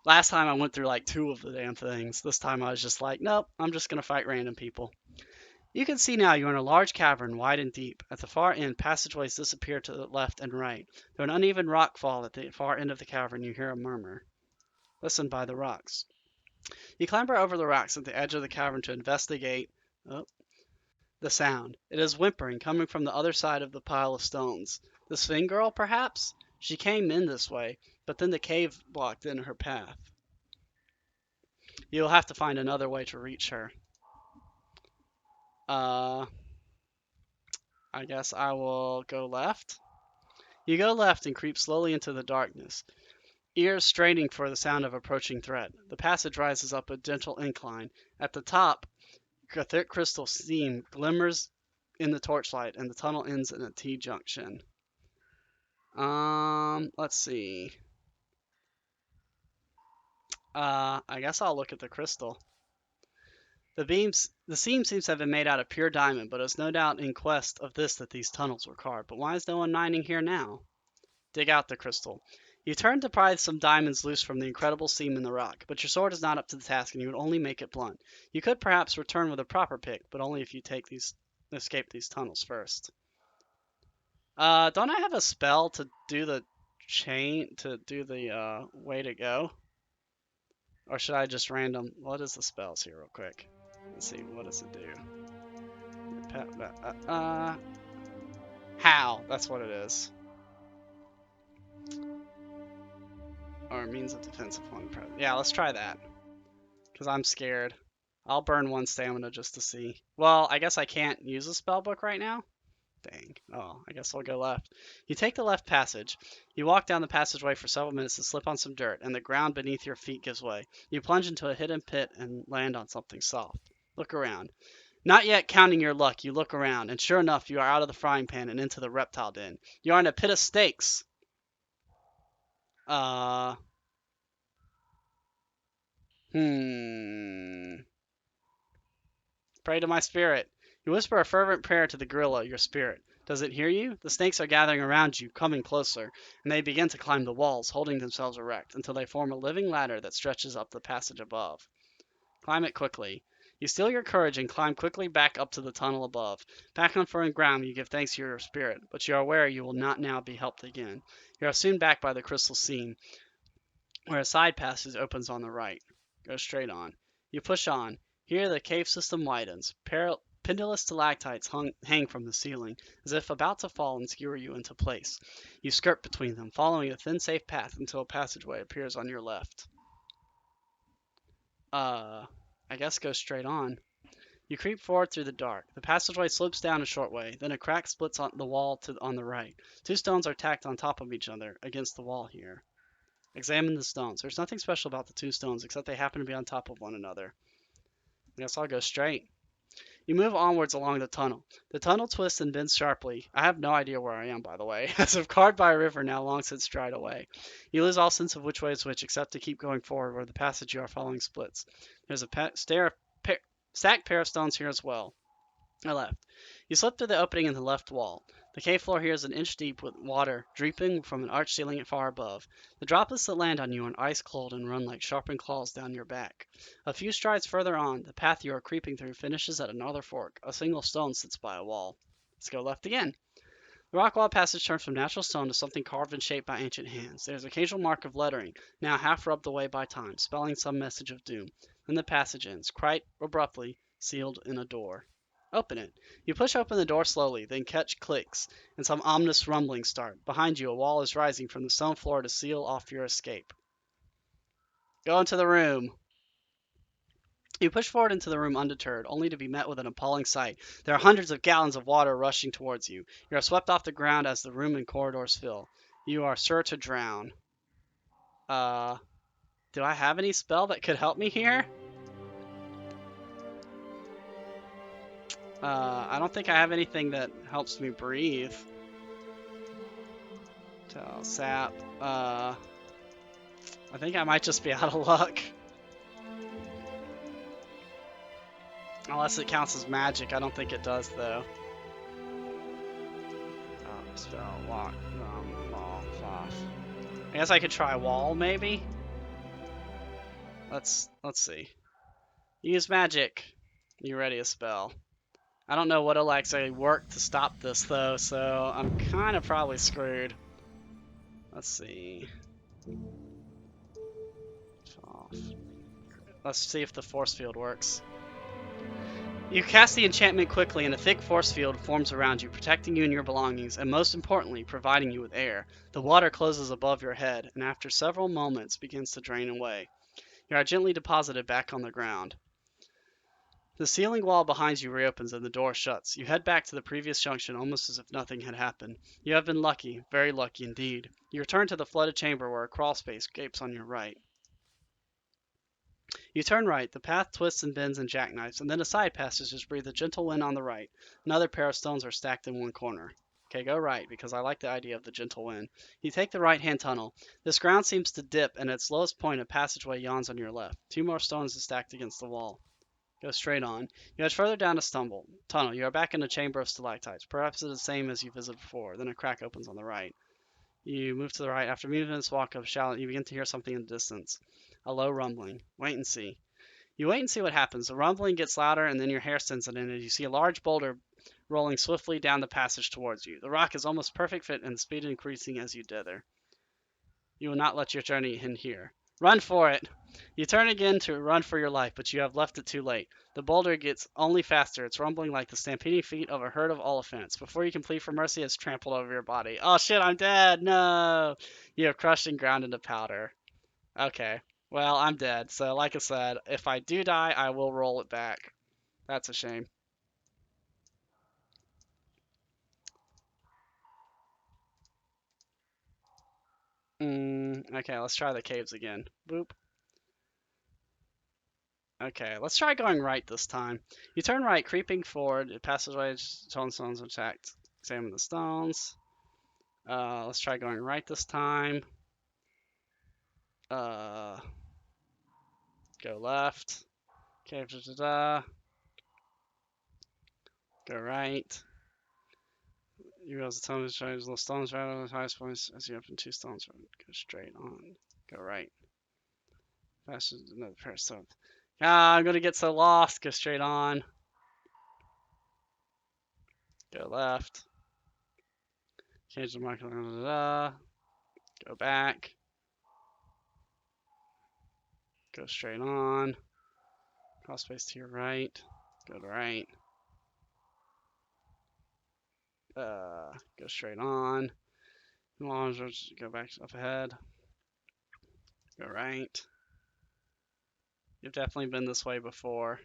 A: Last time I went through like 2 of the damn things. This time I was just like, nope, I'm just gonna fight random people. You can see now you're in a large cavern, wide and deep. At the far end, passageways disappear to the left and right. Through an uneven rock fall at the far end of the cavern, you hear a murmur. Listen by the rocks. You clamber over the rocks at the edge of the cavern to investigate. Oh, the sound. It is whimpering, coming from the other side of the pile of stones. The Sven girl, perhaps? She came in this way, but then the cave blocked in her path. You'll have to find another way to reach her. I guess I will go left. You go left and creep slowly into the darkness, ears straining for the sound of approaching threat. The passage rises up a gentle incline. At the top, a thick crystal steam glimmers in the torchlight, and the tunnel ends in a T-junction. Let's see. I guess I'll look at the crystal. The seam seems to have been made out of pure diamond, but it's no doubt in quest of this that these tunnels were carved. But why is no one mining here now? Dig out the crystal. You turn to pry some diamonds loose from the incredible seam in the rock, but your sword is not up to the task and you would only make it blunt. You could perhaps return with a proper pick, but only if you escape these tunnels first. Don't I have a spell to do the way to go? Or should I just random? What is the spells here real quick? Let's see, what does it do? How? That's what it is. Or means of defense upon present. Yeah, let's try that. Because I'm scared. I'll burn 1 stamina just to see. Well, I guess I can't use a spell book right now? Dang. Oh, I guess I'll go left. You take the left passage. You walk down the passageway for several minutes to slip on some dirt, and the ground beneath your feet gives way. You plunge into a hidden pit and land on something soft. Look around. Not yet counting your luck, you look around, and sure enough, you are out of the frying pan and into the reptile den. You are in a pit of snakes. Pray to my spirit. You whisper a fervent prayer to the gorilla, your spirit. Does it hear you? The snakes are gathering around you, coming closer, and they begin to climb the walls, holding themselves erect, until they form a living ladder that stretches up the passage above. Climb it quickly. You steel your courage and climb quickly back up to the tunnel above. Back on firm ground, you give thanks to your spirit, but you are aware you will not now be helped again. You are soon back by the crystal seam, where a side passage opens on the right. Go straight on. You push on. Here the cave system widens. Pendulous stalactites hang from the ceiling, as if about to fall and skewer you into place. You skirt between them, following a thin, safe path until a passageway appears on your left. I guess go straight on. You creep forward through the dark. The passageway slopes down a short way, then a crack splits on the wall on the right. Two stones are tacked on top of each other against the wall here. Examine the stones. There's nothing special about the two stones except they happen to be on top of one another. I guess I'll go straight. You move onwards along the tunnel. The tunnel twists and bends sharply. I have no idea where I am, by the way, as if carved by a river now long since dried away. You lose all sense of which way is which, except to keep going forward where the passage you are following splits. There's a stacked pair of stones here as well. Left. You slip through the opening in the left wall. The cave floor here is an inch deep with water dripping from an arched ceiling far above. The droplets that land on you are ice cold and run like sharpened claws down your back. A few strides further on, the path you are creeping through finishes at another fork. A single stone sits by a wall. Let's go left again. The rock wall passage turns from natural stone to something carved and shaped by ancient hands. There is an occasional mark of lettering, now half rubbed away by time, spelling some message of doom. Then the passage ends, quite abruptly, sealed in a door. Open it. You push open the door slowly, then catch clicks, and some ominous rumblings start. Behind you, a wall is rising from the stone floor to seal off your escape. Go into the room. You push forward into the room undeterred, only to be met with an appalling sight. There are hundreds of gallons of water rushing towards you. You are swept off the ground as the room and corridors fill. You are sure to drown. Do I have any spell that could help me here? I don't think I have anything that helps me breathe. Sap. I think I might just be out of luck. Unless it counts as magic. I don't think it does, though. Spell, lock, wall, off. I guess I could try wall, maybe? Let's see. Use magic. You ready a spell. I don't know what'll actually work to stop this, though, so I'm kind of probably screwed. Let's see. Off. Let's see if the force field works. You cast the enchantment quickly, and a thick force field forms around you, protecting you and your belongings, and most importantly, providing you with air. The water closes above your head, and after several moments begins to drain away. You are gently deposited back on the ground. The ceiling wall behind you reopens and the door shuts. You head back to the previous junction almost as if nothing had happened. You have been lucky, very lucky indeed. You return to the flooded chamber where a crawl space gapes on your right. You turn right, the path twists and bends and jackknifes, and then a side passage just breathes a gentle wind on the right. Another pair of stones are stacked in one corner. Okay, go right, because I like the idea of the gentle wind. You take the right-hand tunnel. This ground seems to dip, and at its lowest point a passageway yawns on your left. Two more stones are stacked against the wall. Go straight on. You edge further down a tunnel. You are back in a chamber of stalactites. Perhaps it is the same as you visited before. Then a crack opens on the right. You move to the right. After minutes walk up shallow, you begin to hear something in the distance. A low rumbling. Wait and see. You wait and see what happens. The rumbling gets louder, and then your hair stands on end as you see a large boulder rolling swiftly down the passage towards you. The rock is almost perfect fit, and the speed increasing as you dither. You will not let your journey end here. Run for it! You turn again to run for your life, but you have left it too late. The boulder gets only faster. It's rumbling like the stampeding feet of a herd of elephants. Before you can plead for mercy, it's trampled over your body. Oh shit, I'm dead! No! You have crushed and ground into powder. Okay. Well, I'm dead. So, like I said, if I do die, I will roll it back. That's a shame. Okay, let's try the caves again. Boop. Okay, let's try going right this time. You turn right, creeping forward. It passes away. Stones attacked. Examine the stones. Let's try going right this time. Go left. Okay, go right. You realize the tunnel is trying to stones right on the highest points as you open two stones. Go straight on. Go right. Faster another pair of stones. Ah, I'm gonna get so lost. Go straight on. Go left. Change the marker. Go back. Go straight on. Cross space to your right. Go to right. Go straight on. Go back up ahead. Go right. You've definitely been this way before.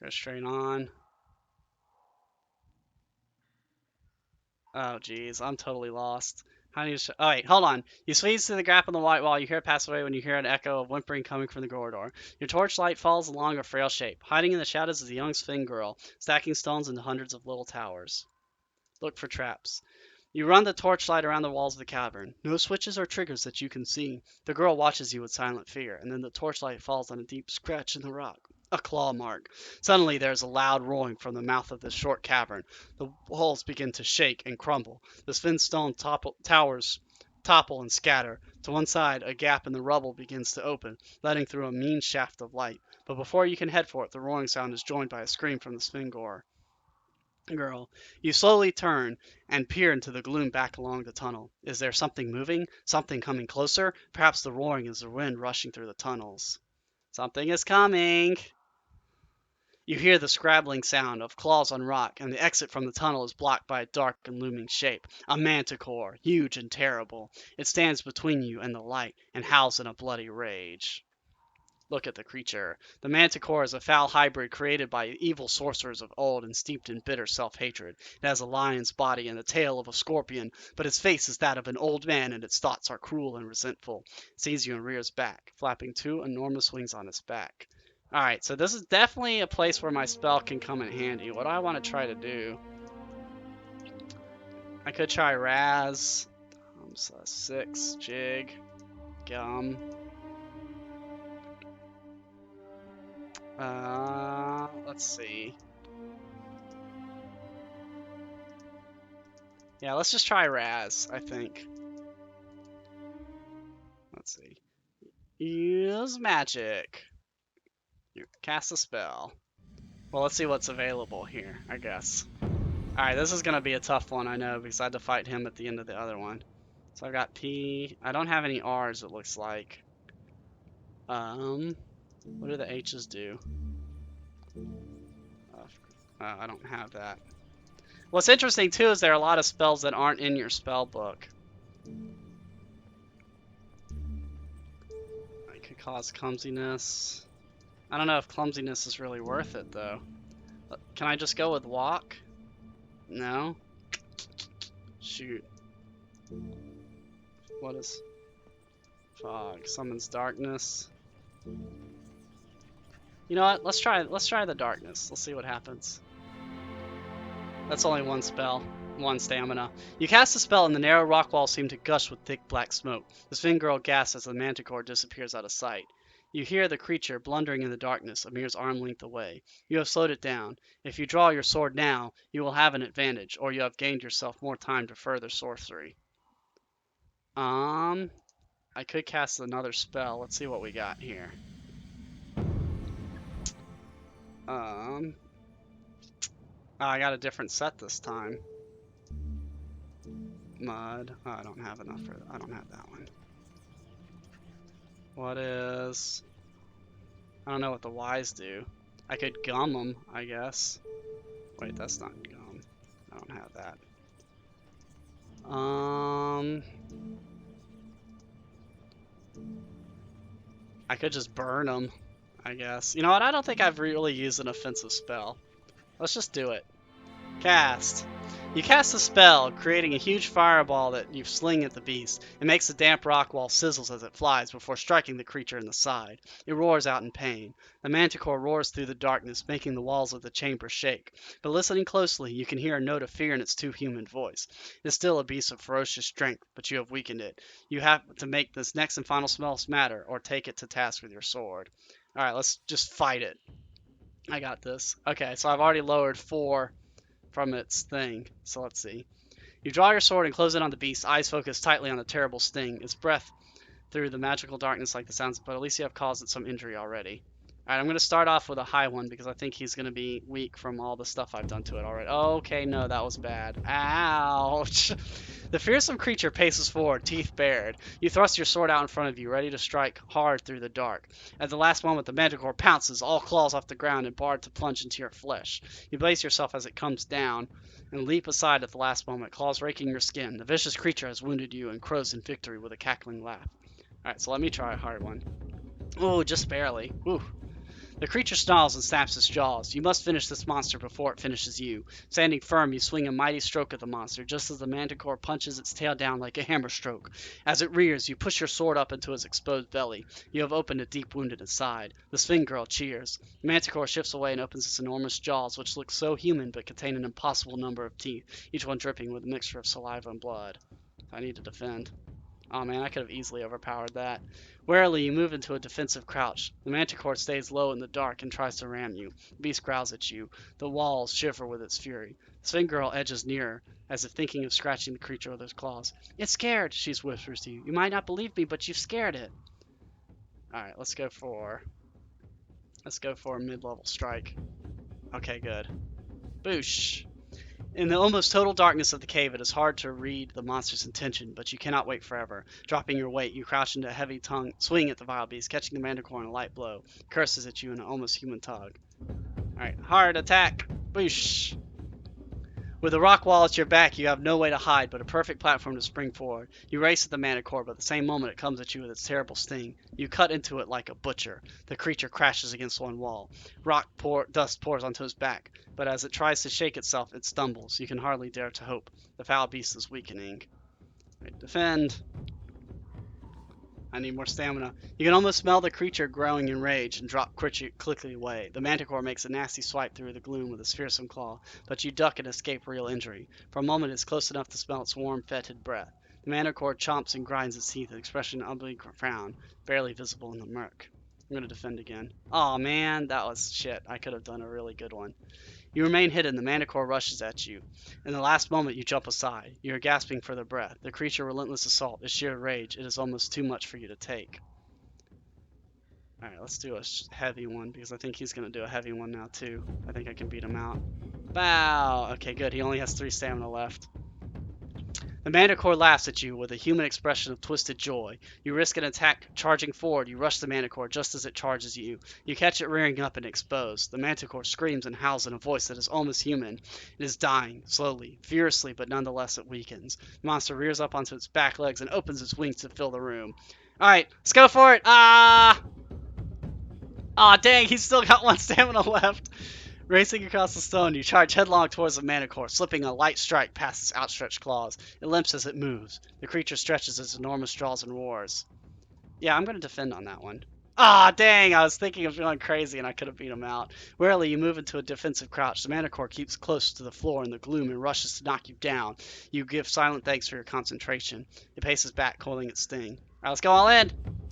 A: Go straight on. Oh, geez, I'm totally lost. How do you? Oh wait, hold on. You squeeze through the gap in the white wall. You hear it pass away when you hear an echo of whimpering coming from the corridor. Your torchlight falls along a frail shape. Hiding in the shadows is a young Sphinx girl, stacking stones into hundreds of little towers. Look for traps. You run the torchlight around the walls of the cavern. No switches or triggers that you can see. The girl watches you with silent fear, and then the torchlight falls on a deep scratch in the rock. A claw mark. Suddenly there is a loud roaring from the mouth of this short cavern. The walls begin to shake and crumble. The sphin stone towers topple and scatter. To one side, a gap in the rubble begins to open, letting through a mean shaft of light. But before you can head for it, the roaring sound is joined by a scream from the Sphinx girl. You slowly turn and peer into the gloom back along the tunnel. Is there something moving? Something coming closer? Perhaps the roaring is the wind rushing through the tunnels. Something is coming! You hear the scrabbling sound of claws on rock, and the exit from the tunnel is blocked by a dark and looming shape. A manticore, huge and terrible. It stands between you and the light, and howls in a bloody rage. Look at the creature. The manticore is a foul hybrid created by evil sorcerers of old and steeped in bitter self-hatred. It has a lion's body and the tail of a scorpion, but its face is that of an old man and its thoughts are cruel and resentful. It sees you and rears back, flapping two enormous wings on its back. Alright, so this is definitely a place where my spell can come in handy. What do I want to try to do? I could try Raz. So 6, Jig, Gum. Let's see. Yeah, let's just try Raz, I think. Let's see. Use magic. Cast a spell. Well, let's see what's available here, I guess. Alright, this is going to be a tough one, I know, because I had to fight him at the end of the other one. So I've got P. I don't have any R's, it looks like. What do the H's do? I don't have that. What's interesting, too, is there are a lot of spells that aren't in your spell book. I could cause clumsiness. I don't know if clumsiness is really worth it, though. Can I just go with walk? No? Shoot. What is fog? Summons darkness. You know what? Let's try the darkness. Let's see what happens. That's only one spell. 1 stamina. You cast a spell and the narrow rock walls seem to gush with thick black smoke. The Sphinx girl gasps as the manticore disappears out of sight. You hear the creature blundering in the darkness a mere arm length away. You have slowed it down. If you draw your sword now, you will have an advantage, or you have gained yourself more time to further sorcery. I could cast another spell. Let's see what we got here. I got a different set this time. Mud. Oh, I don't have enough for that. I don't have that one. What is... I don't know what the Y's do. I could gum them, I guess. Wait, that's not gum. I don't have that. I could just burn them, I guess. You know what? I don't think I've really used an offensive spell. Let's just do it. Cast. You cast a spell, creating a huge fireball that you sling at the beast. It makes the damp rock wall sizzles as it flies before striking the creature in the side. It roars out in pain. The manticore roars through the darkness, making the walls of the chamber shake. But listening closely, you can hear a note of fear in its too human voice. It is still a beast of ferocious strength, but you have weakened it. You have to make this next and final spell matter, or take it to task with your sword. Alright, let's just fight it. I got this. Okay, so I've already lowered 4 from its thing. So let's see. You draw your sword and close in on the beast, eyes focused tightly on the terrible sting. Its breath through the magical darkness like the sounds, but at least you have caused it some injury already. Alright, I'm going to start off with a high one because I think he's going to be weak from all the stuff I've done to it already. Okay, no, that was bad. Ouch! The fearsome creature paces forward, teeth bared. You thrust your sword out in front of you, ready to strike hard through the dark. At the last moment, the manticore pounces, all claws off the ground and barred to plunge into your flesh. You brace yourself as it comes down and leap aside at the last moment, claws raking your skin. The vicious creature has wounded you and crows in victory with a cackling laugh. Alright, so let me try a hard one. Oh, just barely. Whew. The creature snarls and snaps its jaws. You must finish this monster before it finishes you. Standing firm, you swing a mighty stroke at the monster, just as the manticore punches its tail down like a hammer stroke. As it rears, you push your sword up into its exposed belly. You have opened a deep wound in its side. The Sphinx girl cheers. The manticore shifts away and opens its enormous jaws, which look so human but contain an impossible number of teeth, each one dripping with a mixture of saliva and blood. I need to defend. Oh man, I could have easily overpowered that. Warily, you move into a defensive crouch. The manticore stays low in the dark and tries to ram you. The beast growls at you. The walls shiver with its fury. The Sphinx girl edges nearer, as if thinking of scratching the creature with her claws. It's scared, she whispers to you. You might not believe me, but you've scared it. Alright, let's go for a mid-level strike. Okay, good. Boosh. In the almost total darkness of the cave, it is hard to read the monster's intention, but you cannot wait forever. Dropping your weight, you crouch into a heavy tongue swing at the vile beast, catching the manticore in a light blow. It curses at you in an almost human tug. Alright, hard attack. Boosh. With a rock wall at your back, you have no way to hide but a perfect platform to spring forward. You race at the manticore, but at the same moment it comes at you with its terrible sting. You cut into it like a butcher. The creature crashes against one wall. Dust pours onto its back, but as it tries to shake itself, it stumbles. You can hardly dare to hope. The foul beast is weakening. Right, defend. I need more stamina. You can almost smell the creature growing in rage and drop quickly away. The manticore makes a nasty swipe through the gloom with its fearsome claw, but you duck and escape real injury. For a moment, it's close enough to smell its warm, fetid breath. The manticore chomps and grinds its teeth, an expression of ugly frown, barely visible in the murk. I'm going to defend again. Oh man, that was shit. I could have done a really good one. You remain hidden. The manticore rushes at you. In the last moment, you jump aside. You are gasping for the breath. The creature's relentless assault is sheer rage. It is almost too much for you to take. Alright, let's do a heavy one, because I think he's going to do a heavy one now, too. I think I can beat him out. Bow! Okay, good. He only has 3 stamina left. The manticore laughs at you with a human expression of twisted joy. You risk an attack charging forward. You rush the manticore just as it charges you. You catch it rearing up and exposed. The manticore screams and howls in a voice that is almost human. It is dying, slowly, fiercely, but nonetheless it weakens. The monster rears up onto its back legs and opens its wings to fill the room. Alright, let's go for it! Ah! Aw, dang, he's still got 1 stamina left. Racing across the stone, you charge headlong towards the manticore, slipping a light strike past its outstretched claws. It limps as it moves. The creature stretches its enormous jaws and roars. Yeah, I'm going to defend on that one. Ah, dang, I was thinking of going crazy and I could have beat him out. Warily, you move into a defensive crouch. The manticore keeps close to the floor in the gloom and rushes to knock you down. You give silent thanks for your concentration. It paces back, coiling its sting. Alright, let's go all in.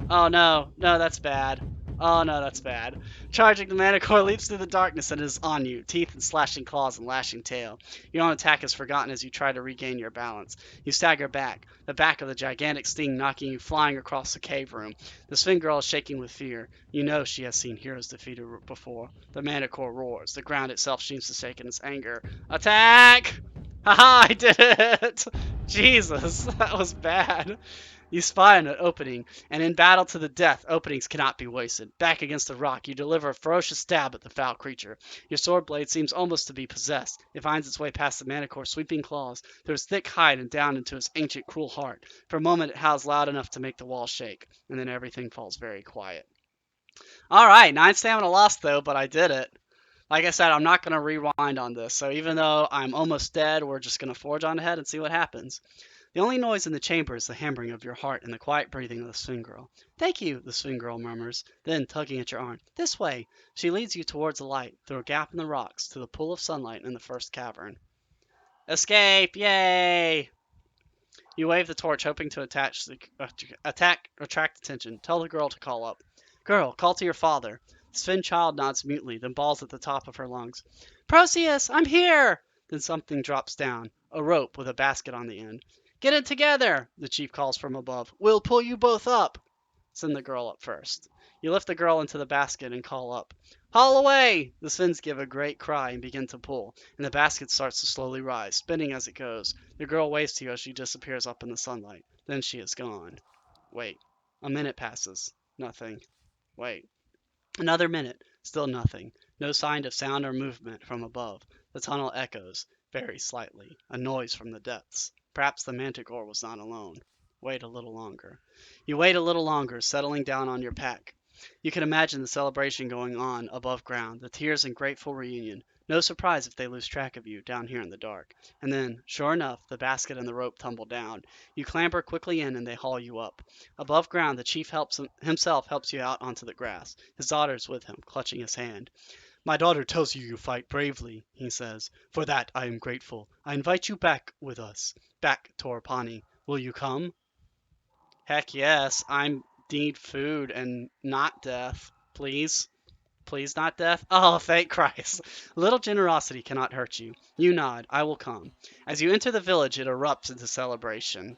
A: Oh no, no, that's bad. Oh no, that's bad. Charging, the manticore leaps through the darkness and is on you, teeth and slashing claws and lashing tail. Your own attack is forgotten as you try to regain your balance. You stagger back, the back of the gigantic sting knocking you flying across the cave room. The Sphinx girl is shaking with fear. You know she has seen heroes defeated before. The manticore roars. The ground itself seems to shake in its anger. Attack! Haha, I did it! Jesus, that was bad. You spy on an opening, and in battle to the death, openings cannot be wasted. Back against the rock, you deliver a ferocious stab at the foul creature. Your sword blade seems almost to be possessed. It finds its way past the manticore's sweeping claws, through its thick hide and down into its ancient, cruel heart. For a moment, it howls loud enough to make the walls shake, and then everything falls very quiet. Alright, 9 stamina lost though, but I did it. Like I said, I'm not going to rewind on this, so even though I'm almost dead, we're just going to forge on ahead and see what happens. The only noise in the chamber is the hammering of your heart and the quiet breathing of the Sphinx girl. Thank you, the Sphinx girl murmurs, then, tugging at your arm, this way. She leads you towards the light, through a gap in the rocks, to the pool of sunlight in the first cavern. Escape! Yay! You wave the torch, hoping to attract attention. Tell the girl to call up. Girl, call to your father. The Sphinx child nods mutely, then bawls at the top of her lungs. Proteus, I'm here! Then something drops down, a rope with a basket on the end. Get it together, the chief calls from above. We'll pull you both up. Send the girl up first. You lift the girl into the basket and call up. Haul away! The Sphinx give a great cry and begin to pull, and the basket starts to slowly rise, spinning as it goes. The girl waves to you as she disappears up in the sunlight. Then she is gone. Wait. A minute passes. Nothing. Wait. Another minute. Still nothing. No sign of sound or movement from above. The tunnel echoes, very slightly. A noise from the depths. Perhaps the manticore was not alone. Wait a little longer. You wait a little longer, settling down on your pack. You can imagine the celebration going on above ground, the tears and grateful reunion. No surprise if they lose track of you down here in the dark. And then, sure enough, the basket and the rope tumble down. You clamber quickly in and they haul you up. Above ground, the chief himself helps you out onto the grass. His daughter's with him, clutching his hand. My daughter tells you fight bravely, he says. For that I am grateful. I invite you back with us. Back to Orpani. Will you come? Heck yes. I need food and not death. Please. Please not death? Oh, thank Christ. Little generosity cannot hurt you. You nod. I will come. As you enter the village, it erupts into celebration.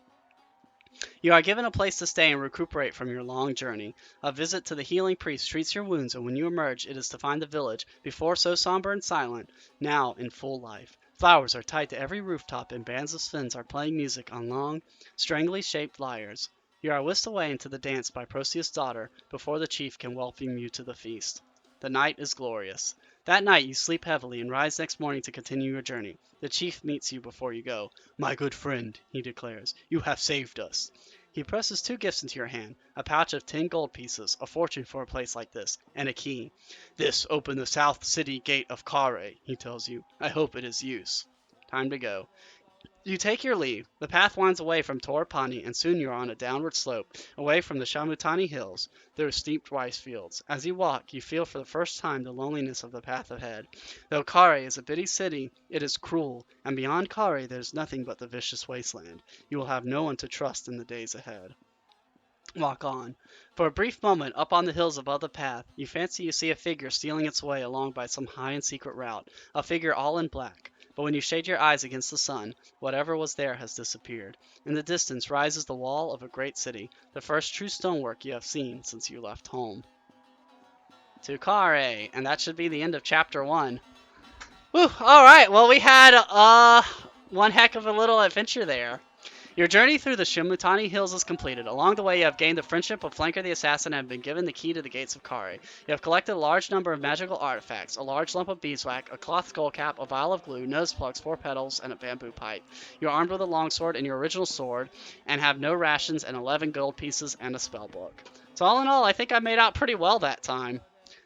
A: You are given a place to stay and recuperate from your long journey. A visit to the healing priest treats your wounds, and when you emerge, it is to find the village, before so somber and silent, now in full life. Flowers are tied to every rooftop, and bands of Svins are playing music on long, strangely shaped lyres. You are whisked away into the dance by Proteus' daughter before the chief can welcome you to the feast. The night is glorious. That night you sleep heavily and rise next morning to continue your journey. The chief meets you before you go. My good friend, he declares, you have saved us. He presses 2 gifts into your hand, a pouch of 10 gold pieces, a fortune for a place like this, and a key. This open the south city gate of Kare, he tells you. I hope it is use. Time to go. You take your leave. The path winds away from Torpani, and soon you are on a downward slope, away from the Shamutani hills, through steep rice fields. As you walk, you feel for the first time the loneliness of the path ahead. Though Kare is a busy city, it is cruel, and beyond Kare there is nothing but the vicious wasteland. You will have no one to trust in the days ahead. Walk on. For a brief moment, up on the hills above the path, you fancy you see a figure stealing its way along by some high and secret route, a figure all in black. But when you shade your eyes against the sun, whatever was there has disappeared. In the distance rises the wall of a great city, the first true stonework you have seen since you left home. To Kare, and that should be the end of chapter 1. Whew, alright, well we had one heck of a little adventure there. Your journey through the Shimutani Hills is completed. Along the way, you have gained the friendship of Flanker the Assassin and have been given the key to the gates of Kare. You have collected a large number of magical artifacts, a large lump of beeswax, a cloth skull cap, a vial of glue, nose plugs, 4 petals, and a bamboo pipe. You are armed with a longsword and your original sword, and have no rations and 11 gold pieces and a spell book. So all in all, I think I made out pretty well that time.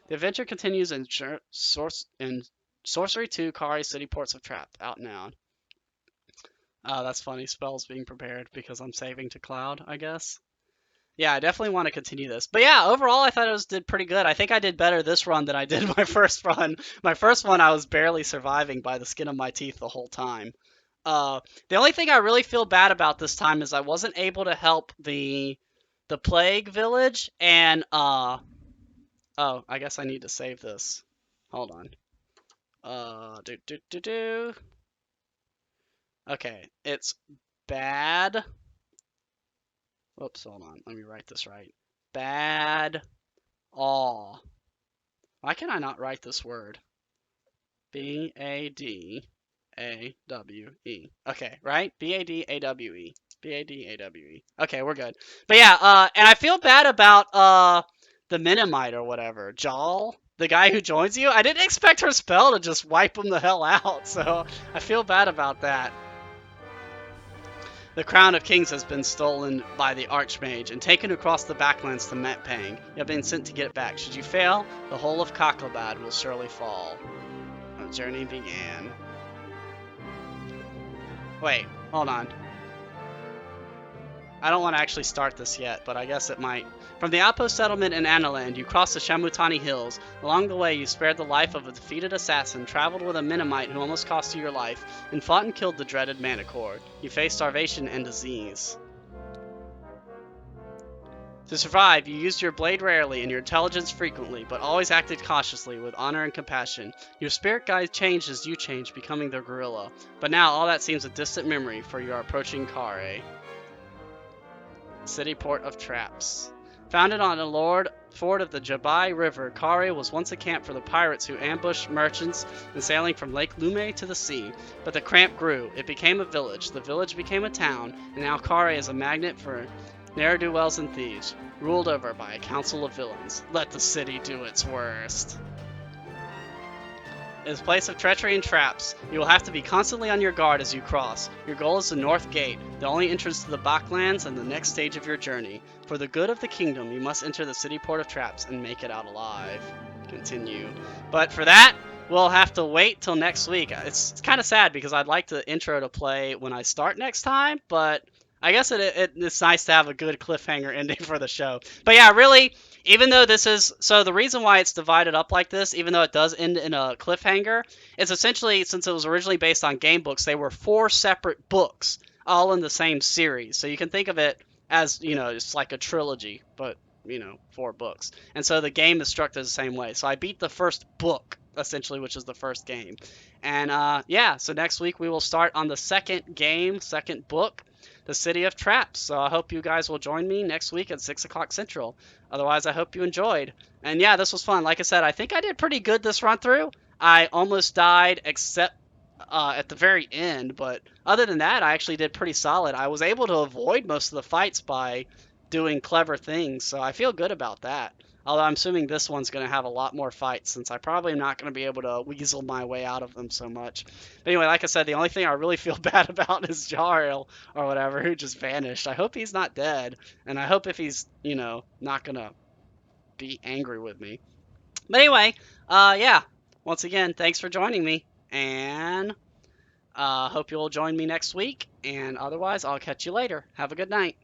A: The adventure continues in Sorcery 2, Kare City Ports of Trapped, out now. That's funny. Spells being prepared because I'm saving to Cloud, I guess. Yeah, I definitely want to continue this. But yeah, overall, I thought it did pretty good. I think I did better this run than I did my first run. My first one, I was barely surviving by the skin of my teeth the whole time. The only thing I really feel bad about this time is I wasn't able to help the Plague Village, and oh, I guess I need to save this. Hold on. Okay, it's bad. Whoops, hold on. Let me write this right. Bad aw. Why can I not write this word? B-A-D-A-W-E. Okay, right? B-A-D-A-W-E. B-A-D-A-W-E. Okay, we're good. But yeah, and I feel bad about the Minimite or whatever. Jal, the guy who joins you. I didn't expect her spell to just wipe him the hell out, so I feel bad about that. The crown of kings has been stolen by the Archmage and taken across the backlands to Metpang. You have been sent to get it back. Should you fail, the whole of Kaklabad will surely fall. Our journey began. Wait, hold on. I don't want to actually start this yet, but I guess it might. From the outpost settlement in Analand, you crossed the Shamutani Hills. Along the way, you spared the life of a defeated assassin, traveled with a Minimite who almost cost you your life, and fought and killed the dreaded Manicore. You faced starvation and disease. To survive, you used your blade rarely and your intelligence frequently, but always acted cautiously, with honor and compassion. Your spirit guide changed as you changed, becoming the gorilla. But now all that seems a distant memory, for you are approaching Kare. City port of traps. Founded on a ford of the Jabai River, Kare was once a camp for the pirates who ambushed merchants and sailing from Lake Lume to the sea. But the camp grew. It became a village. The village became a town, and now Kare is a magnet for ne'er-do-wells and thieves, ruled over by a council of villains. Let the city do its worst. is a place of treachery and traps. You will have to be constantly on your guard as you cross. Your goal is the North Gate, the only entrance to the Baklands and the next stage of your journey. For the good of the kingdom, you must enter the city port of traps and make it out alive. Continue. But for that, we'll have to wait till next week. It's kind of sad because I'd like the intro to play when I start next time, but I guess it's nice to have a good cliffhanger ending for the show. But yeah, really, even though this is so the reason why it's divided up like this, even though it does end in a cliffhanger, is essentially since it was originally based on game books, they were 4 separate books all in the same series. So you can think of it as, it's like a trilogy, but 4 books. And so the game is structured the same way. So I beat the first book essentially, which is the first game. And yeah, so next week we will start on the second game, second book, the City of Traps. So I hope you guys will join me next week at 6 o'clock Central. Otherwise, I hope you enjoyed. And yeah, this was fun. Like I said, I think I did pretty good this run through. I almost died except at the very end, but other than that, I actually did pretty solid. I was able to avoid most of the fights by doing clever things, so I feel good about that. Although I'm assuming this one's going to have a lot more fights since I probably am not going to be able to weasel my way out of them so much. But anyway, like I said, the only thing I really feel bad about is Jarl or whatever who just vanished. I hope he's not dead, and I hope if he's, not going to be angry with me. But anyway, yeah. Once again, thanks for joining me, and hope you'll join me next week. And otherwise, I'll catch you later. Have a good night.